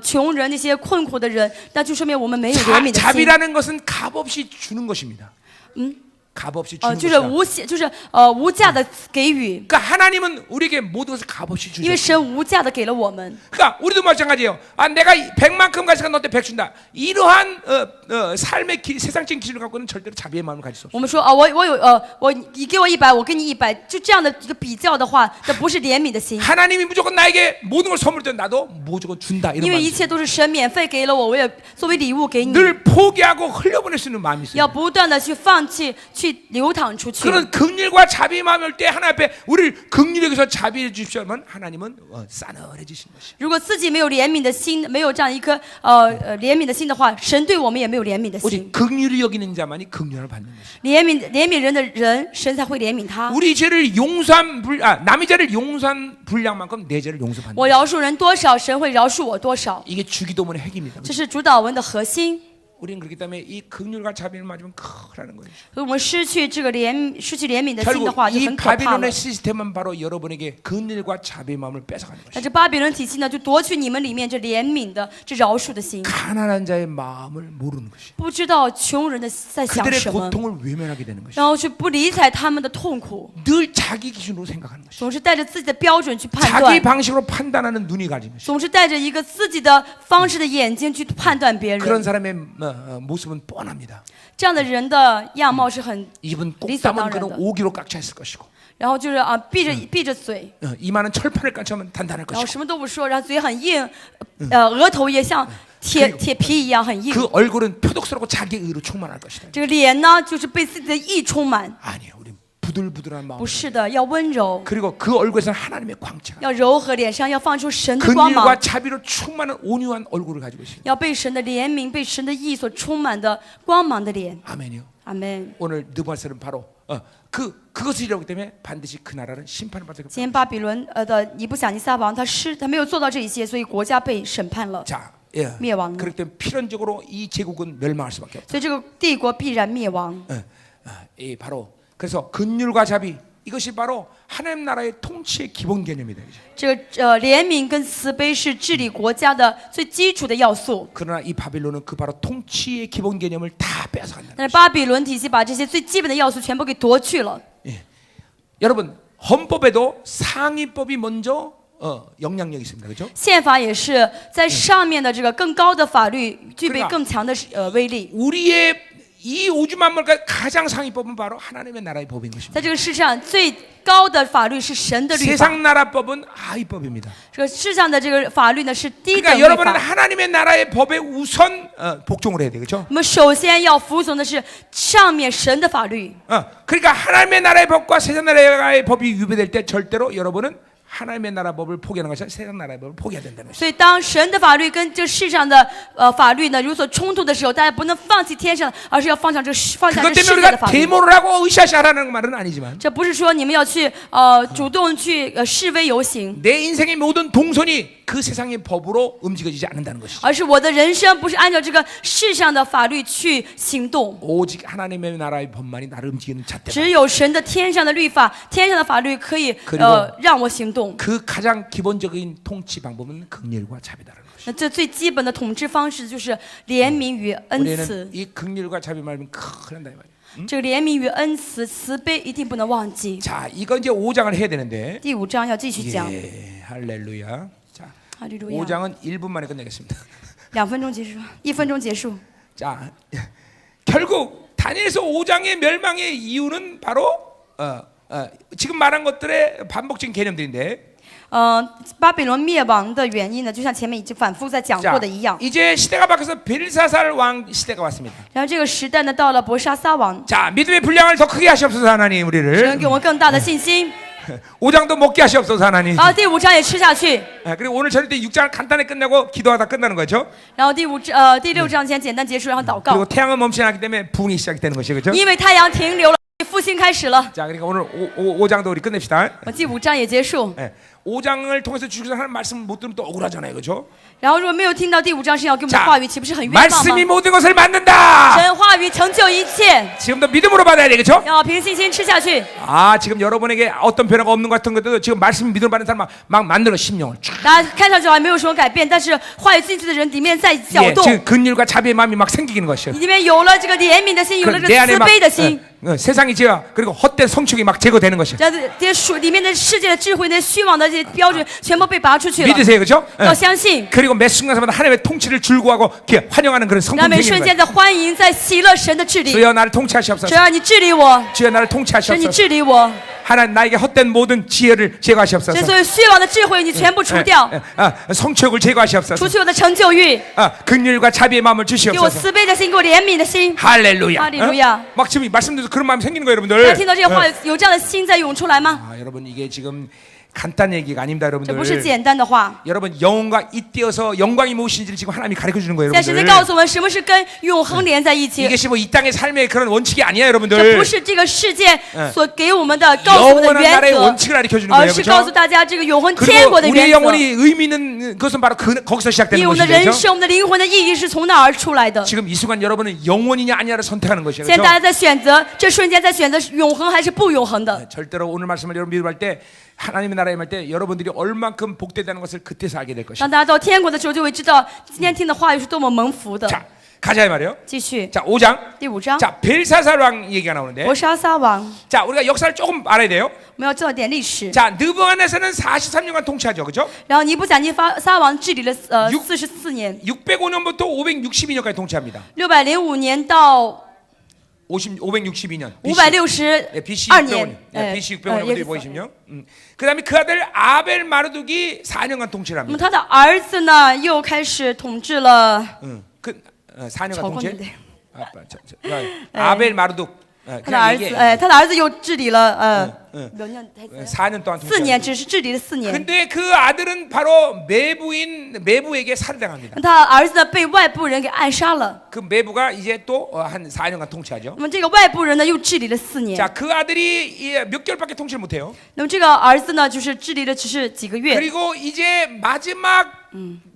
穷人、那些困苦的人，那就说明我们没有怜悯的心。 자비라는 것은 값없이 주는 것입니다. 값없이 주는 就是 것이다. 无价的给予， 그러니까 하나님은 우리에게 모든 것을 값없이 因为 주죠. 神无价的给了我们。 그러니까 우리도 마찬가지예요. 내가 100만큼 가져가 너한테 100 준다. 이러한 삶의 세상적인 기준을 갖고는 절대로 자비의 마음을 가질 수 없어요. 我们说你给我100，我给你100，就这样的一个比较的话，这不是怜悯的心， 하나님이 무조건 나에게 모든 걸 선물을 때 나도 무조건 준다. 이런 因为一 마음이 切都是神免费给了我，我也作为礼物给你， 늘 포기하고 흘려보낼 수 있는 마음이 있어요. 要不断的去放弃，去流淌出去。 그런 긍휼과 자비 마음이 올 때 하나님 앞에 우리를 긍휼히 여기서 자비해 주십시오 하면 하나님은 싸늘해지신 것이야. 如果自己没有怜悯的心，没有这样一颗怜悯的心的话，神对我们也没有怜悯的 오직 心。 긍휼히 여기는 자만이 긍휼을 받는 것이야. 怜悯人的人，神才会怜悯他。 우리 죄를 남의 죄를 용서한 분량만큼 내 죄를 용서받는 我 것이야. 饶恕人多少，神会饶恕我多少， 이게 주기도문의 핵입니다. 这是主导文的核心。 우리는 그렇기 때문에 이 긍휼과 자비를 맞으면 큰일나는 거예요. 所以我们失去怜悯的心的 결국 话，就 이 很可怕了 바빌론의 。 시스템은 바로 여러분에게 긍휼과 자비 마음을 뺏어가는 那 것이에요. 这巴比伦体系呢，就夺取你们里面这怜悯的、这饶恕的心， 가난한 자의 마음을 모르는 것이에요. 不知道穷人的在想 그들의 什么， 고통을 외면하게 되는 것이에요. 然后去不理睬他们的痛苦， 늘 자기 기준으로 생각하는 것이에요. 总是带着自己的标准去判 자기 断， 방식으로 판단하는 눈이 가진 것이에요. 总是带着一个自己的方式的眼睛去判断别 그런 人。 사람의 모습은 뻔합니다. 这样的人的样貌是很， 입은 꼭 리서 담은 그는 당연하다. 오기로 깍차 있을 것이고 然后就是闭着嘴， 이마는 철판을 깍차면 단단할 然后 것이고 什么都不说，然后嘴很硬，额头也像铁皮一样很硬。 그 얼굴은 표독스럽고 자기 의로 충만할 것이다. 这个脸呢，就是被自己的意充满。 아니에요. 우리 부들부들한 마음. 不是的，要温柔， 그리고 그 얼굴에서는 하나님의 광채가 要柔和，脸上要放出神的光芒 긍휼과 ， 자비로 충만한 온유한 얼굴을 가지고 있습니다. 要被神的怜悯、被神的意所充满的光芒的脸。 아멘이요. 阿门。 오늘 느부갓네살은 바로 그것을 이루기 때문에 반드시 그 나라는 심판을 받게 今天巴比伦的尼布甲尼撒王，他没有做到这一些，所以国家被审判了， 자, 예. 灭亡了。 그렇기 때문에 필연적으로 이 제국은 멸망할 수밖에 없다. 所以这个帝国必然灭亡。 이 바로 그래서 긍휼과 자비 이것이 바로 하나님 나라의 통치의 기본 개념이다. 그죠? 这个怜悯跟慈悲是治理国家的最基础的要素。 그러나 이 바빌론은 그 바로 통치의 기본 개념을 다 뺏어간다. 但是巴比伦体系把这些最基本的要素全部给夺去了。 예. 여러분 헌법에도 상위법이 먼저 영향력이 있습니다. 그렇죠? 宪法也是在上面的这个更高的法律具备更强的威力。 우리의 이 우주 만물과 가장 상위법은 바로 하나님의 나라의 법인 것입니다. 在这个世上最高的法律是神的律法， 세상 나라법은 하위법입니다. 这个世上的这个法律呢是低等 그러니까 律 여러분은 法。 하나님의 나라의 법에 우선 복종을 해야 되겠죠? 我们首先要服从的是上面神的法律。 그러니까 하나님의 나라의 법과 세상 나라의 법이 유배될 때 절대로 여러분은 하나님의 나라 법을 포기하는 것이 아니라 세상 나라의 법을 포기해야 된다는 것이죠. 所以，当神的法律跟这世上的法律呢有所冲突的时候，大家不能放弃天上的，而是要放下这 그것 世 때문에 界的 우리가 法律。 데모를 하고 으쌰으쌰하라는 말은 아니지만 这不是说你们要去主动去示威游行， 내 인생의 모든 동선이 그 세상의 법으로 움직여지지 않는다는 것이죠. 而是我的人生不是按照这个世上的法律去行动。 오직 하나님의 나라의 법만이 나를 움직이는 잣대다. 只有神的天上的律法、天上的法律可以 그리고 让我行动。 그 가장 기본적인 통치 방법은 긍휼과 자비다라는 것이죠. 那这最基本的统治方式就是怜悯与恩慈。 우리는 이 긍휼과 자비 말면 큰일 난다 이 말이에요. 这个怜悯与恩慈、慈悲一定不能忘记。 자, 이거 이제 5장을 해야 되는데. 第5章要继续讲。 예, 할렐루야. 자, 哈利路亚。 5장은 1분 만에 끝내겠습니다. 2分钟结束，1分钟结束。 자, 결국 다니엘서 5장의 멸망의 이유는 바로 지금 말한 것들의 반복적인 개념들인데. 巴比伦灭亡的原因呢，就像前面已经反复在讲 자, 过的一样。 이제 시대가 바뀌어서 벨사살 왕 시대가 왔습니다. 然后这个时代呢，到了伯沙撒王， 자, 믿음의 분량을 더 크게 하시옵소서 하나님 神 우리를. 给我们更大的信心。 5장도 먹게 하시옵소서 하나님. 然后第5章也吃下去。 그리고 오늘 저녁 때 6장을 간단히 끝내고 기도하다 끝나는 거죠. 然后第6章前简单结束，然后祷 그리고 告， 태양은 멈추지 않기 때문에 부흥이 시작이 되는 것이죠. 그렇죠? 因为太阳停留了，复兴开始了。 자, 그러니까 오늘 5장도 우리 끝냅시다. 第5章也结束。 5장을 통해서 주께서 하는 말씀을 못 들으면 또 억울하잖아요. 그렇죠? 然后如果没有听到第5章是要给我们的 자 话语，岂不是很冤枉吗？ 말씀이 모든 것을 만든다. 神话语成就一切， 지금도 믿음으로 받아야 되겠죠? 要凭信心吃下去。 아, 지금 여러분에게 어떤 변화가 없는 것 같은 것도 지금 말씀이 믿음으로 받는 사람 막 만들어 심령을 쫙. 大家看上去好像没有什么改变，但是话语进去的人里面在搅 예, 动， 지금 긍휼과 자비의 마음이 막 생기는 것이요. 里面有了这个怜悯的心，有了这 내 个 안에 慈 막 悲的心。 세상이 지어 그리고 헛된 성축이 막 제거되는 것이요. 这些属里面的世界的智慧、那虚妄的这些标准全部被拔出去了。 믿으세요, 그렇죠? 要相信， 그리고 매 순간마다 하나님의 통치를 즐거워하고 환영하는 그런 让 성품 每 생기는 瞬 거예요. 间在欢迎、在喜乐神的治理。 주여 나를 통치하시옵소서. 主要你治理我， 주여 나를 神你 통치하시옵소서. 治理我， 하나님 나에게 헛된 모든 지혜를 这 제거하시옵소서. 所有虚妄的智慧，你全部除掉， 성취욕을 除 제거하시옵소서. 去我的成就欲， 긍휼과 자비의 마음을 给我 주시옵소서. 慈悲的心，给我怜悯的心。 할렐루야. 할렐루야. 막 지금 말씀드려서 그런 마음이 생기는 거예요, 大家 여러분들. 听到这些话，有这样的心在涌出来吗？ 여러분 이게 지금 간단한 얘기가 아닙니다, 这不是 여러분들. 简单的话。 여러분 영혼과 잇대어서 영광이 무엇인지를 지금 하나님이 가르쳐 주는 거예요, 现在神在 여러분들. 告诉我们，什么是跟永恒连在一起。 이것이 뭐 이 땅의 삶의 그런 원칙이 아니야, 这 여러분들. 不是这个世界所给我们的告诉我们的 영원한 原 나라의 则， 원칙을 가르쳐 주는 而 거예요, 是告诉 그렇죠? 大家这个永恒天 그리고 国的 우리의 原则。 영혼이 의미 있는 그것은 바로 거기서 因 시작되는 为我们的人 것이죠. 生、我们的灵魂的意义是从那儿出来的。 지금 이 순간 여러분은 영혼이냐 아니냐를 선택하는 것이에요. 现在 그렇죠? 大家在选择，这瞬间在选择永恒还是不永恒的。 절대로 오늘 말씀을 여러분 미루할 때 하나님의 나라에 임할 때 여러분들이 얼만큼 복되다는 것을 그때서 알게 될 것이에요. 当大家到天国的时候，就会知道今天听的话语是多么蒙福的。 자, 가자 이 말이에요. 继续 자, 5장. 第5章， 자, 벨사살 왕 얘기가 나오는데. 伯沙撒王， 자, 우리가 역사를 조금 알아야 돼요. 我们要知道点历史。 자, 느부갓네살은 43년간 통치하죠. 그렇죠? 然后尼布甲尼撒王治理了六44年， 605년부터 562년까지 통치합니다. 605年到 562년. 562 BC 年 600년. BC 600년부터 520년. 그다음에 그 아들 아벨 마르둑이 4년간 통치를 那么 합니다. 他的儿子呢，又开始统治了 4년간 朝 통치. 贡的。 아벨 마르둑. 他的儿子，他的儿子又治理了몇 년? 4년 동안 4年， 통치. 只是治理了4年。 근데 그 아들은 바로 매부에게 살해당합니다. 他儿子呢被外部人给暗杀了。 그 매부가 이제 또 한 4년간 통치하죠. 那么这个外部人呢又治理了4年。 자, 그 아들이 몇 개월밖에 통치를 못해요. 那么这个儿子呢，就是治理了只是几个月。 그리고 이제 마지막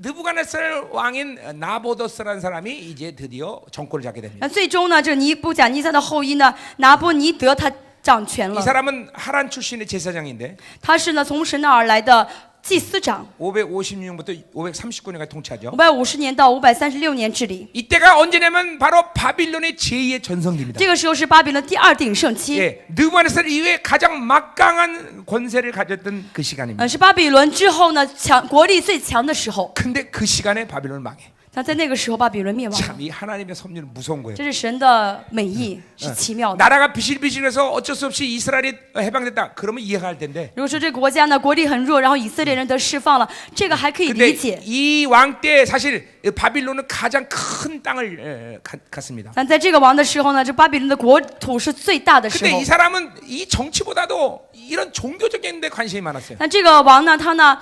느부갓네살 왕인 나보더스라는 사람이 이제 드디어 정권을 잡게 됩니다. 那最终呢，这个尼布甲尼撒的后裔呢，拿波尼德他掌权 이 了。 사람은 하란 출신의 제사장인데 他是呢从神那而来的祭司长， 556년부터 539년까지 통치하죠. 550年到536年治理。 이때가 언제냐면 바로 바빌론의 제2의 전성기입니다. 这个时候是巴比伦第2鼎盛期， 예, 느부갓네살 이후에 가장 막강한 권세를 가졌던 그 시간입니다. 是巴比伦之后呢国力最强的时候。 근데 그 시간에 바빌론은 망해. 但在那个时候，巴比伦灭亡了。 참 이 하나님의 섭리는 무서운 거예요. 这是神的美意，是奇妙的。 나라가 비실비실해서 어쩔 수 없이 이스라엘이 해방됐다. 그러면 이해가 할 텐데. 如果说这个国家呢国力很弱，然后以色列人得释放了，这个还可以 근데 理解。 이 왕 때 사실 바빌론은 가장 큰 땅을 갔습니다. 但在这个王的时候呢，这巴比伦的国土是最大的时 근데 候 이 。 사람은 이 정치보다도 이런 종교적인 데 관심이 많았어요. 但这个王呢，他呢，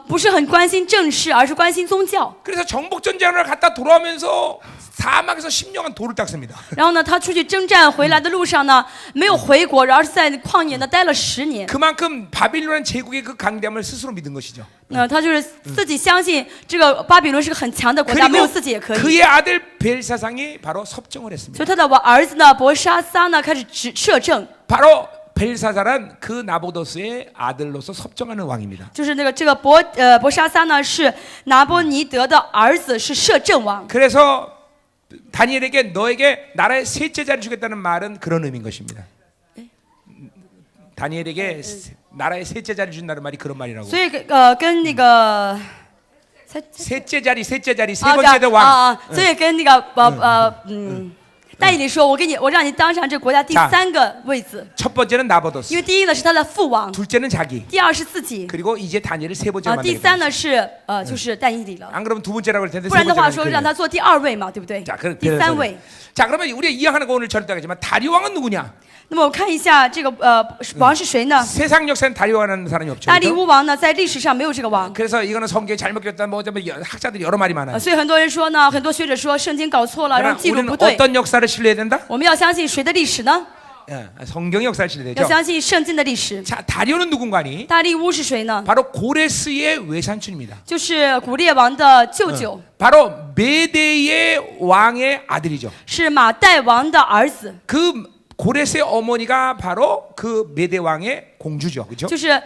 不是很关心政事，而是关心宗教。 그래서 정복 전쟁을 갔다 돌아오면서 사막에서 10년간 돌을 닦습니다. 然后呢，他出去征战回来的路上呢，没有回国，而是在旷野呢待了10年。 그만큼 바빌론 제국의 그 강대함을 스스로 믿은 것이죠. 他就是自己相信这个巴比伦是个很强的国家，没有 그리고 自己也可以。 그의 아들 벨사상이 바로 섭정을 所 했습니다. 以他的儿子呢，伯沙撒呢，开始摄政， 바로 벨사살은 그 나보더스의 아들로서 섭정하는 왕입니다. 就是那个这个伯沙撒呢，是拿波尼德的儿子，是摄政王。 그래서 다니엘에게 너에게 나라의 셋째 자리를 주겠다는 말은 그런 의미인 것입니다. 다니엘에게 나라의 셋째 자리를 준다는 말이 그런 말이라고. 所以跟那个 셋째 자리 세 번째 的 왕. 所以跟那个但以理说，我让你当上这国家第3个位子， 첫 번째는 나보더스. 因为第一呢是他的父王， 둘째는 자기. 第二是自己， 그리고 이제 다니엘을 세 번째로 第 만들겠다. 3呢是就是但以理了。 안 그러면 두 번째라고 할 텐데 不 세 然的话 번째로. 说让他做第2位嘛，对不对？ 자, 第3位。 자, 그러면 우리가 이해하는 거 오늘 절대 하겠지만 다리 왕은 누구냐? 那么我看一下这个王是谁呢？ 세상 역사는 다리 왕이라는 사람이 없죠. 大利 그렇죠? 乌王呢，在历史上没有这个王。 그래서 이거는 성경에 잘못 겼다 뭐 학자들이 여러 말이 많아요. 所以很多人说呢，很多学者说圣经搞错了，然 그러나 后记录 우리는 不对。 어떤 역사를 신뢰해야 된다? 我们要相信谁的历史呢？ 성경의 역사를 신뢰해야 要 되죠. 相信圣经的历史。 자, 다리오는 누군가니? 大利乌是谁呢？ 바로 고레스의 외삼촌입니다. 就是古列王的舅舅， 바로 메대의 왕의 아들이죠. 是马代王的儿子， 그 고레스의 어머니가 바로 그 메대 왕의 공주죠. 그렇죠? 就是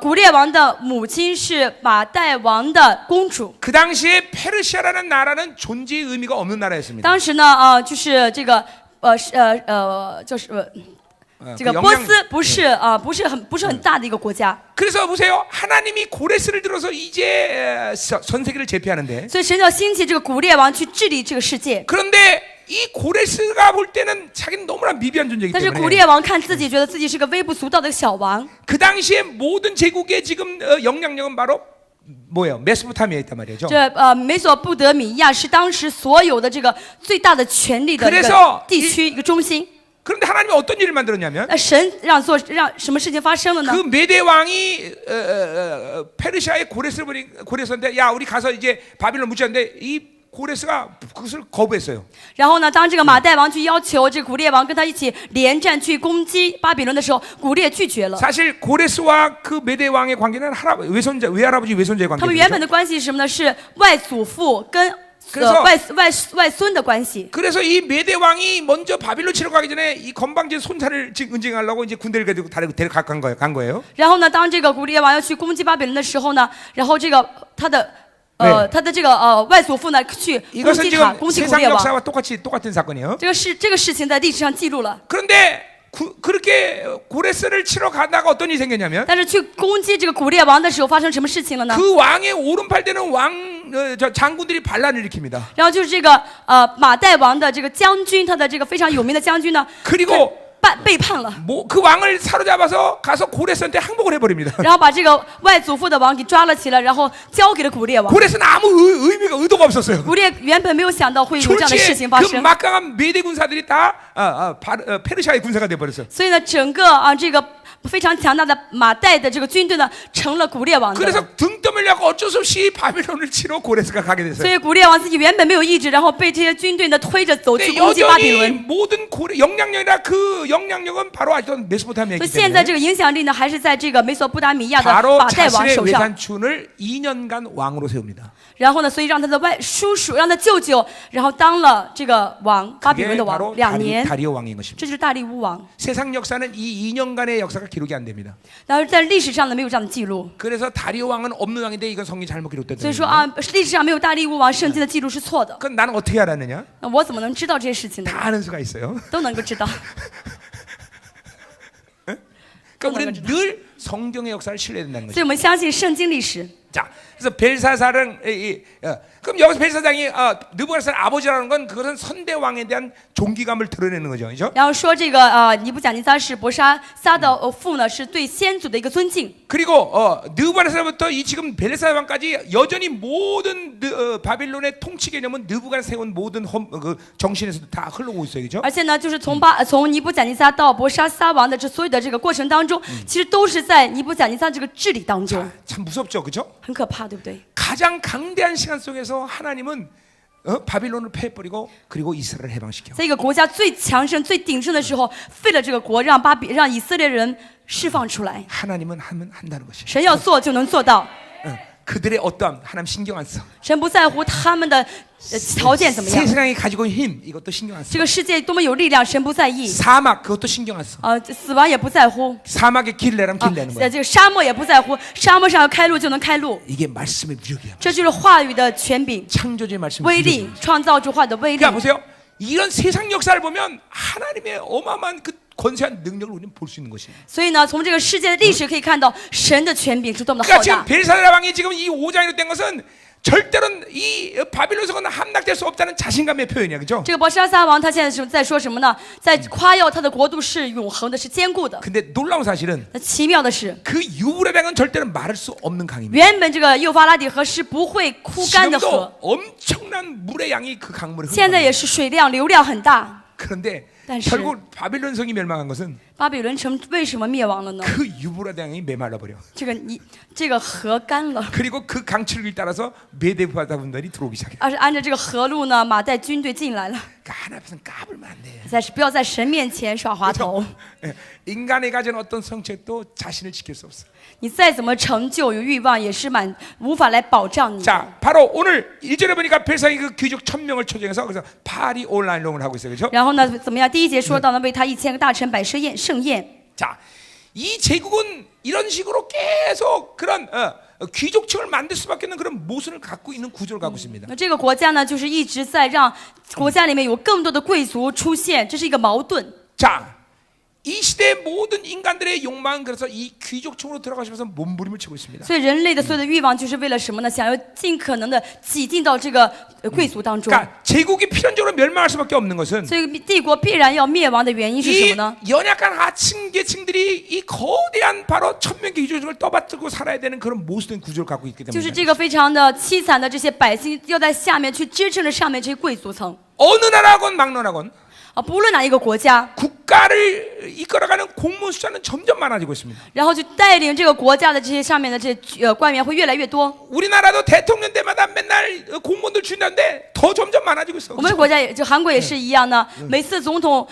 古列王的母亲是马代王的公主。 그 당시에 페르시아라는 나라는 존재의 의미가 없는 나라였습니다. 当时呢，就是这个就是这个 그 波 영향- 斯不是很大的一个国家， 그래서 보세요. 하나님이 고레스를 들어서 이제 전 세계를 제패하는데 所以神要兴起这个古列王去治理这个世界。 그런데 이 고레스가 볼 때는 자기는 너무나 미비한 존재이기 但是古 때문에 列王看自己，觉得自己是个微不足道的小王。 그 당시에 모든 제국의 지금 영향력은 바로 뭐예요? 메소포타미아에 있단 말이죠. 这美索不达米亚是当时所有的这个最大的权力的一 그래서 个地区，一个中心。 그런데 하나님이 어떤 일을 만들었냐면 那神让什么事情发生了呢？ 그 메대 왕이 페르시아의 고레스를 보니 고레스인데 야 우리 가서 이제 바빌론 묻자는데 이 고레스가 그것을 거부했어요. 然后呢，当这个马代王去要求这个古列王跟他一起连战去攻击巴比伦的时候，古列拒绝了。 사실 고레스와 그 메대 왕의 관계는 외할아버지 외손자의 他们原 관계죠. 本的关系是什么呢？是外祖父跟 그래서 外孙的关系。 그래서 이 메대 왕이 먼저 바빌론 치러 가기 전에 이 건방진 손자를 은징하려고 이제 군대를 가지고 데려간 거예요. 然后呢，当这个古列王要去攻击巴比伦的时候呢，然后这个他的这个外祖父呢去攻 이것은 击 지금 攻击古 세상 列王。 역사와 똑같은 사건이에요. 这个事情在历史上记录了。 그런데 그렇게 고레스를 치러 가다가 어떤 일이 생겼냐면 但是去攻击这个古列王的时候，发生什么事情了呢？ 그 왕의 오른팔 되는 장군들이 반란을 일으킵니다. 然后就是这个马代王的这个将军，他的这个非常有名的将军呢， 그리고 背叛了， 그 왕을 사로잡아서 가서 고레스한테 항복을 해버립니다. 然后把这个外祖父的王给抓了起来，然后交给了古列王。 고레스는 아무 의도가 없었어요. 古列原本没有想到会有这样的事 졸지에 情发 그 生， 막강한 메대 군사들이 다 페르시아의 군사가 돼버렸어요. 所以呢，整个这个非常强大的马代的这个军队呢，成了古列王的。 그래서 등 떠밀려고 어쩔 수 없이 바빌론을 치러 고레스가 가게 所 됐어요. 以古列王自己原本没有意志，然后被这些军队呢推着走去 근데 攻击巴比 여전히 伦。 모든 영향력이나 그 영향력은 바로 아직도 所以 메소포타미아이기 现在 때문에 这个影响力呢，还是在这个美索不达米亚的 바로 马代王 자신의 手上。 외삼촌을 2년간 왕으로 세웁니다. 然后呢，所以让他的叔叔，让他舅舅，然后当了这个王，巴比伦 그게 的王 바로 2年， 다리오 왕인 것입니다. 这就是大利乌王。 세상 역사는 이 2년간의 역사가 기록이 안 됩니다. 然后在历史上呢，没有这样的记录。 그래서 다리오 왕은 없는 왕인데 이건 성경이 잘못 所以 기록됐다. 说历史上没有大利乌王，圣经的记录是错的。 그건 나는 어떻게 알았느냐? 那我怎么能知道这些事情呢？ 다 아는 수가 있어요. 都能够知道。 그러니까 우리는 늘 성경의 역사를 신뢰해야 된다는 所 거죠. 以我们相信圣经历史。 자, 그래서 벨사살은 그럼 여기서 벨사장이 느부갓네살 아버지라는 건 그것은 선대 왕에 대한 존귀감을 드러내는 거죠, 그렇죠? 然后说这个尼布甲尼撒是伯沙撒的父呢，是对先祖的一个尊敬。 그리고 느부갓네살부터 이 지금 벨사살 왕까지 여전히 모든 바빌론의 통치 개념은 느부갓네살 세운 모든 그 정신에서도 다 흘러오고 있어요, 그렇죠? 而且呢，就是从尼布甲尼撒到伯沙撒王的这所有的这个过程当中，其实都是在尼布甲尼撒这个治理当中， 참 무섭죠, 그렇죠? 很可怕，对不对？ 가장 강대한 시간 속에서 하나님은 바빌론을 패버리고 그리고 이스라엘을 해방시켜. 在一个国家最强盛、最鼎盛的时候，废了这个国，让以色列人释放出来。 하나님은 하면 한다는 것이. 神要做就能做到， 그들의 어떠함 하나님 신경 안 써. 神不在乎他们的条件怎么样， 세상이 가지고 있는 힘 이것도 신경 안 써. 这个世界多么有力量，神不在意。 사막 그것도 신경 안 써. 死亡也不在乎。 사막에 길 내라면 길 내는 在 거야. 这个沙漠也不在乎，沙漠上要开路就能开路， 이게 말씀의 무력이야. 这就是话语的权柄、 창조주의 말씀의 威 무력. 力，创造出话语的威力 그러니까 。 보세요. 이런 세상 역사를 보면 하나님의 어마어마한 그 권세한 능력을 우리는 볼 수 있는 것이에요. 所以呢，从这个世界的历史可以看到，神的权柄是多么的 그러니까 浩 지금 大。 벨사살 왕이 지금 이 5장으로 된 것은 절대로 이 바빌론 성은 함락될 수 없다는 자신감의 표현이야, 그렇죠? 这个伯沙撒王他现在是在说什么呢？在夸耀他的国度是永恒的，是坚固的。 근데 놀라운 사실은 那奇妙的是， 그 유브라강은 절대로 마를 수 없는 강입니다. 原本这个幼发拉底河是不会枯干的河， 지금도 엄청난 물의 양이 그 강물을 现在 흘러갑니다. 也是水量流量很大。 그런데 但是 결국 바빌론 성이 멸망한 것은 巴比伦城为什么灭亡了呢？ 그 유브라강이 메말라 버려. 这个河干了， 그리고 그 강철을 따라서 메대 바다분들이 들어오기 시작해. 而是按照这个河路呢，马代军队进来了。 그러니까 하나 앞에서는 까불면 안 돼. 不要在神面前耍滑头。 예, 인간이 가진 어떤 성격도 자신을 지킬 수 없어. 你再怎么成就有欲望，也是无法来保障你。 자, 바로 오늘 1절에 보니까 벨사이 그 귀족 1000명을 초청해서 그래서 파리 온라인롱을 하고 있어요, 그렇죠? 然后呢，怎么样？第一节说到呢，为他1000个大臣摆设盛宴。 자, 이 제국은 이런 식으로 계속 그런 귀족층을 만들 수밖에 없는 그런 모순을 갖고 있는 구조를 갖고 있습니다. 那这个国家呢，就是一直在让国家里面有更多的贵族出现，这是一个矛盾。 자, 이 시대의 모든 인간들의 욕망은 그래서 이 귀족층으로 들어가시면서 몸부림을 치고 있습니다. 所以人类的所有的欲望就是为了什么呢？想要尽可能的挤进到这个贵族当中。 그러니까 제국이 필연적으로 멸망할 수밖에 없는 것은 所以帝国必然要灭亡的原因是什 이 么呢？ 연약한 하층 계층들이 이 거대한 바로 천명계 귀족층을 떠받들고 살아야 되는 그런 모순된 구조를 갖고 있기 就是 때문에 这个非常的凄惨的这些百姓要在下面去支撑着上面这些贵族层 어느 나라건 막론하건 啊，不论哪一个国家， 국가를 이끌어가는 공무원 숫자는 점점 많아지고 있습니다. 然后去带领这个国家的这些上面的这些官员会越来越多。 우리나라도 대통령 때마다 맨날 공무원들 줄이는데 더 점점 많아지고 있어. 我们国家也就韩国也是一样的，每次总统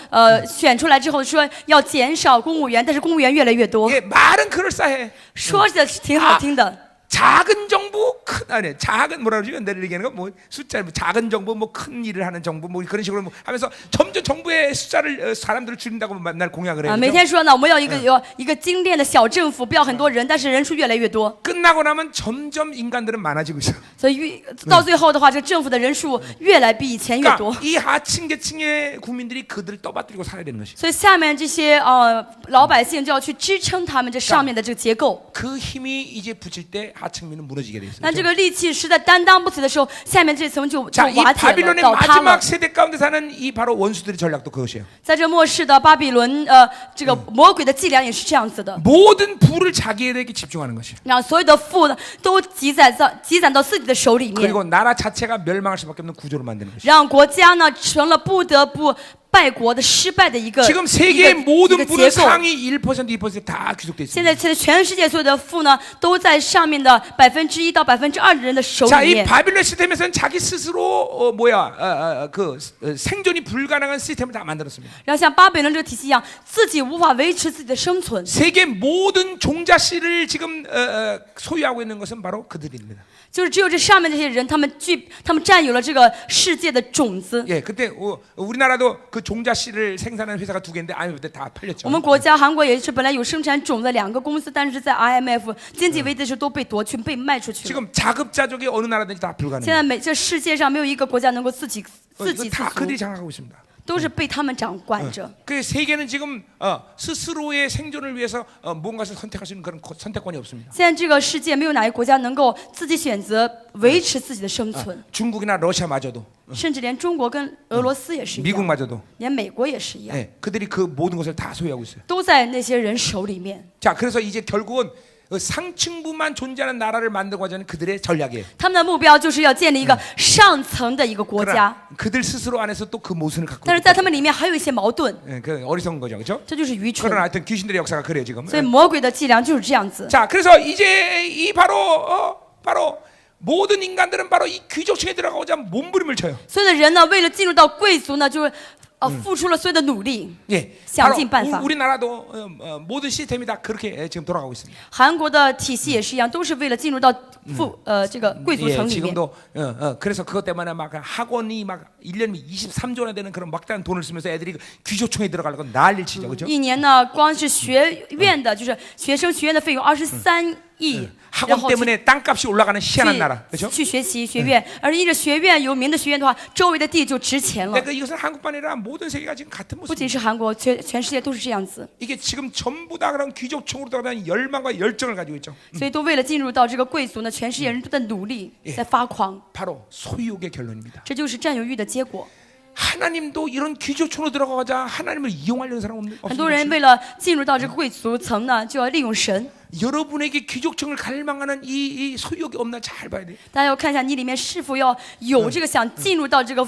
选出来之后说要减少公务员，但是公务员越来越多， 예, 말은 그럴싸해. 说的是挺好听的。 작은 정부 큰 아니 작은 뭐라 그러지 내를 얘기하는 거 뭐 숫자 뭐 작은 정부 뭐 큰 일을 하는 정부 뭐 그런 식으로 뭐 하면서 점점 정부의 숫자를 사람들을 줄인다고 맨날 공약을 해요. 每天说呢，我们要一个精炼的小政府，不要很多人，但是人数越来越多。 끝나고 나면 점점 인간들은 많아지고 있어. 所以到最后的话，这政府的人数越来比以前越多。 그러니까 이 하층 계층의 국민들이 그들을 떠받들고 살아야 되는 것이. 所以下面这些老百姓就要去支撑他们这上面的这个结构。 그 힘이 이제 붙일 때 하층민은 무너지게 돼 있어요. 那这个力气实在担当不起的时候，下面这层就 자, 이 瓦解了， 바빌론의 倒塌了 마지막 。 세대 가운데 사는 이 바로 원수들의 전략도 그것이에요. 在这末世的巴比伦，这个魔鬼的伎俩也是这样子的， 모든 부를 자기에게 집중하는 것이에요. 让所有的富呢都积攒到自己的手里面， 그리고 나라 자체가 멸망할 수밖에 없는 구조를 만드는 것이에요. 让国家呢成了不得不败国的失败的一个 지금 세계의 一 모든 个 부는 结构。 상위 1%, 2%다 귀속돼 现 있습니다. 在全世界所有的富呢，都在上面的1%到2%的人的手 자, 里 이 面。 바빌론 시스템에서는 자기 스스로 생존이 불가능한 시스템을 다 만들었습니다. 然后像巴比伦这个体系一样，自己无法维持自己的生存。 세계 모든 종자씨를 지금 소유하고 있는 것은 바로 그들입니다. 就是只有这上面这些人，他们占有了这个世界的种子。 예, 그때 우리나라도 그 종자씨를 생산하는 회사가 2개인데 IMF 때 다 팔렸죠. 我们国家韩国也是本来有生产种子2个公司，但是在 IMF 经济危机的时候都被夺去、被卖出去了。 지금 자급자족이 어느 나라든지 다 现 불가능해요. 在这世界上没有一个国家能够自给自 다 足， 그들이 장악하고 있습니다. 都是被他们掌管着。 그 세계는 지금 스스로의 생존을 위해서 무언가를 선택할 수 있는 그런 선택권이 없습니다. 现在这个世界没有哪个国家能够自己选择维持自己的生存， 중국이나 러시아마저도 甚至连中国跟俄罗斯也是一样， 미국마저도 连美国也是一样， 예, 그들이 그 모든 것을 다 소유하고 있어요. 都在那些人手里面。 자, 그래서 이제 결국은 상층부만 존재하는 나라를 만들고자 하는 그들의 전략이에요. 他们的目标就是要建立一个上层的一个国家， 그러나 그들 스스로 안에서 또 그 모순을 갖고 但是在他们里面还有一些矛盾， 예, 그 어리석은 거죠, 그렇죠? 这就是愚蠢 그러나 。 하여튼 귀신들의 역사가 그래요 지금. 所以魔鬼的伎俩就是这样子。 자, 그래서 이제 이 바로 모든 인간들은 바로 이 귀족층에 들어가고자 몸부림을 쳐요. 所有的人呢，为了进入到贵族呢，就是付出了所有的努力， 예, 想尽办法。 우리나라도 모든 시스템이 다 그렇게 지금 돌아가고 있습니다. 韩国的体系也是一样，都是为了进入到这个贵族 예, 层里面。 지금도 그래서 그것 때문에 막 학원이 막 1년에 23조나 되는 그런 막대한 돈을 쓰면서 애들이 귀족층에 들어가려고 난리를 치죠, 그렇죠? 一年呢，光是学院的，就是学院的费用23亿，然 학원 后 때문에 땅값이 올라가는 희한한 나라, 그렇죠? 去学习学院，而因着学院有名的学院的话，周围的地就值钱了。 그러니까 이것은 한국뿐 아니라 모든 세계가 지금 같은 不 모습. 仅是韩国，全世界都是这样子， 이게 지금 전부 다 그런 귀족층으로 들어가는 열망과 열정을 가지고 있죠. 所以都为了进入到这个贵族呢，全世界人都在努力，在发狂， 바로 소유욕의 결론입니다. 这就是占有欲的结果。 하나님도 이런 귀족층으로 들어가자 하나님을 이용하려는 사람 很多人为了进入到这个贵族层呢，就要利用神。 여러분에게 귀족층을 갈망하는 이 소유욕이 없나 잘 봐야 돼요. 大家要看一下你里面是否要有这个想进入到这个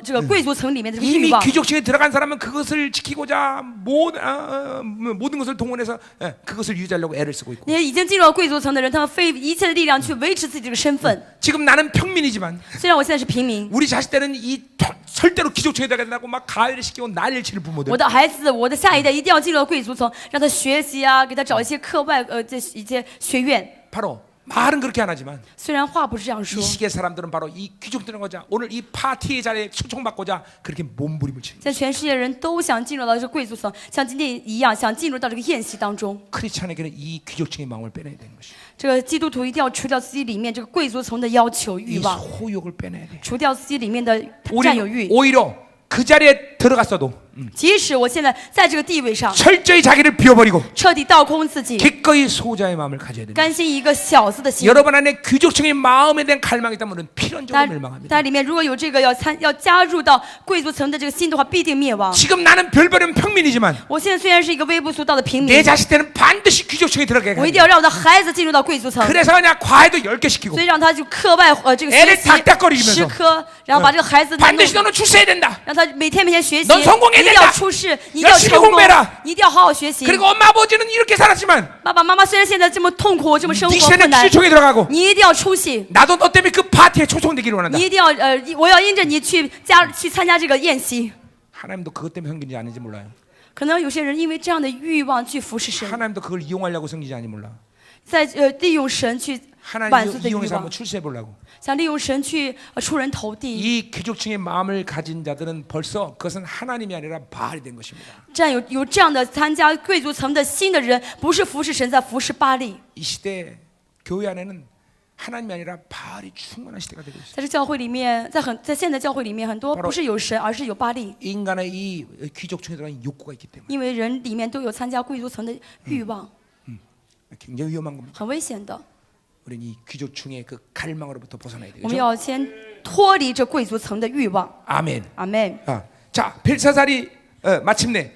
这个贵族层里面的这个欲 이미 望。 귀족층에 들어간 사람은 그것을 지키고자 모든 것을 동원해서 그것을 유지하려고 애를 쓰고 있고. 那些已经进入到贵族层的人，他们费一切的力量去维持自己这个身份。 지금 나는 평민이지만 虽然我现在是平民， 우리 자식 때는 이 절대로 귀족층에 들어가야 된다고 막 가해를 시키고 난리를 치는 부모들. 我的孩子，我的下一代一定要进入到贵族层，让他学习啊，给他找一些课外这一些学院。 바로 말은 그렇게 안 하지만 虽然话不是这样 이 说， 시기의 사람들은 바로 이 귀족들은 거자 오늘 이 파티의 자리에 초청받고자 그렇게 몸부림을 치. 在全世界人都想进入到这个贵族层，像今天一样想进入到这个宴席当中。 크리스찬에게는 이 귀족층의 마음을 빼내야 되는 것이. 这个基督徒一定要除掉自己里面这个贵族层的要求欲 이 望， 소욕을 빼내야 돼. 除掉自己里面的占有欲。 오히려 그 자리에 들어갔어도 即使我现在在这个地位上， 철저히 자기를 비워버리고 彻底倒空自己， 기꺼이 소자의 마음을 가져야 됩니다. 甘心一个小子的心。 여러분 안에 귀족층의 마음에 대한 갈망이 있다면 필연적으로 但 멸망합니다. 但里面如果有这个要加入到贵族层的这个心的话，必定灭亡。 지금 나는 별벌은 평민이지만 我现在虽然是一个微不足道的平 내 民， 자식들은 반드시 귀족층에 들어가게 我一 합니다. 定要让我的孩子进入到贵族层， 그래서 그냥 과외도 10개 시키고 所以让他就课外这个 애를 学习 닥닥거리면서 10科，然后把这个孩子弄 반드시 너는 출세해야 된다. 让他每天学习， 넌 성공해야 一定要 된다 出世，你一定要 열심히 成功 공부해라 ，你一定要好好学习。 그리고 엄마 아버지는 이렇게 살았지만 爸爸妈妈虽然现在这么痛苦，这么生 네 活困 시대는 难， 귀족층에 들어가고 你一定要出息， 나도 너 때문에 그 파티에 초청되기를 원한다. 你一定要我要因着你去参加这个宴席。 하나님도 그것 때문에 섬기지 않는지 몰라요. 可能有些人因为这样的欲望去服侍神， 하나님도 그걸 이용하려고 섬기지 않는지 몰라. 在利用神去满足 하나님 的欲 이용해서 望 한번 ， 출세해 보려고. 想利用神去出人头地。 이 귀족층의 마음을 가진 자들은 벌써 그것은 하나님이 아니라 바알이 된 것입니다. 这样有这样的参加贵族层的心的人，不是服侍神，在服侍巴力。 이 시대 교회 안에는 하나님이 아니라 바알이 충만한 시대가 되고 있어요. 在这教会里面，在现在教会里面，很多不是有神，而是有巴力， 인간의 이 귀족층에 들어간 욕구가 있기 때문에 因为人里面都有参加贵族层的欲望， 굉장히 위험한 겁니다. 很危险的。 우리는 이 귀족층의 그 갈망으로부터 벗어나야 我们 되죠. 要先脱离这贵族层的欲望。 아멘. 阿门。 자, 벨사살이 마침내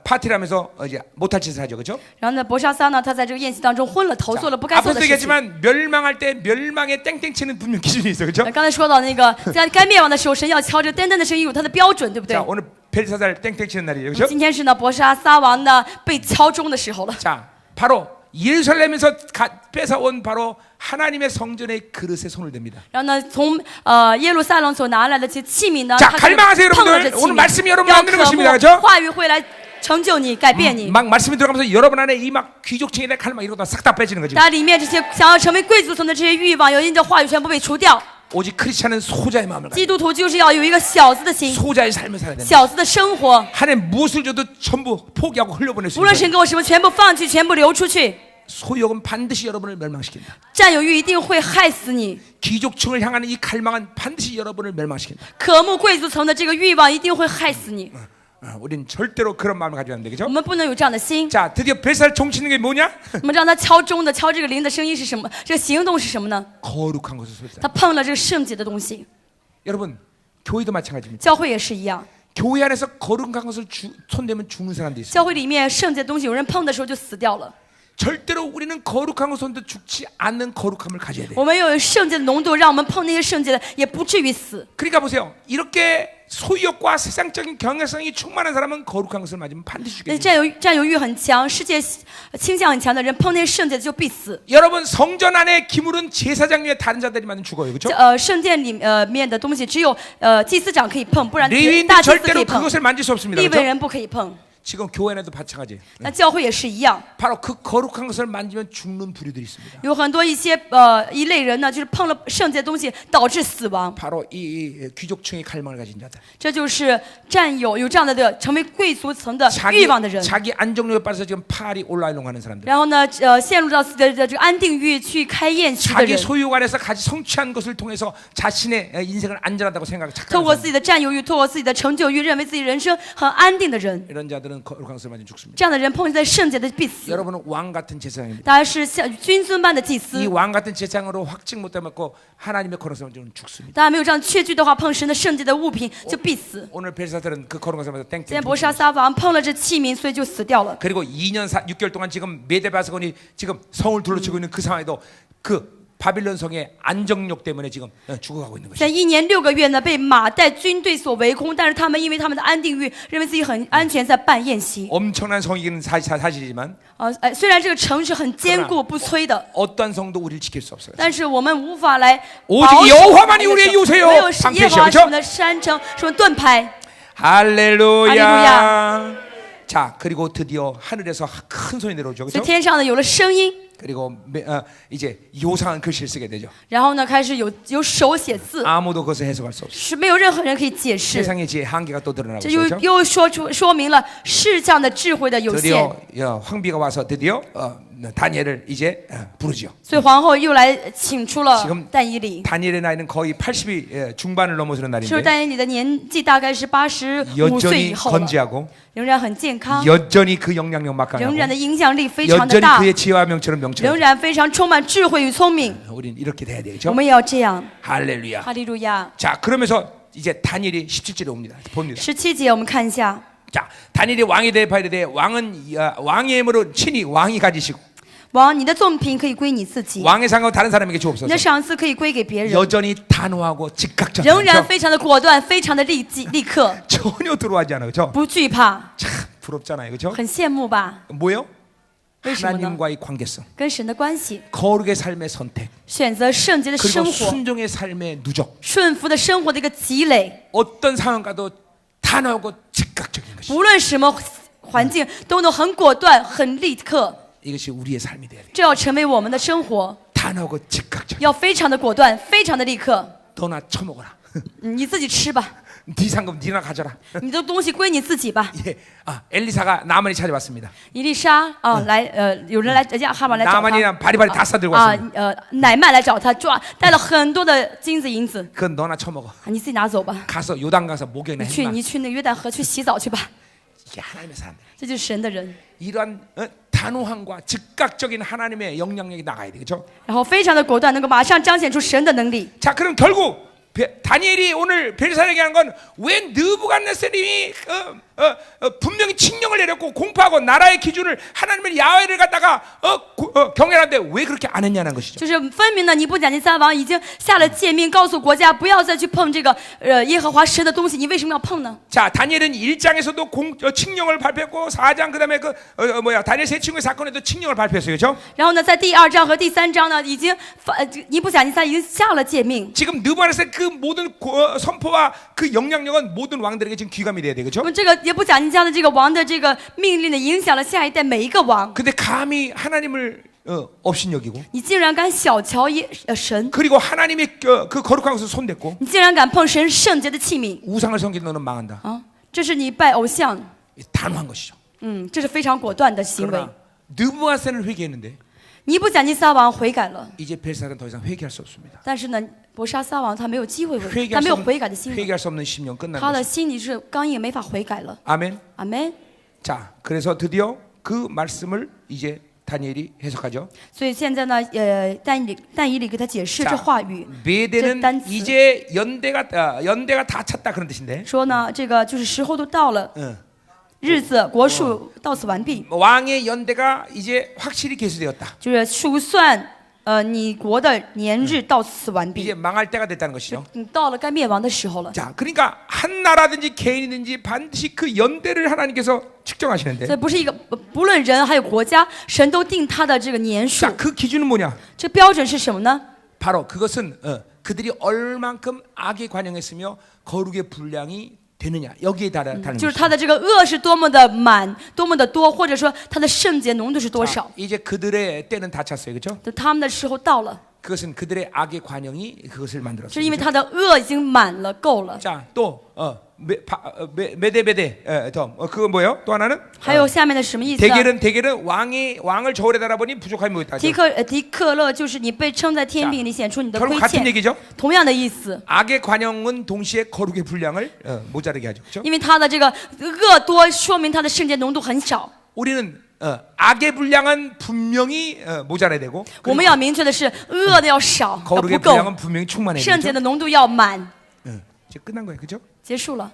파티를 하면서 이제 못할 짓을 하죠, 그렇죠? 然后呢，伯沙撒呢，他在这个宴席当中昏了头，做了不该做 앞에서 的事情。 얘기했지만 멸망할 때 멸망의 땡땡치는 분명 기준이 있어, 그렇죠? 刚才说到那个，在该灭亡的时候，神要敲这个噔噔的声音，有他的标准，对不对 자, ？ 오늘 벨사살 땡땡치는 날이에요, 그렇죠? 今天是呢，伯沙撒王呢被敲钟的时候了。 자, 바로 예루살렘에서 뺏어온 바로 하나님의 성전의 그릇에 손을 댑니다. 然后呢，从耶路撒冷所拿来的这些器皿呢， 자 他就 갈망하세요 碰了 여러분들 这器 오늘 말씀이 皿， 여러분 要 만드는 渴 것입니다 慕 그렇죠? 话语会来成就你、改变你。 막 말씀이 들어가면서 여러분 안에 이 막 귀족층에 대한 갈망 이런 거 싹 다 빼지는 거지. 大家里面这些想要成为贵族层的这些欲望，有因着话语全部被除掉。 오직 크리스찬은 소자의 마음을 基 가지고 督徒就是要有一个小子的心， 소자의 삶을 살아야 된다. 小子的生活。 하나님 무엇을 줘도 전부 포기하고 흘려보낼 수 无论 있어요. 神给我什么，全部放弃，全部流出去。 소욕은 반드시 여러분을 멸망시킨다. 占有欲一定会害死你， 귀족층을 향하는 이 갈망은 반드시 여러분을 멸망시킨다. 渴慕贵族层的这个欲望一定会害死你。 우린 절대로 그런 마음을 가지면 안 돼, 我 그죠? 们不能有这样的心。 자, 드디어 뱃살 종치는 게 뭐냐? 我们让他敲钟的敲这个铃的声音是什么？这个行动是什么呢？ 거룩한 것을 소유다. 他碰了这个圣洁的东西。 여러분, 교회도 마찬가지입니다. 教会也是一样， 교회 안에서 거룩한 것을 손대면 죽는 사람도 있어요. 教会里面圣洁的东西，有人碰的时候就死掉了。 절대로 우리는 거룩한 것 손도 죽지 않는 거룩함을 가져야 돼요. 我们有圣洁的浓度，让我们碰那些圣洁的也不至于死。 그러니까 보세요. 이렇게 소유욕과 세상적인 경향성이 충만한 사람은 거룩한 것을 맞으면 반드시 那 죽게 돼요. 占有欲很强、世界倾向很强的人，碰那些圣洁的就必死。 여러분 성전 안에 기물은 제사장 외에 다른 자들이 맞으면 죽어요. 그렇죠? 圣殿里面的东西只有祭司长可以碰，不然 레위인들 大祭司可 절대로 以碰， 그것을 만질 수 없습니다. 利未 그렇죠? 人不可以碰。 지금 교회 안에도 마찬가지. 那教会也是一样， 바로 그 거룩한 것을 만지면 죽는 부류들이 있습니다. 有很多一些一类人呢，就是碰了圣洁的东西导致死亡。 바로 이 귀족층의 갈망을 가진 자들. 这就是占有这样的成为贵族层的欲望的人。 자기 안정욕에 빠져서 지금 팔이 올라오려고 하는 사람들. 然后呢，陷入到自己的这个安定欲去开宴席的 자기 人， 소유 안에서 같이 성취한 것을 통해서 자신의 인생을 안전하다고 생각하고 透 착각하는 过 사람들. 自己的占有欲，透过自己的成就欲，认为自己人生很安定的人， 이런 자들은 거룩한 것을 맞으면 죽습니다. 这样的人碰见圣洁的必死。 여러분은 왕 같은 제사장입니다. 大家是像君尊般的祭 이 司， 왕 같은 제사장으로 확증 못 해먹고 하나님의 거룩함을 좀 죽습니다. 大家没有这样确据的话，碰神的圣洁的物品就必死。 오늘 벨사들은 그 거룩한 것을 今 땡땡. 天伯沙撒王碰了这器皿，所以就死掉了。 그리고 2년 6개월 동안 지금 메데바스건이 지금 성을 둘러치고 있는 그 상황에도 그 바빌론 성의 안정욕 때문에 지금 죽어가고 있는 在 것이죠. 1年6个月呢，被马代军队所围攻，但是他们因为他们的安定欲，认为自己很安全，在办宴席。 엄청난 성이긴 사실이지만 虽然这个城是很坚固不摧的， 어떠한 성도 우리를 지킬 수 없어요. 但是我们无法来 오직 保守 여호와만이 我们的 우리의 城 요새요 唯有是耶和华 방패시요 是我们 그렇죠? 的山城，是我们盾牌。 할렐루야. 자, 그리고 드디어 하늘에서 큰 소리 내려오죠. 所以 그렇죠? 天上呢有了声音， 그리고 이제 요상한 글씨를 쓰게 되죠. 然后呢开始有手写字， 아무도 그것을 해석할 수 없어요. 是没有任何人可以解释。 세상의 지혜의 한계가 또 드러나고 这 있죠. 又说明了世上的智慧的有限。 드디어 황비가 와서 드디어 다니엘을 이제 부르죠. 所以皇后又来请出了 지금 但以理。 다니엘의 나이는 거의 80이 중반을 넘어서는 是不是 나이인데 但以理的年纪大概是85岁 여전히 以后了， 건재하고 仍然很健康， 여전히 그 영향력 仍 막강하고 然的影响力非常的 여전히 大， 그의 지혜와 명철은 仍 명철. 然非常充满智慧与聪明。 우린 이렇게 돼야 我 되죠. 们也要这样。 할렐루야. 哈利路亚。 자, 그러면서 이제 다니엘이 17절에 옵니다. 봅니다. 17节我们看一下， 자, 다니엘이 왕이 대파야 되 왕은 왕의 힘으로 친히 왕이 가지시고 王，你的贡品可以归你自己， 왕의 상은 다른 사람에게 你 주옵소서. 的赏赐可以归给别人， 여전히 단호하고 즉각적. 仍然非常的果断，非常的立刻， 전혀 들어하지 않아요. 그렇죠? 不惧怕， 참 부럽잖아요. 그렇죠? 很羡慕吧？ 뭐요? 为什么呢？ 하나님과의 관계성, 跟神的关系， 거룩의 삶의 선택, 选择圣洁的 그리고 生活， 순종의 삶의 누적. 顺服的生活的一个积累， 어떤 상황과도 단호하고 즉각적인 것이. 不论什么环境都能很果断、很立刻， 이것이 우리의 삶이 돼야 돼. 这要成为我们的生活， 단호하고 즉각적. 要非常的果断，非常的立刻。 너나 처먹어라. 你自己吃吧， 네 상금 네나 가져라. 你的东西归你自己吧。 예, 엘리사가 나만이 찾아왔습니다. 伊丽莎啊，有人来家哈曼来找他 나만이랑 바리바리 다 싸들고 啊 왔습니다. 乃曼来找他，带了很多的金子银子， 그건 너나 처먹어. 你自己拿走吧。 가서 요단 가서 목욕이나 你 해라. 去那个约旦河去洗澡去吧， 이게 하나님의 사람들. 这就是神的人。 이러한 단호함과 즉각적인 하나님의 영향력이 나가야 되겠죠. 然后非常的果断，能够马上彰显出神的能力。 자, 그럼 결국 다니엘이 오늘 벨사에게 한 건 왜 느부갓네살이 분명히 칙령을 내렸고 공포하고 나라의 기준을 하나님의 야훼를 갖다가 경외하는데 왜 그렇게 안 했냐는 것이죠. 就是分明的，尼布甲尼撒王已经下了诫命，告诉国家不要再去碰这个耶和华神的东西，你为什么要碰呢？ 자, 다니엘은 1장에서도 칙령을 발표했고 4장 그다음에 다니엘 세 친구의 사건에도 칙령을 발표했어요. 그렇죠? 然后呢，在第2章和第3章呢，已经尼布甲尼撒已经下了诫命。 지금 느부갓네살 그 모든 선포와 그 영향력은 모든 왕들에게 지금 귀감이 돼야 되겠죠? 那么这个耶布甲尼撒的这个王的这个命令呢，影响了下一代每一个王。 근데 감히 하나님을 업신여기고 你竟然敢小瞧神， 그리고 하나님의 그 거룩한 것을 손댔고 你竟然敢碰神圣洁的器皿 우상을 섬기는 너는 망한다. 啊！这是你拜偶像， 단호한 것이죠. 这是非常果断的行为。 그러나 느부갓네살은 회개했는데 尼布甲尼撒王悔改了， 이제 벨사는 더 이상 회개할 수 없습니다. 但是呢，伯沙撒王他没有机会悔， 회개할 他没 수 有 없는, 悔改的心， 회개할 수 없는 심령 끝난 他的 것이죠. 心里是刚硬，没法悔改了。 아멘. 阿门。 자, 그래서 드디어 그 말씀을 이제 다니엘이 해석하죠. 所以现在呢，但以理给他解释这话语， 메대는 这单词 이제 연대가 다 찼다 그런 뜻인데 说呢，这个就是时候都到了， 응. 日子国数到此完毕， 왕의 연대가 이제 확실히 계수되었다. 就是数算你国的年日到此完毕 이제 ， 망할 때가 됐다는 것이죠. 你到了该灭亡的时候了。 자, 그러니까 한 나라든지 개인이든지 반드시 그 연대를 하나님께서 측정하시는데 这不是一个不论人还有国家，神都定他的这个年数。 자, 그 기준은 뭐냐? 这标准是什么呢？ 바로 그것은 그들이 얼만큼 악에 관영했으며 거룩의 분량이 되느냐 여기에 다른 就是 것이죠. 他的这个恶是多么的满，多么的多，或者说他的圣洁浓度是多 자, 少。 이제 그들의 때는 다 찼어요, 그렇죠? 他们的时候到了， 그것은 그들의 악의 관영이 그것을 是 만들었어요. 因为 그렇죠? 他的恶已经满了，够了。 자, 또 메데베데 그거 뭐예요? 또 하나는 还有下面的什么意思啊？ 대결은 왕을 저울에 달아보니 부족함이 뭐있다. 狄克勒就是你被称在天命里显出你的 결국 亏 같은 欠， 얘기죠. 同样的意思。 악의 관영은 동시에 거룩의 분량을 모자르게 하죠. 그렇죠? 因为他的这个恶多，说明他的圣洁浓度很少。 우리는 악의 분량은 분명히 모자라야 되고 我们要明确的是，恶的要少，要不 거룩의 够， 분량은 분명히 충만해야 圣洁 되죠. 的浓度要满。 이제 끝난 거예요, 그렇죠? 结束了，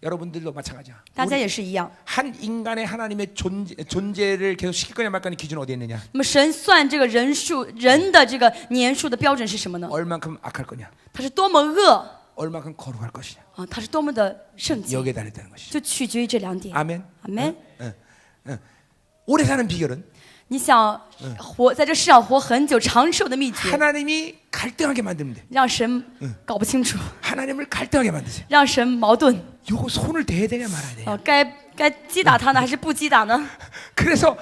여러분들도 마찬가지야. 大家也是一样。 한 인간의 하나님의 존재를 계속 시킬 거냐 말 거냐 기준 어디에 있느냐? 那么神算这个人数人的这个年数的标准是什么呢？ 얼만큼 악할 거냐? 他是多么恶 얼만큼 거룩할 것이냐? 啊，他是多么的圣洁， 여기에 달렸다는 것이죠. 就取决于这两点。 아멘. 阿门。 오래 사는 비결은 你想活在这世上活很久长寿的秘诀， 하나님이 갈등하게 만드면 돼. 让神搞不清楚， 하나님을 갈등하게 만드세요. 让神矛盾。 요거 손을 대야 되냐 말아야 돼요. 该击打他呢，还是不击打呢？ 그래서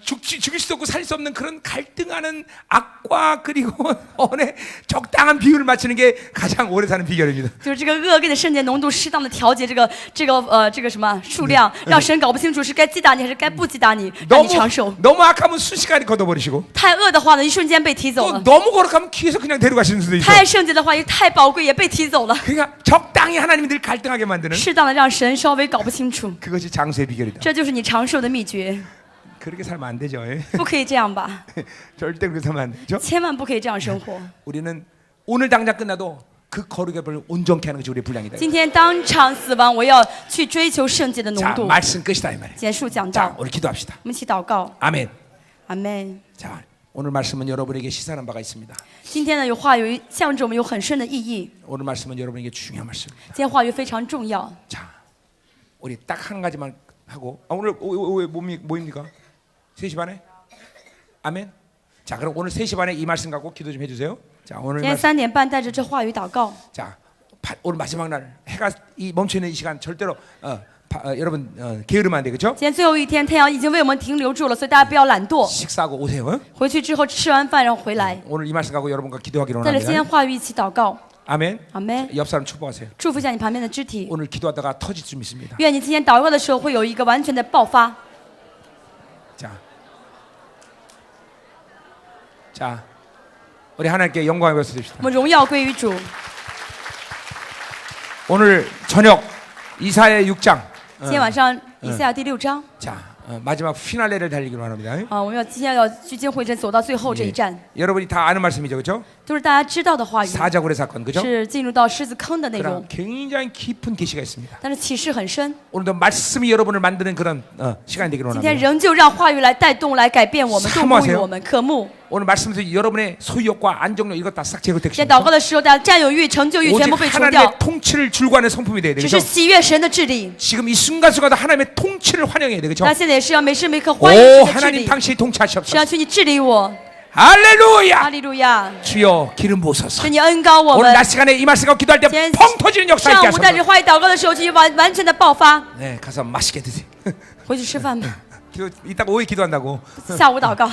죽일 수도 없고 살릴 수 없는 그런 갈등하는 악과 그리고 언의 적당한 비율을 맞추는 게 가장 오래 사는 비결입니다. 就是这个恶跟的圣洁浓度适当的调节这个什么数量，让神搞不清楚是该击打你还是该不击打你，让你长寿。 너무 악하면 순식간에 걷어버리시고 太恶的话呢，一瞬间被提走 또 了； 너무 거룩하면 귀에서 그냥 데려가시는 수도 있어. 太圣洁的话，也太宝贵，也被提走了。 그러니까 적당히 하나님이 늘 갈등하게 만드는 适当的让神稍微搞不清楚， 그것이 장수의 비결이다. 这就是你长寿的秘诀。 그렇게 살면 안 되죠. 不可以这样吧？ 절대 그렇게 살면 안 되죠. 千万不可以这样生活。 우리는 오늘 당장 끝나도 그 거룩의 불을 온전케 하는 것이 우리의 분량이다. 今天当场死亡，我要去追求圣洁的浓 자, 度。 말씀 끝이다 이 말이에요. 结束讲 자, 道， 오늘 기도합시다. 我们一起祷告。 아멘. 阿门。 자, 오늘 말씀은 여러분에게 시사하는 바가 있습니다. 今天呢，有话语向着我们有很深的意义。 오늘 말씀은 여러분에게 중요한 말씀입니다. 今天话语非常重要。 자, 우리 딱 한 가지만 하고 오늘 뭐입니까? 3시 반에? 아멘. 자, 그럼 오늘 3시 반에 이 말씀 갖고 기도 좀 해주세요. 자, 오늘 今天3点半带着这话语祷告。 자, 오늘 마지막 날 해가 멈춰 있는 이 시간 절대로 여러분 게으르면 안 돼, 그렇죠? 今天最后一天，太阳已经为我们停留住了，所以大家不要懒惰。 식사하고 오세요. 어? 回去之后吃完饭然后回来， 오늘 이 말씀 갖고 여러분과 기도하기로 带着今天 합니다. 话语一起祷告。 아멘. 阿门。 옆 사람 축복하세요. 祝福一下你旁边的肢体， 오늘 기도하다가 터질 줄 믿습니다. 愿你今天祷告的时候会有一个完全的爆发。 자, 우리 하나님께 영광을 我 드립시다. 们荣耀归于主。 오늘 저녁 이사야 6장. 今天晚上以赛亚第6章 자, 마지막 피날레를 달리기로 합니다. 啊，我们今天要聚精会神走到最后这一站， 여러분이 다 아는 말씀이죠, 그렇죠? 都是大家知道的话语， 사자굴의 사건, 그렇죠? 是进入到狮子坑的内 그런 容， 굉장히 깊은 계시가 있습니다. 但是启示很深。 오늘도 말씀이 여러분을 만드는 그런 시간이 되기로 今天 합니다. 仍旧让话语来带动、来改变我们，动物于我们，渴慕。 오늘 말씀에서 여러분의 소유욕과 안정욕 이것 다 싹 今天 제거되겠습니다. 祷告的时候，大家占有欲、成就欲全 오직 部被除掉 하나님의 ， 통치를 줄과하는 성품이 돼야 只 되겠죠? 是喜悦神的治理。 지금 이 순간순간도 하나님의 통치를 환영해야 되겠죠? 那现在也是要每时每刻欢迎 오 神的治 하나님 理， 당신이 是 통치하시옵소서. 要去你治理我。 할렐루야. 哈利路亚！ 주여 기름 부으소서. 是你恩膏我 오늘 们。 낮 시간에 이 말씀과 기도할 때 제- 펑 터지는 역사 있게 上午带着 하소서. 话语祷告的时候，去完全的爆发。 네, 가서 맛있게 드세요. 回去吃饭吧， 기도 이따가 오후에 기도한다고. 下午祷告。